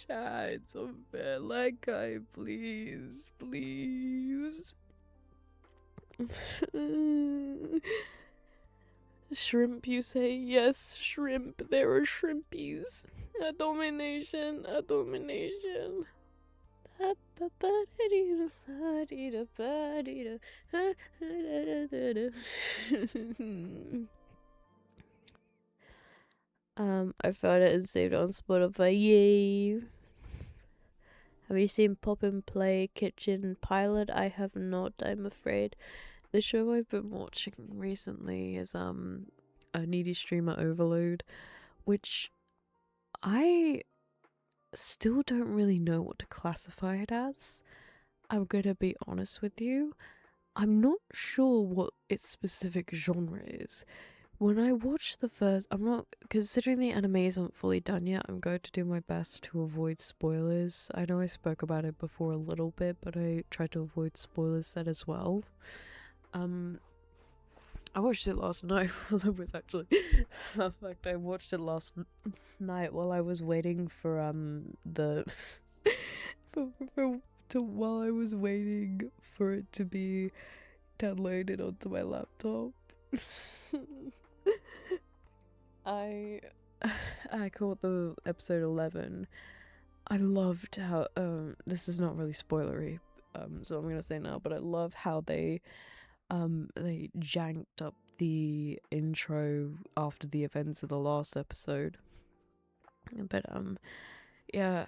Chat, it's unfair. Like guy, please. Shrimp, you say? Yes, shrimp. There are shrimpies. A domination. I found it and saved it on Spotify. Yay! Have you seen Pop and Play Kitchen Pilot? I have not, I'm afraid. The show I've been watching recently is a Needy Streamer Overload, which I still don't really know what to classify it as. I'm gonna be honest with you. I'm not sure what its specific genre is. When I watched the first, I'm not, considering the anime isn't fully done yet, I'm going to do my best to avoid spoilers. I know I spoke about it before a little bit, but I tried to avoid spoilers then as well. I watched it last night while I was actually, in fact, I watched it last night while I was waiting for, while I was waiting for it to be downloaded onto my laptop. I caught the episode 11. I loved how this is not really spoilery, so I'm gonna say now, but I love how they janked up the intro after the events of the last episode. But yeah,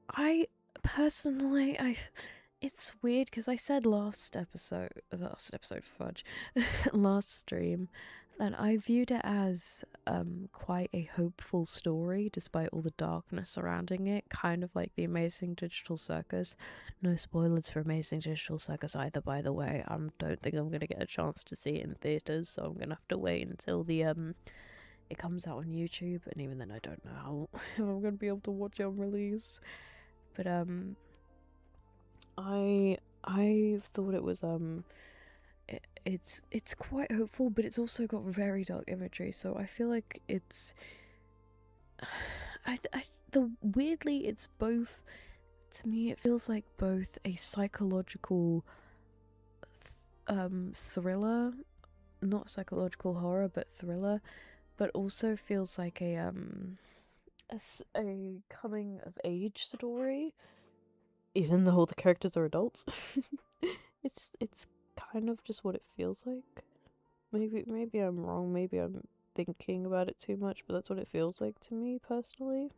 I personally, it's weird because I said last episode fudge, last stream, that I viewed it as quite a hopeful story despite all the darkness surrounding it, kind of like the Amazing Digital Circus. No spoilers for Amazing Digital Circus either, by the way. I don't think I'm gonna get a chance to see it in theaters, so I'm gonna have to wait until the it comes out on YouTube, and even then I don't know how if I'm gonna be able to watch it on release. But I thought it was it's quite hopeful, but it's also got very dark imagery, so I feel like it's weirdly it's both, to me it feels like both a psychological thriller, not psychological horror but thriller, but also feels like a coming of age story, even though all the characters are adults. it's kind of just what it feels like. Maybe I'm wrong, maybe I'm thinking about it too much, but that's what it feels like to me personally.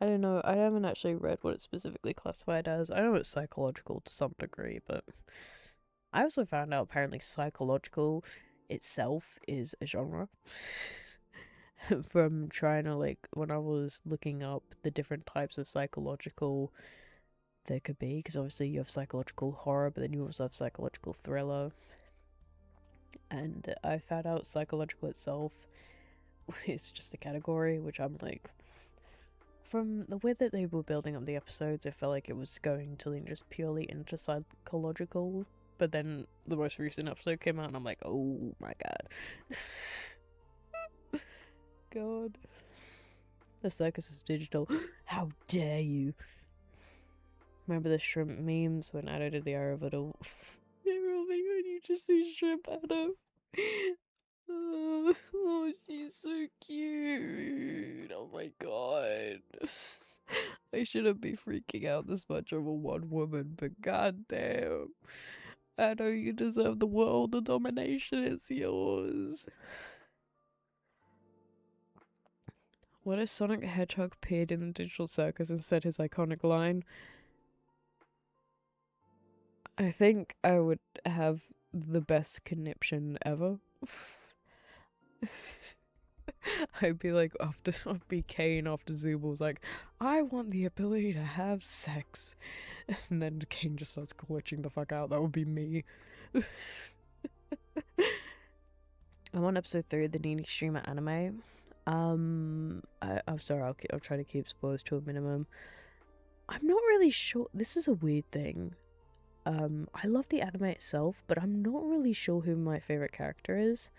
I don't know, I haven't actually read what it's specifically classified as. I know it's psychological to some degree, but I also found out apparently psychological itself is a genre. From trying to, like, when I was looking up the different types of psychological there could be, because obviously you have psychological horror, but then you also have psychological thriller, and I found out psychological itself is just a category, which I'm like, from the way that they were building up the episodes, it felt like it was going to lean just purely into psychological, but then the most recent episode came out and I'm like, oh my god. God. The circus is digital. How dare you? Remember the shrimp memes when Adam did the Aravital? Oh my god, you just see shrimp Adam. Oh, she's so cute. Oh my god. I shouldn't be freaking out this much over one woman, but goddamn. I know you deserve the world. The domination is yours. What if Sonic the Hedgehog appeared in the Digital Circus and said his iconic line? I think I would have the best conniption ever. I'd be like, I'd be Kane after Zubal's like, I want the ability to have sex. And then Kane just starts glitching the fuck out. That would be me. I'm on episode 3 of the Nini Streamer anime. I'm sorry, I'll try to keep spoilers to a minimum. I'm not really sure. This is a weird thing. I love the anime itself, but I'm not really sure who my favorite character is.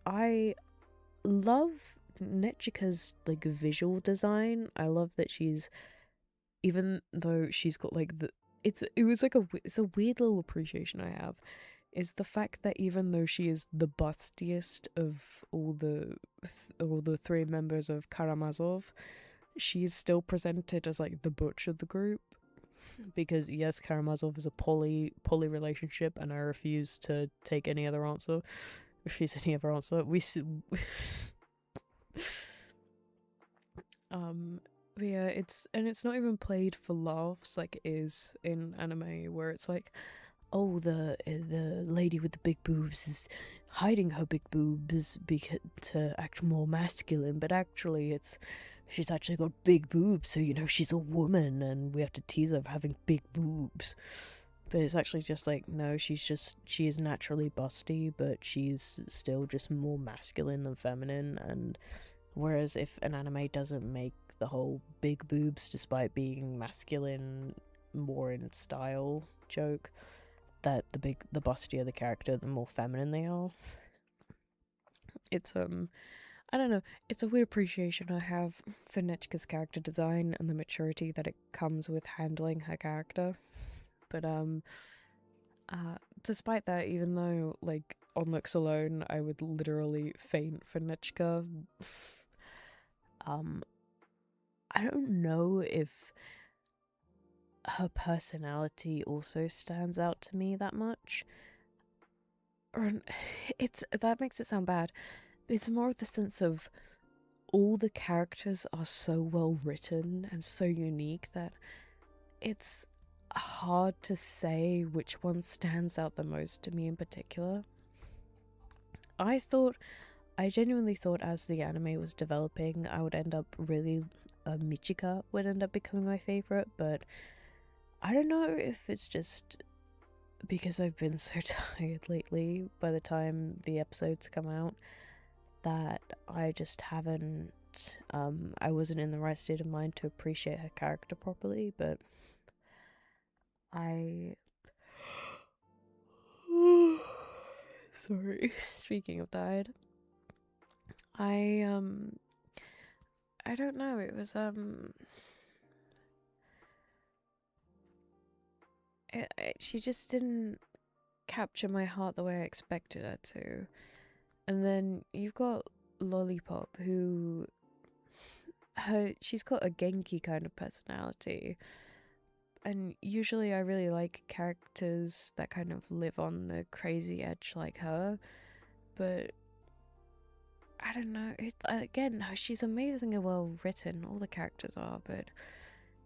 I love Nechika's like visual design. I love that she's, even though she's got like it's a weird little appreciation I have, is the fact that even though she is the bustiest of all the three members of Karamazov, she is still presented as like the butch of the group. Because yes, Karamazov is a poly relationship, and I refuse to take any other answer. But yeah, it's not even played for laughs like it is in anime, where it's like, oh, the lady with the big boobs is hiding her big boobs to act more masculine, but actually she's actually got big boobs, so she's a woman and we have to tease her for having big boobs. But it's actually just like, no, she is naturally busty, but she's still just more masculine than feminine. And whereas if an anime doesn't make the whole big boobs despite being masculine more in style joke, that the bustier the character, the more feminine they are. It's I don't know, it's a weird appreciation I have for Nechika's character design and the maturity that it comes with handling her character. But despite that, even though like on looks alone I would literally faint for Nechika, I don't know if her personality also stands out to me that much. Or it's that makes it sound bad. It's more of the sense of all the characters are so well written and so unique that it's hard to say which one stands out the most to me in particular. I genuinely thought as the anime was developing, I would end up really, Michika would end up becoming my favorite, but I don't know if it's just because I've been so tired lately by the time the episodes come out that I just haven't, I wasn't in the right state of mind to appreciate her character properly, but sorry, speaking of tired, I don't know, it was, she just didn't capture my heart the way I expected her to. And then you've got Lollipop, who she's got a Genki kind of personality. And usually I really like characters that kind of live on the crazy edge like her. But I don't know, again, she's amazingly well written, all the characters are, but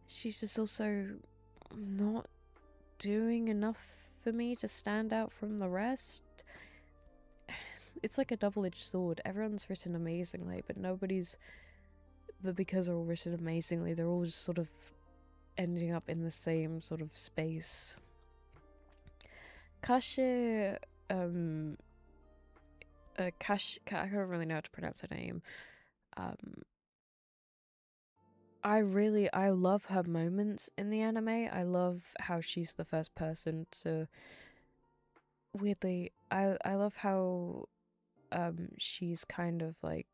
she's just also not doing enough for me to stand out from the rest. It's like a double-edged sword. Everyone's written amazingly, but because they're all written amazingly, they're all just sort of ending up in the same sort of space. Kashe, I don't really know how to pronounce her name. I love her moments in the anime. I love how she's the first person to, weirdly, I love how she's kind of like,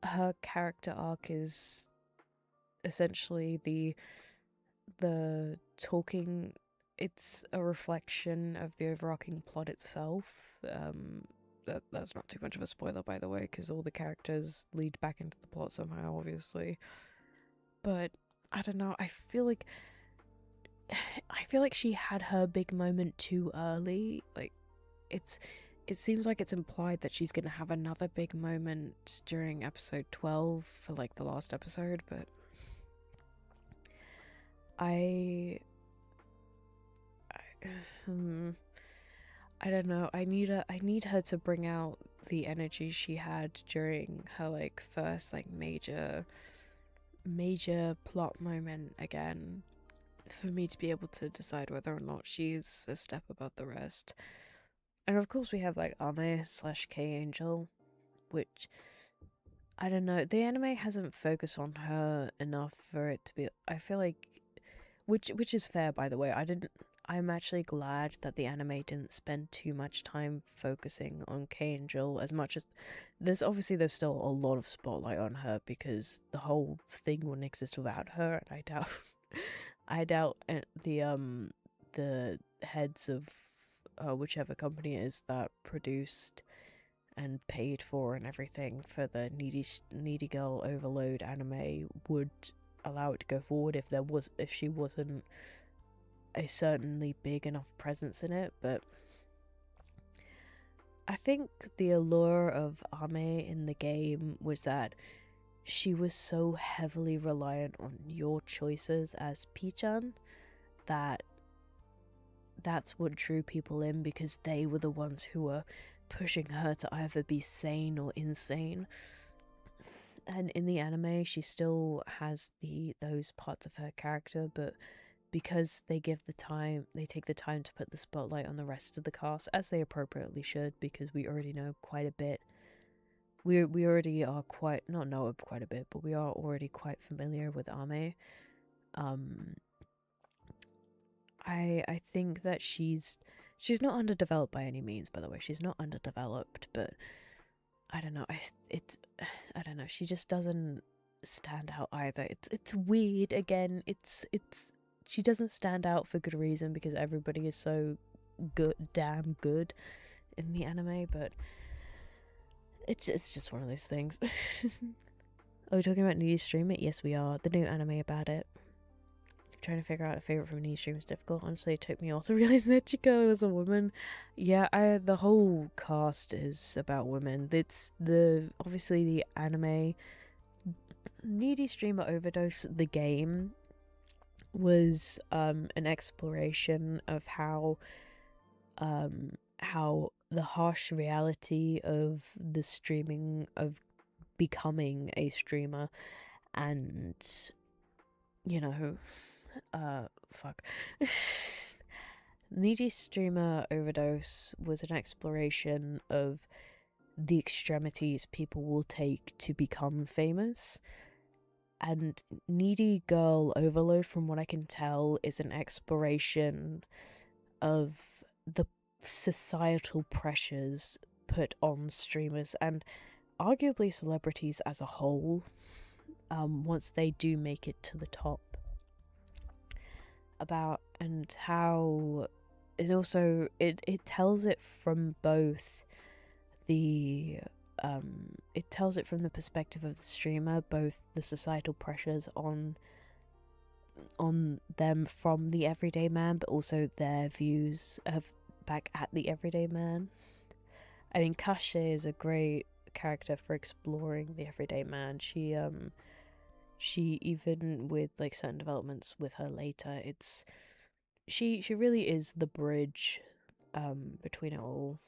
her character arc is essentially the talking, it's a reflection of the overarching plot itself. That's not too much of a spoiler, by the way, because all the characters lead back into the plot somehow, obviously. But I don't know, I feel like she had her big moment too early. Like, it seems like it's implied that she's gonna have another big moment during episode 12 for like the last episode, but I don't know. I need her to bring out the energy she had during her like first like major plot moment again, for me to be able to decide whether or not she's a step above the rest. And of course we have like Ame/K-Angel, which I don't know, the anime hasn't focused on her enough for it to be, I feel like, which is fair, by the way. I'm actually glad that the anime didn't spend too much time focusing on K-Angel as much as there's still a lot of spotlight on her because the whole thing wouldn't exist without her, and I doubt the heads of whichever company it is that produced and paid for and everything for the needy girl overload anime would allow it to go forward if she wasn't a certainly big enough presence in it. But I think the allure of Ame in the game was that she was so heavily reliant on your choices as Pichan that that's what drew people in, because they were the ones who were pushing her to either be sane or insane. And in the anime, she still has those parts of her character, but because they take the time to put the spotlight on the rest of the cast, as they appropriately should, because we already know quite a bit. We already are quite a bit, but we are already quite familiar with Ame. I think that she's not underdeveloped by any means, by the way. She's not underdeveloped, but I don't know. I don't know. She just doesn't stand out either. It's weird. Again, she doesn't stand out for good reason because everybody is so damn good in the anime, but it's just one of those things. Are we talking about Need to Stream It? Yes, we are. The new anime about it. trying to figure out a favorite from an Needy stream is difficult. Honestly, it took me all to realize Nichiko was a woman. Yeah, the whole cast is about women. It's obviously the anime. Needy Streamer Overdose, the game, was an exploration of how the harsh reality of the streaming, of becoming a streamer, and fuck. Needy Streamer Overdose was an exploration of the extremities people will take to become famous. And Needy Girl Overload, from what I can tell, is an exploration of the societal pressures put on streamers and arguably celebrities as a whole, once they do make it to the top. And how it also it tells it from both the it tells it from the perspective of the streamer, both the societal pressures on them from the everyday man, but also their views of back at the everyday man. I mean, Kashe is a great character for exploring the everyday man. She even with like certain developments with her later, she really is the bridge between it all.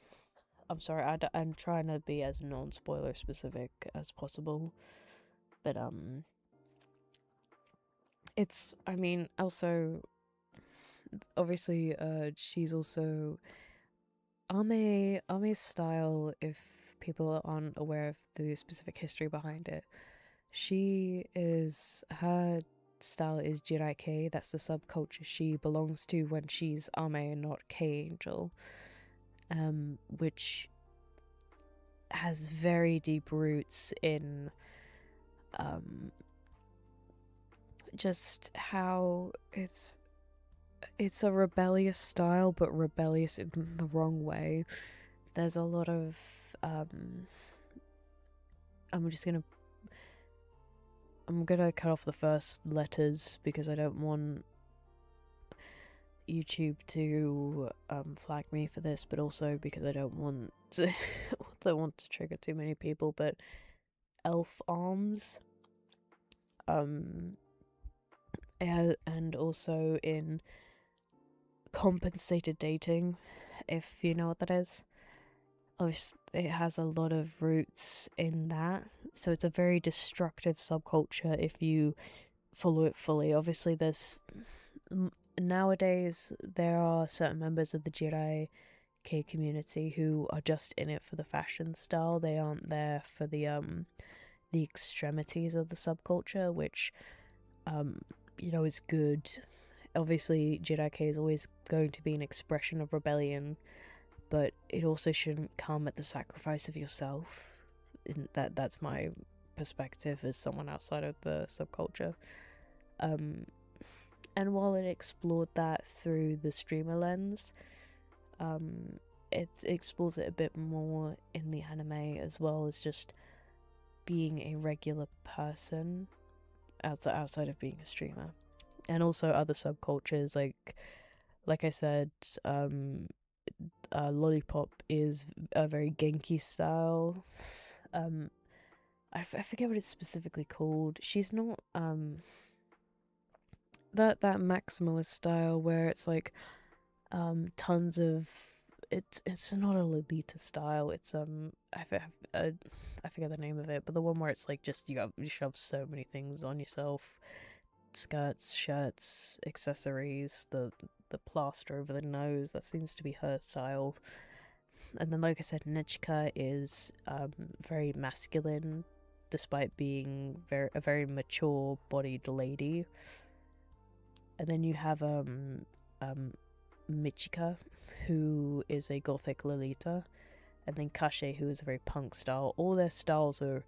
I'm sorry, I'm trying to be as non-spoiler specific as possible, but it's, I mean, also obviously she's also Ame's style, if people aren't aware of the specific history behind it. Her style is Jiraike. That's the subculture she belongs to when she's Ame and not K-Angel, which has very deep roots in just how it's a rebellious style, but rebellious in the wrong way. There's a lot of I'm gonna cut off the first letters because I don't want YouTube to flag me for this, but also because I don't want to trigger too many people. But elf arms, and also in compensated dating, if you know what that is. Obviously, it has a lot of roots in that, so it's a very destructive subculture if you follow it fully. Obviously, nowadays there are certain members of the Jiraike community who are just in it for the fashion style. They aren't there for the extremities of the subculture, which is good. Obviously, Jiraike is always going to be an expression of rebellion, but it also shouldn't come at the sacrifice of yourself. That's my perspective as someone outside of the subculture. And while it explored that through the streamer lens, it explores it a bit more in the anime, as well as just being a regular person outside of being a streamer. And also other subcultures, like I said, Lollipop is a very Genki style. I forget what it's specifically called. She's not that maximalist style where it's like tons of it's not a Lolita style. It's I forget the name of it, but the one where it's like just you shove so many things on yourself. Skirts, shirts, accessories, the plaster over the nose, that seems to be her style. And then, like I said, Nichika is very masculine, despite being a very mature bodied lady. And then you have Michika, who is a gothic Lolita, and then Kashe, who is a very punk style. All their styles are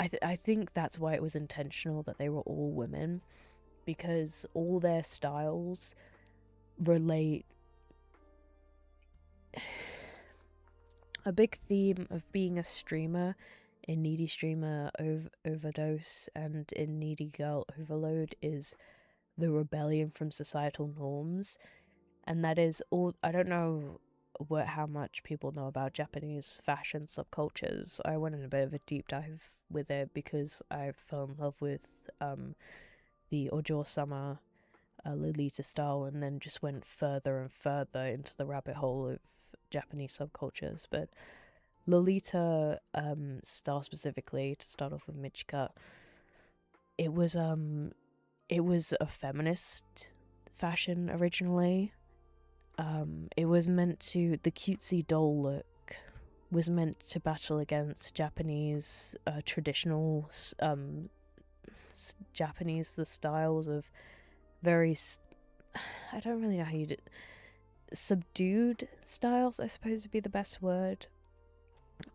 I think that's why it was intentional that they were all women, because all their styles relate. A big theme of being a streamer in Needy Streamer Overdose and in Needy Girl Overload is the rebellion from societal norms. And that is all. I don't know how much people know about Japanese fashion subcultures. I went in a bit of a deep dive with it because I fell in love with the Ojo-sama Lolita style, and then just went further and further into the rabbit hole of Japanese subcultures. But Lolita style specifically, to start off with Michika, it was a feminist fashion originally. It was meant to, the cutesy doll look was meant to battle against Japanese traditional Japanese, the styles of very I don't really know how you do, subdued styles, I suppose would be the best word,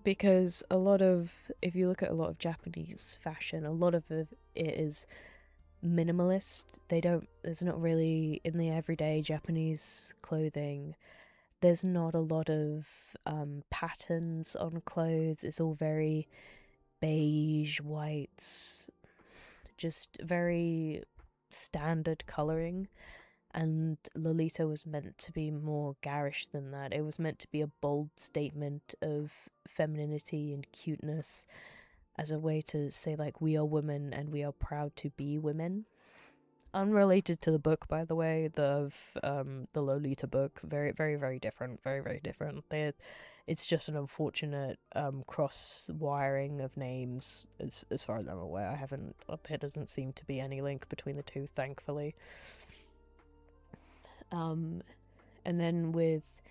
because if you look at a lot of Japanese fashion, a lot of it is minimalist. There's not really, in the everyday Japanese clothing, there's not a lot of patterns on clothes. It's all very beige, whites, just very standard colouring. And Lolita was meant to be more garish than that. It was meant to be a bold statement of femininity and cuteness, as a way to say, like, we are women and we are proud to be women. Unrelated to the book, by the way, the Lolita book, very, very, very different, very, very different. It's just an unfortunate cross wiring of names, as far as I'm aware. There doesn't seem to be any link between the two, thankfully. And then with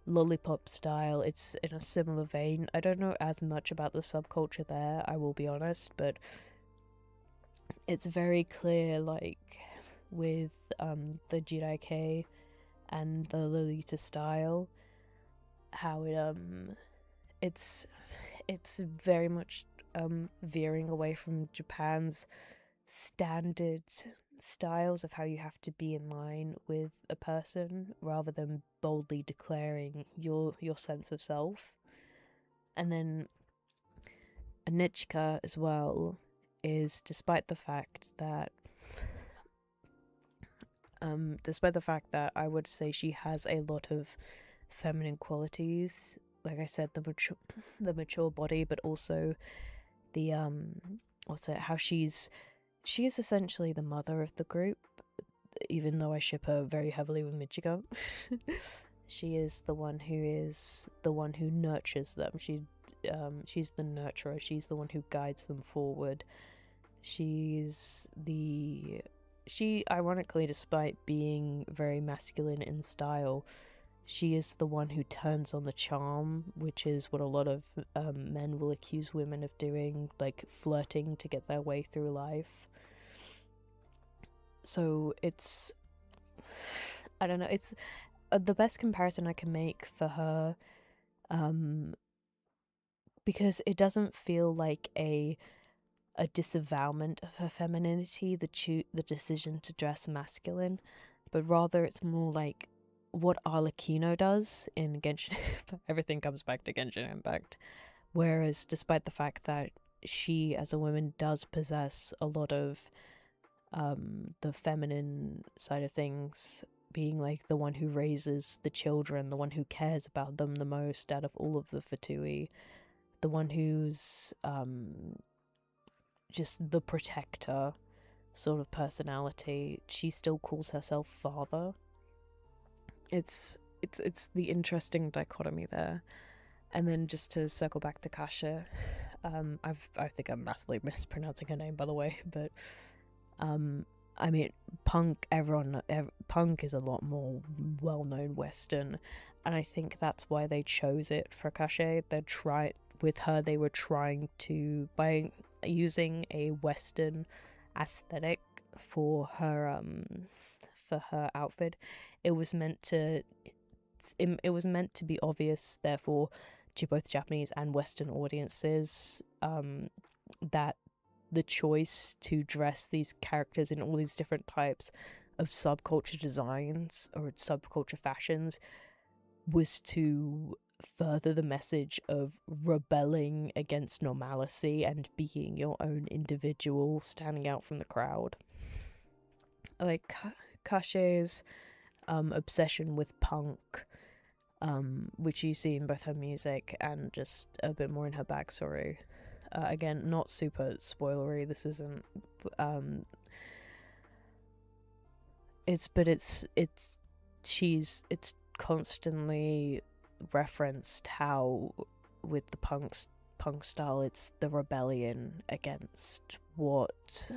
lollipop style, it's in a similar vein. I don't know as much about the subculture there, I will be honest, but it's very clear, like with the Jiraike and the Lolita style, how it's very much veering away from Japan's standard styles of how you have to be in line with a person, rather than boldly declaring your sense of self. And then Anichika as well is, despite the fact that I would say she has a lot of feminine qualities, like I said, the mature body, but also the how she is essentially the mother of the group, even though I ship her very heavily with Michiko. She is the one who nurtures them. She's the nurturer. She's the one who guides them forward. She, ironically, despite being very masculine in style, she is the one who turns on the charm, which is what a lot of men will accuse women of doing, like flirting to get their way through life. So it's, I don't know, it's the best comparison I can make for her, because it doesn't feel like a disavowment of her femininity, the decision to dress masculine, but rather it's more like what Arlecchino does in Genshin. Everything comes back to Genshin Impact. Whereas, despite the fact that she, as a woman, does possess a lot of the feminine side of things, being like the one who raises the children, the one who cares about them the most out of all of the Fatui, the one who's just the protector sort of personality, she still calls herself father. It's the interesting dichotomy there. And then just to circle back to Kasha, I think I'm massively mispronouncing her name, by the way, but I mean, punk is a lot more well-known Western, and I think that's why they chose it for Kasha. They were trying to, by using a Western aesthetic for her outfit, it was meant to be obvious, therefore, to both Japanese and Western audiences, that the choice to dress these characters in all these different types of subculture designs or subculture fashions was to further the message of rebelling against normalcy and being your own individual, standing out from the crowd. like Kashe's obsession with punk, which you see in both her music and just a bit more in her backstory. Again, not super spoilery. This isn't. It's constantly referenced how with the punk style, it's the rebellion against what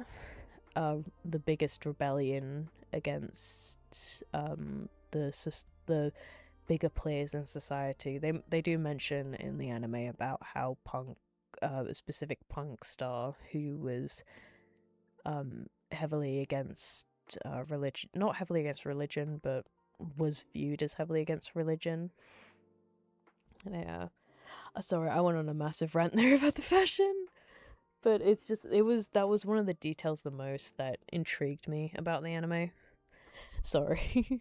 the biggest rebellion against the bigger players in society. They do mention in the anime about how a specific punk star who was heavily against religion, not heavily against religion, but was viewed as heavily against religion. Yeah. Sorry, I went on a massive rant there about the fashion. But that was one of the details the most that intrigued me about the anime. Sorry.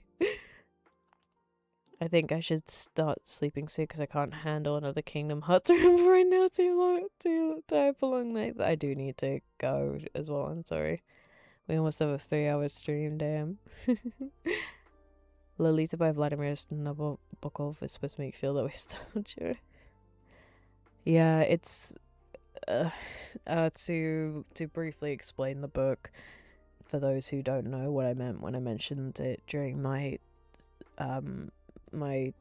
I think I should start sleeping soon because I can't handle another Kingdom Hearts right now too type along night. I do need to go as well, I'm sorry. We almost have a 3-hour stream, damn. Lolita by Vladimir Nabokov is supposed to make you feel that way, nostalgia. Yeah, it's to briefly explain the book for those who don't know what I meant when I mentioned it during my when I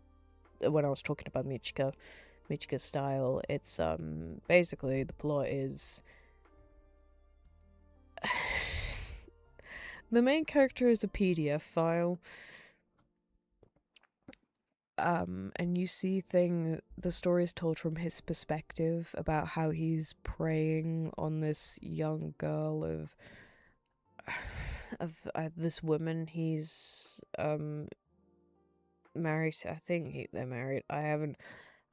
was talking about Michika's style. It's basically the plot is the main character is a PDF file, and you see the story is told from his perspective about how he's preying on this young girl of this woman he's married to. I think they're married. I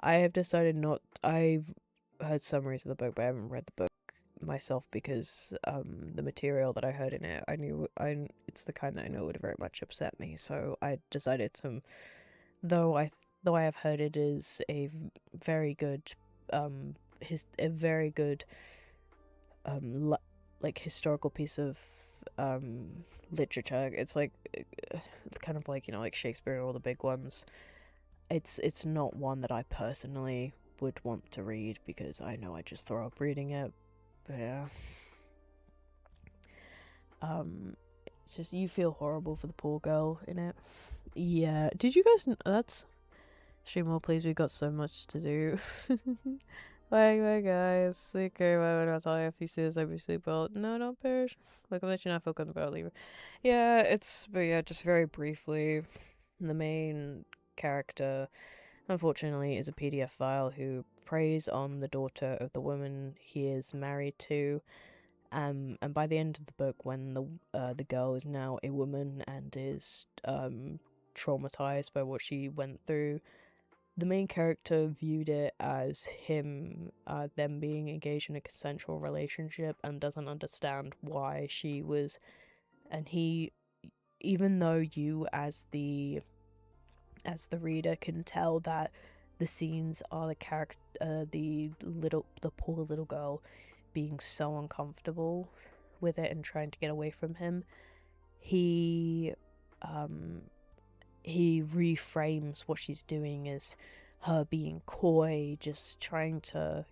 have decided not. I've heard summaries of the book, but I haven't read the book myself because the material that I heard in it, it's the kind that I know would very much upset me. So I decided to, though I have heard it is a very good like historical piece of literature. It's like kind of like, you know, like Shakespeare and all the big ones. It's not one that I personally would want to read because I know I just throw up reading it. But yeah, it's just you feel horrible for the poor girl in it. Yeah, did you guys that's stream more please, we got so much to do. Bye guys, sleep care. Why would I tell you if you see this I'll be sleep well? No, don't perish. Like I'll let you know if I feel good about leaving. Yeah, but yeah, just very briefly, the main character unfortunately is a PDF file who preys on the daughter of the woman he is married to. And by the end of the book, when the girl is now a woman and is traumatized by what she went through, the main character viewed it as them being engaged in a consensual relationship and doesn't understand why she was, and he, even though you as the reader can tell that the scenes are the poor little girl being so uncomfortable with it and trying to get away from him, he reframes what she's doing as her being coy, just trying to,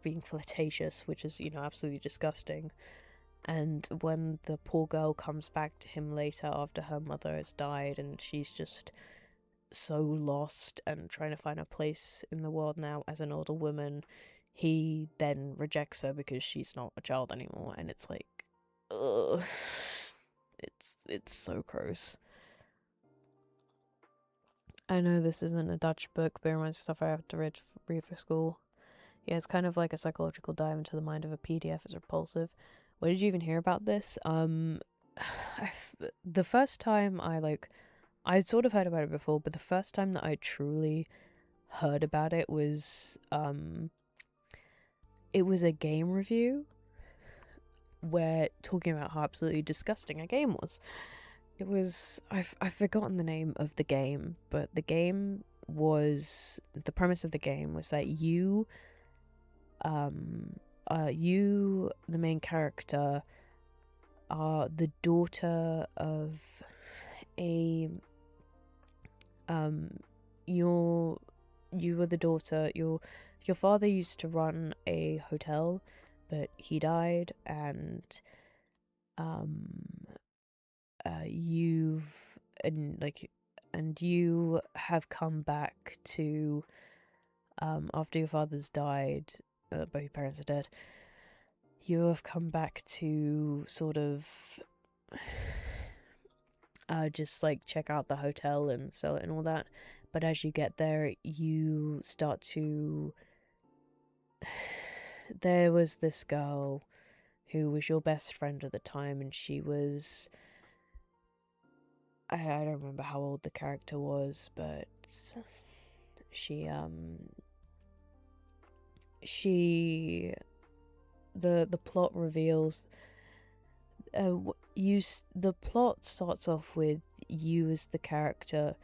being flirtatious, which is, absolutely disgusting. And when the poor girl comes back to him later after her mother has died and she's just so lost and trying to find a place in the world now as an older woman, he then rejects her because she's not a child anymore, and it's like, ugh. It's so gross. I know this isn't a Dutch book, but it reminds me of stuff I have to read for school. Yeah, it's kind of like a psychological dive into the mind of a PDF. It's repulsive. Where did you even hear about this? The first time I sort of heard about it before, but the first time that I truly heard about it was a game review where talking about how absolutely disgusting a game was. It was, I've forgotten the name of the game, but the premise of the game was that you, the main character, are the daughter of a you were the daughter. Your father used to run a hotel, but he died, and you've and you have come back to after your father's died, both your parents are dead. You have come back to sort of just like check out the hotel and sell it and all that. But as you get there, you start to. There was this girl who was your best friend at the time, and she was. I don't remember how old the character was, but she the plot reveals the plot starts off with you as the character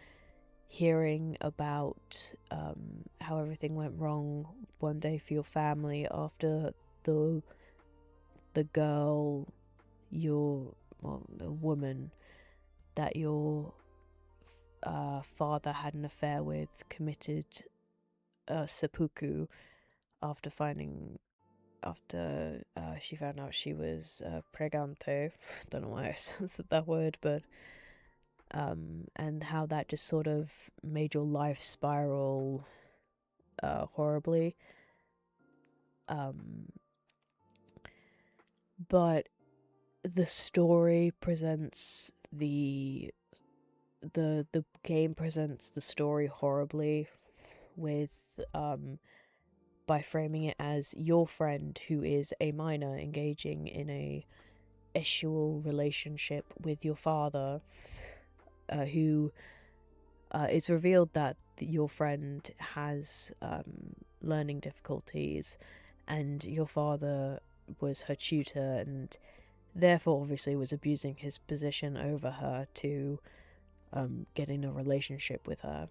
hearing about how everything went wrong one day for your family after the girl the woman that your father had an affair with committed seppuku after she found out she was pregante. Don't know why I said that word, but and how that just sort of made your life spiral horribly. But the story presents the game presents the story horribly with by framing it as your friend who is a minor engaging in a sexual relationship with your father, who it's revealed that your friend has learning difficulties, and your father was her tutor and therefore obviously was abusing his position over her to get in a relationship with her.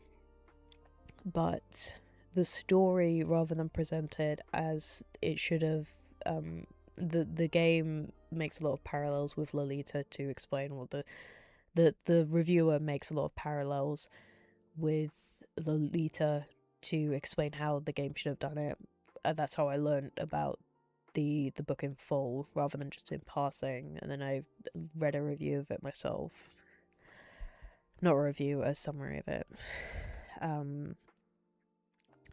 But the story, rather than presented as it should have, the game makes a lot of parallels with Lolita to explain what the reviewer makes a lot of parallels with Lolita to explain how the game should have done it. That's how I learned about the book in full rather than just in passing, and then I read a review of it myself. Not a review, a summary of it.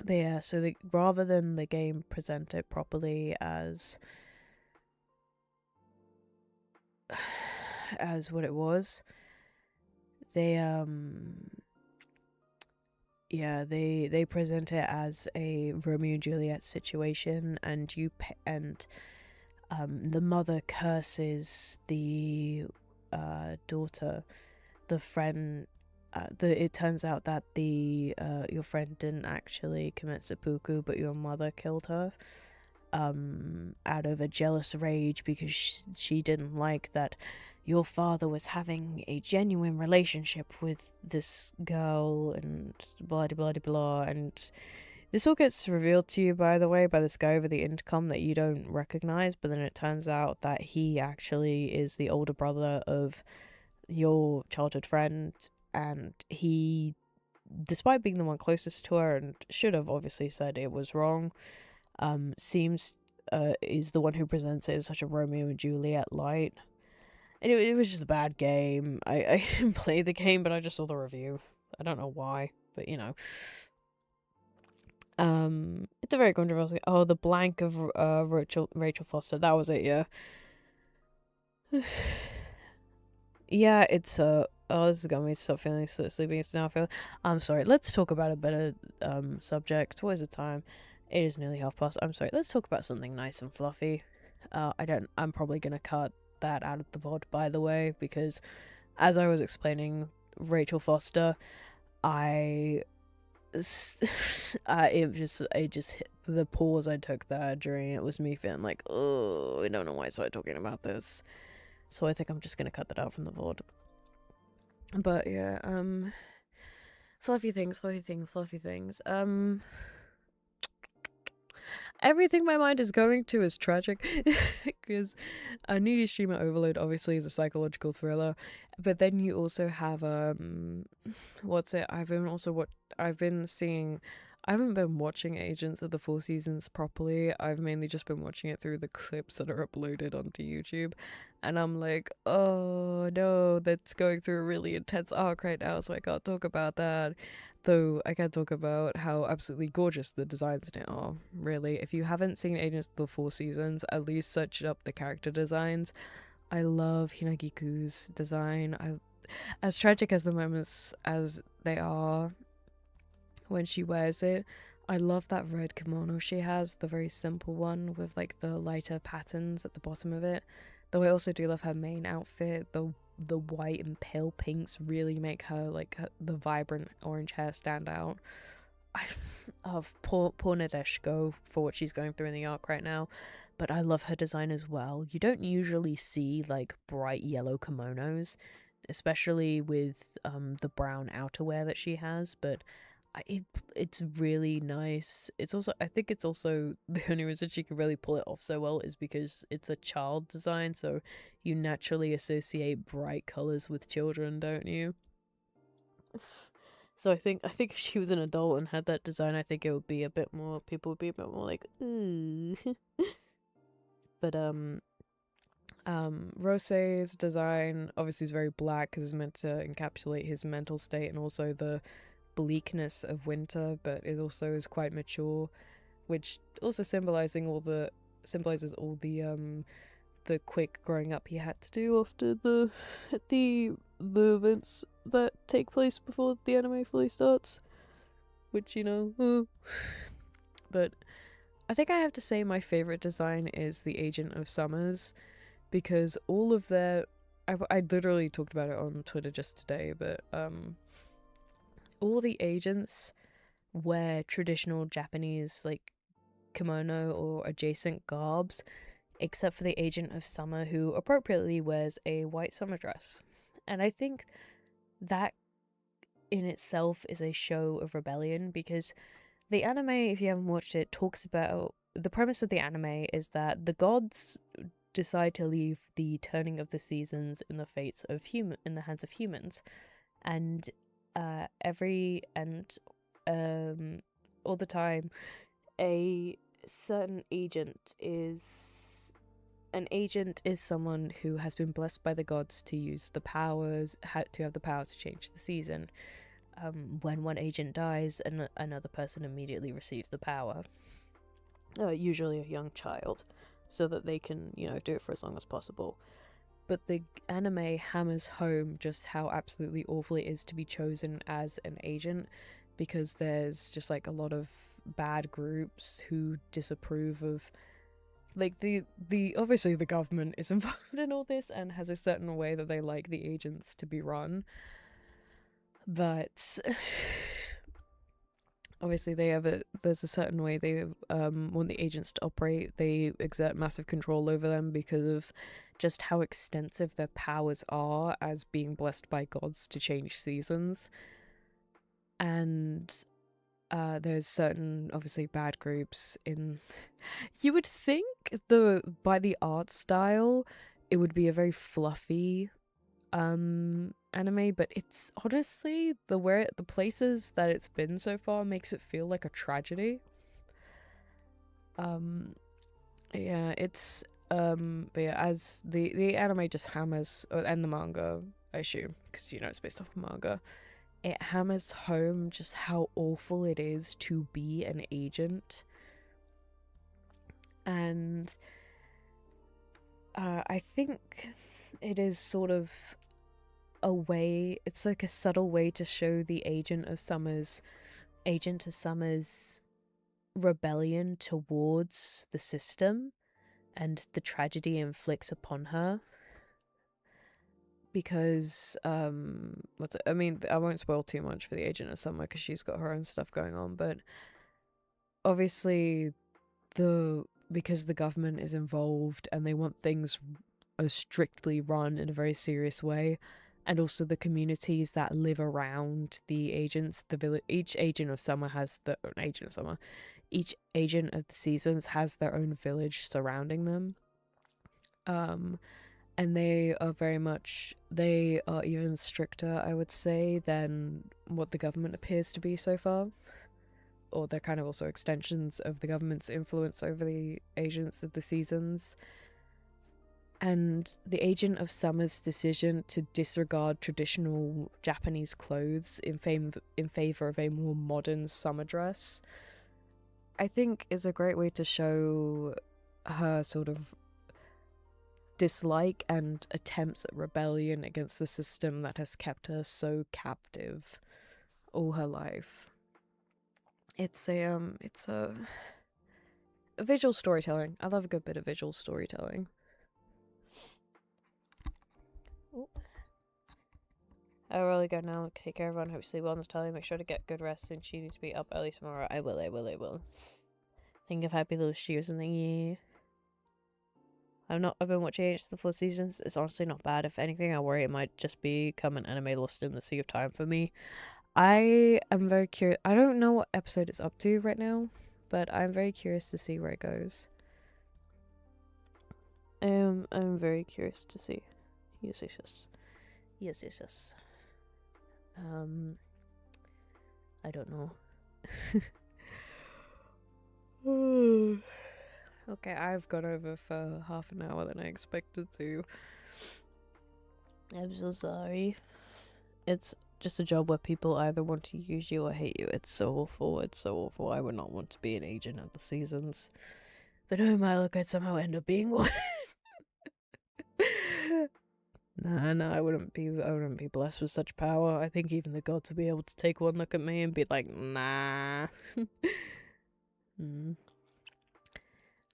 But yeah, so rather than the game present it properly as what it was, they they present it as a Romeo and Juliet situation, and the mother curses the daughter. The friend, it turns out that your friend didn't actually commit seppuku, but your mother killed her out of a jealous rage because she didn't like that your father was having a genuine relationship with this girl and blah blah blah blah. And this all gets revealed to you, by the way, by this guy over the intercom that you don't recognize, but then it turns out that he actually is the older brother of your childhood friend, and he, despite being the one closest to her and should have obviously said it was wrong, is the one who presents it as such a Romeo and Juliet light. And it was just a bad game. I didn't play the game, but I just saw the review. I don't know why, but you know. It's a very controversial. Oh, the blank of Rachel Foster. That was it, yeah. Yeah, it's oh, this is gonna make me stop feeling so sleepy. It's now I'm sorry. Let's talk about a better subject. What is the time? It is nearly past. I'm sorry. Let's talk about something nice and fluffy. I'm probably gonna cut that out of the VOD, by the way, because as I was explaining Rachel Foster, it just hit the pause I took there during it was me feeling like, oh, I don't know why I started talking about this. So I think I'm just gonna cut that out from the VOD. But yeah, fluffy things. everything my mind is going to is tragic because Needy Streamer Overload obviously is a psychological thriller, but then you also have what's it? I've been seeing. I haven't been watching Agents of the Four Seasons properly. I've mainly just been watching it through the clips that are uploaded onto YouTube, and I'm like, oh no, that's going through a really intense arc right now, so I can't talk about that. Though I can talk about how absolutely gorgeous the designs in it are. Really, if you haven't seen Agents of the Four Seasons, at least search up the character designs. I love Hinagiku's design. As tragic as the moments as they are when she wears it, I love that red kimono she has, the very simple one with like the lighter patterns at the bottom of it. Though I also do love her main outfit. The white and pale pinks really make her like the vibrant orange hair stand out. I love poor Nadeshko for what she's going through in the arc right now, but I love her design as well. You don't usually see like bright yellow kimonos, especially with the brown outerwear that she has, but it's really nice. It's also, I think it's also the only reason she can really pull it off so well is because it's a child design, so you naturally associate bright colors with children, don't you? So I think if she was an adult and had that design, I think it would be a bit more, people would be a bit more like, ooh. But Rose's design obviously is very black because it's meant to encapsulate his mental state and also the bleakness of winter, but it also is quite mature, which also symbolizes all the quick growing up he had to do after the events that take place before the anime fully starts, which but I think I have to say my favorite design is the Agent of Summers, because all of their I literally talked about it on Twitter just today, but all the agents wear traditional Japanese like kimono or adjacent garbs, except for the Agent of Summer, who appropriately wears a white summer dress. And I think that in itself is a show of rebellion, because the anime, if you haven't watched it, talks about the premise of the anime is that the gods decide to leave the turning of the seasons in the hands of humans, and all the time a certain agent is someone who has been blessed by the gods to use the powers, to have the powers to change the season. When one agent dies, another person immediately receives the power, usually a young child, so that they can do it for as long as possible. But the anime hammers home just how absolutely awful it is to be chosen as an agent, because there's just like a lot of bad groups who disapprove of like the obviously the government is involved in all this and has a certain way that they like the agents to be run, but obviously there's a certain way they want the agents to operate. They exert massive control over them because of just how extensive their powers are as being blessed by gods to change seasons. And there's certain obviously bad groups in you would think by the art style it would be a very fluffy anime, but it's honestly the places that it's been so far makes it feel like a tragedy. Yeah, it's but yeah, as the anime just hammers, and the manga, I assume, because it's based off of manga, it hammers home just how awful it is to be an agent. And I think it is sort of it's like a subtle way to show the Agent of Summer's rebellion towards the system and the tragedy it inflicts upon her. Because I won't spoil too much for the Agent of Summer because she's got her own stuff going on, but obviously because the government is involved and they want things strictly run in a very serious way, and also the communities that live around the agents, each Agent of Summer has their own Agent of Summer. each agent of the seasons has their own village surrounding them. And they are even stricter, I would say, than what the government appears to be so far. Or they're kind of also extensions of the government's influence over the agents of the seasons. And the agent of summer's decision to disregard traditional Japanese clothes in favor of a more modern summer dress, I think is a great way to show her sort of dislike and attempts at rebellion against the system that has kept her so captive all her life. It's a visual storytelling. I love a good bit of visual storytelling. Ooh. I will really go now. Take care, everyone. Hope you sleep well on this time. Make sure to get good rest, and she needs to be up early tomorrow. I will. Think of happy little shoes in the year. I've been watching the 4 seasons. It's honestly not bad. If anything, I worry it might just become an anime lost in the sea of time for me. I am very curious. I don't know what episode it's up to right now, but I'm very curious to see where it goes. I'm very curious to see. Yes. I don't know. Okay, I've gone over for half an hour than I expected to. I'm so sorry. It's just a job where people either want to use you or hate you. It's so awful. I would not want to be an agent of the seasons. But oh my, look, I'd somehow end up being one. Nah, I wouldn't be blessed with such power. I think even the gods would be able to take one look at me and be like, nah.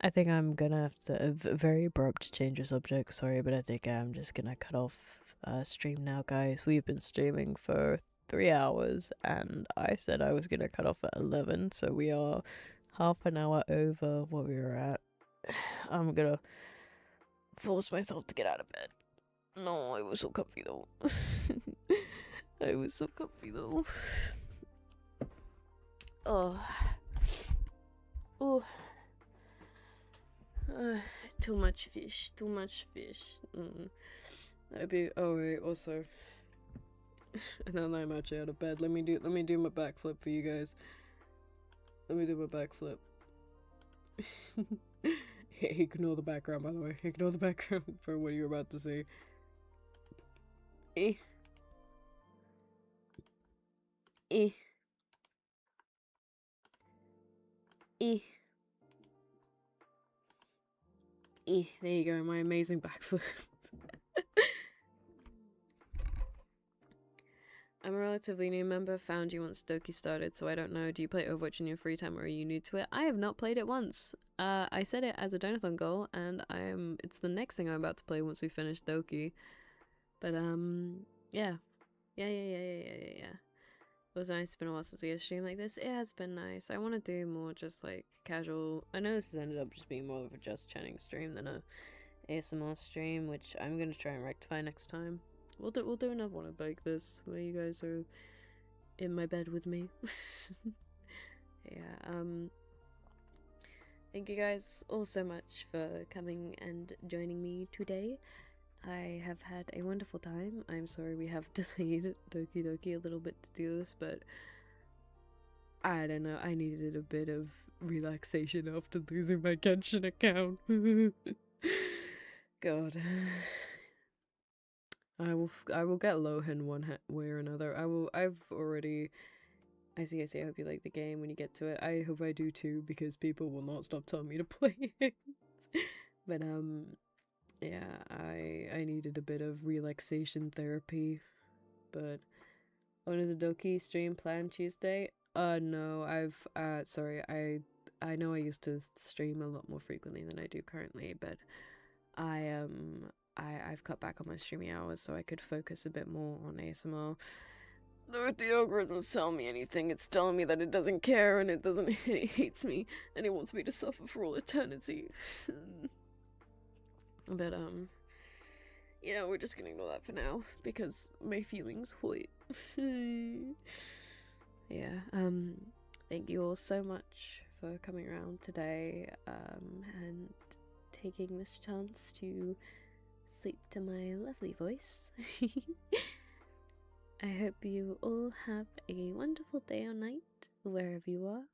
I think I'm gonna have to a very abrupt change of subject, sorry, but I think I'm just gonna cut off stream now, guys. We've been streaming for 3 hours, and I said I was gonna cut off at 11, so we are half an hour over what we were at. I'm gonna force myself to get out of bed. No, I was so comfy though. Oh. Too much fish. I'd be. Oh wait. Also, now that I'm actually out of bed, let me do my backflip for you guys. Let me do my backflip. Ignore the background, by the way. Ignore the background for what you're about to see. There you go, my amazing backflip. I'm a relatively new member, found you once Doki started, so I don't know. Do you play Overwatch in your free time, or are you new to it? I have not played it once. I set it as a donathon goal, and it's the next thing I'm about to play once we finish Doki. But, yeah. It was nice. It's been a while since we had a stream like this. It has been nice. I want to do more just, like, casual. I know this has ended up just being more of a just chatting stream than a ASMR stream, which I'm going to try and rectify next time. We'll do another one like this, where you guys are in my bed with me. Yeah, thank you guys all so much for coming and joining me today. I have had a wonderful time. I'm sorry we have delayed Doki Doki a little bit to do this, but I don't know, I needed a bit of relaxation after losing my Genshin account. God. I will get Lohan one way or another. I see, I hope you like the game when you get to it. I hope I do too, because people will not stop telling me to play it. But, yeah, I needed a bit of relaxation therapy. But, when is the Doki stream planned Tuesday? No, sorry, I know I used to stream a lot more frequently than I do currently, but I've cut back on my streaming hours so I could focus a bit more on ASMR. Though if the algorithms tell me anything, it's telling me that it doesn't care and it hates me and it wants me to suffer for all eternity. But, you know, we're just gonna ignore that for now because my feelings hurt. Yeah, thank you all so much for coming around today and taking this chance to sleep to my lovely voice. I hope you all have a wonderful day or night, wherever you are.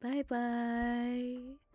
Bye bye.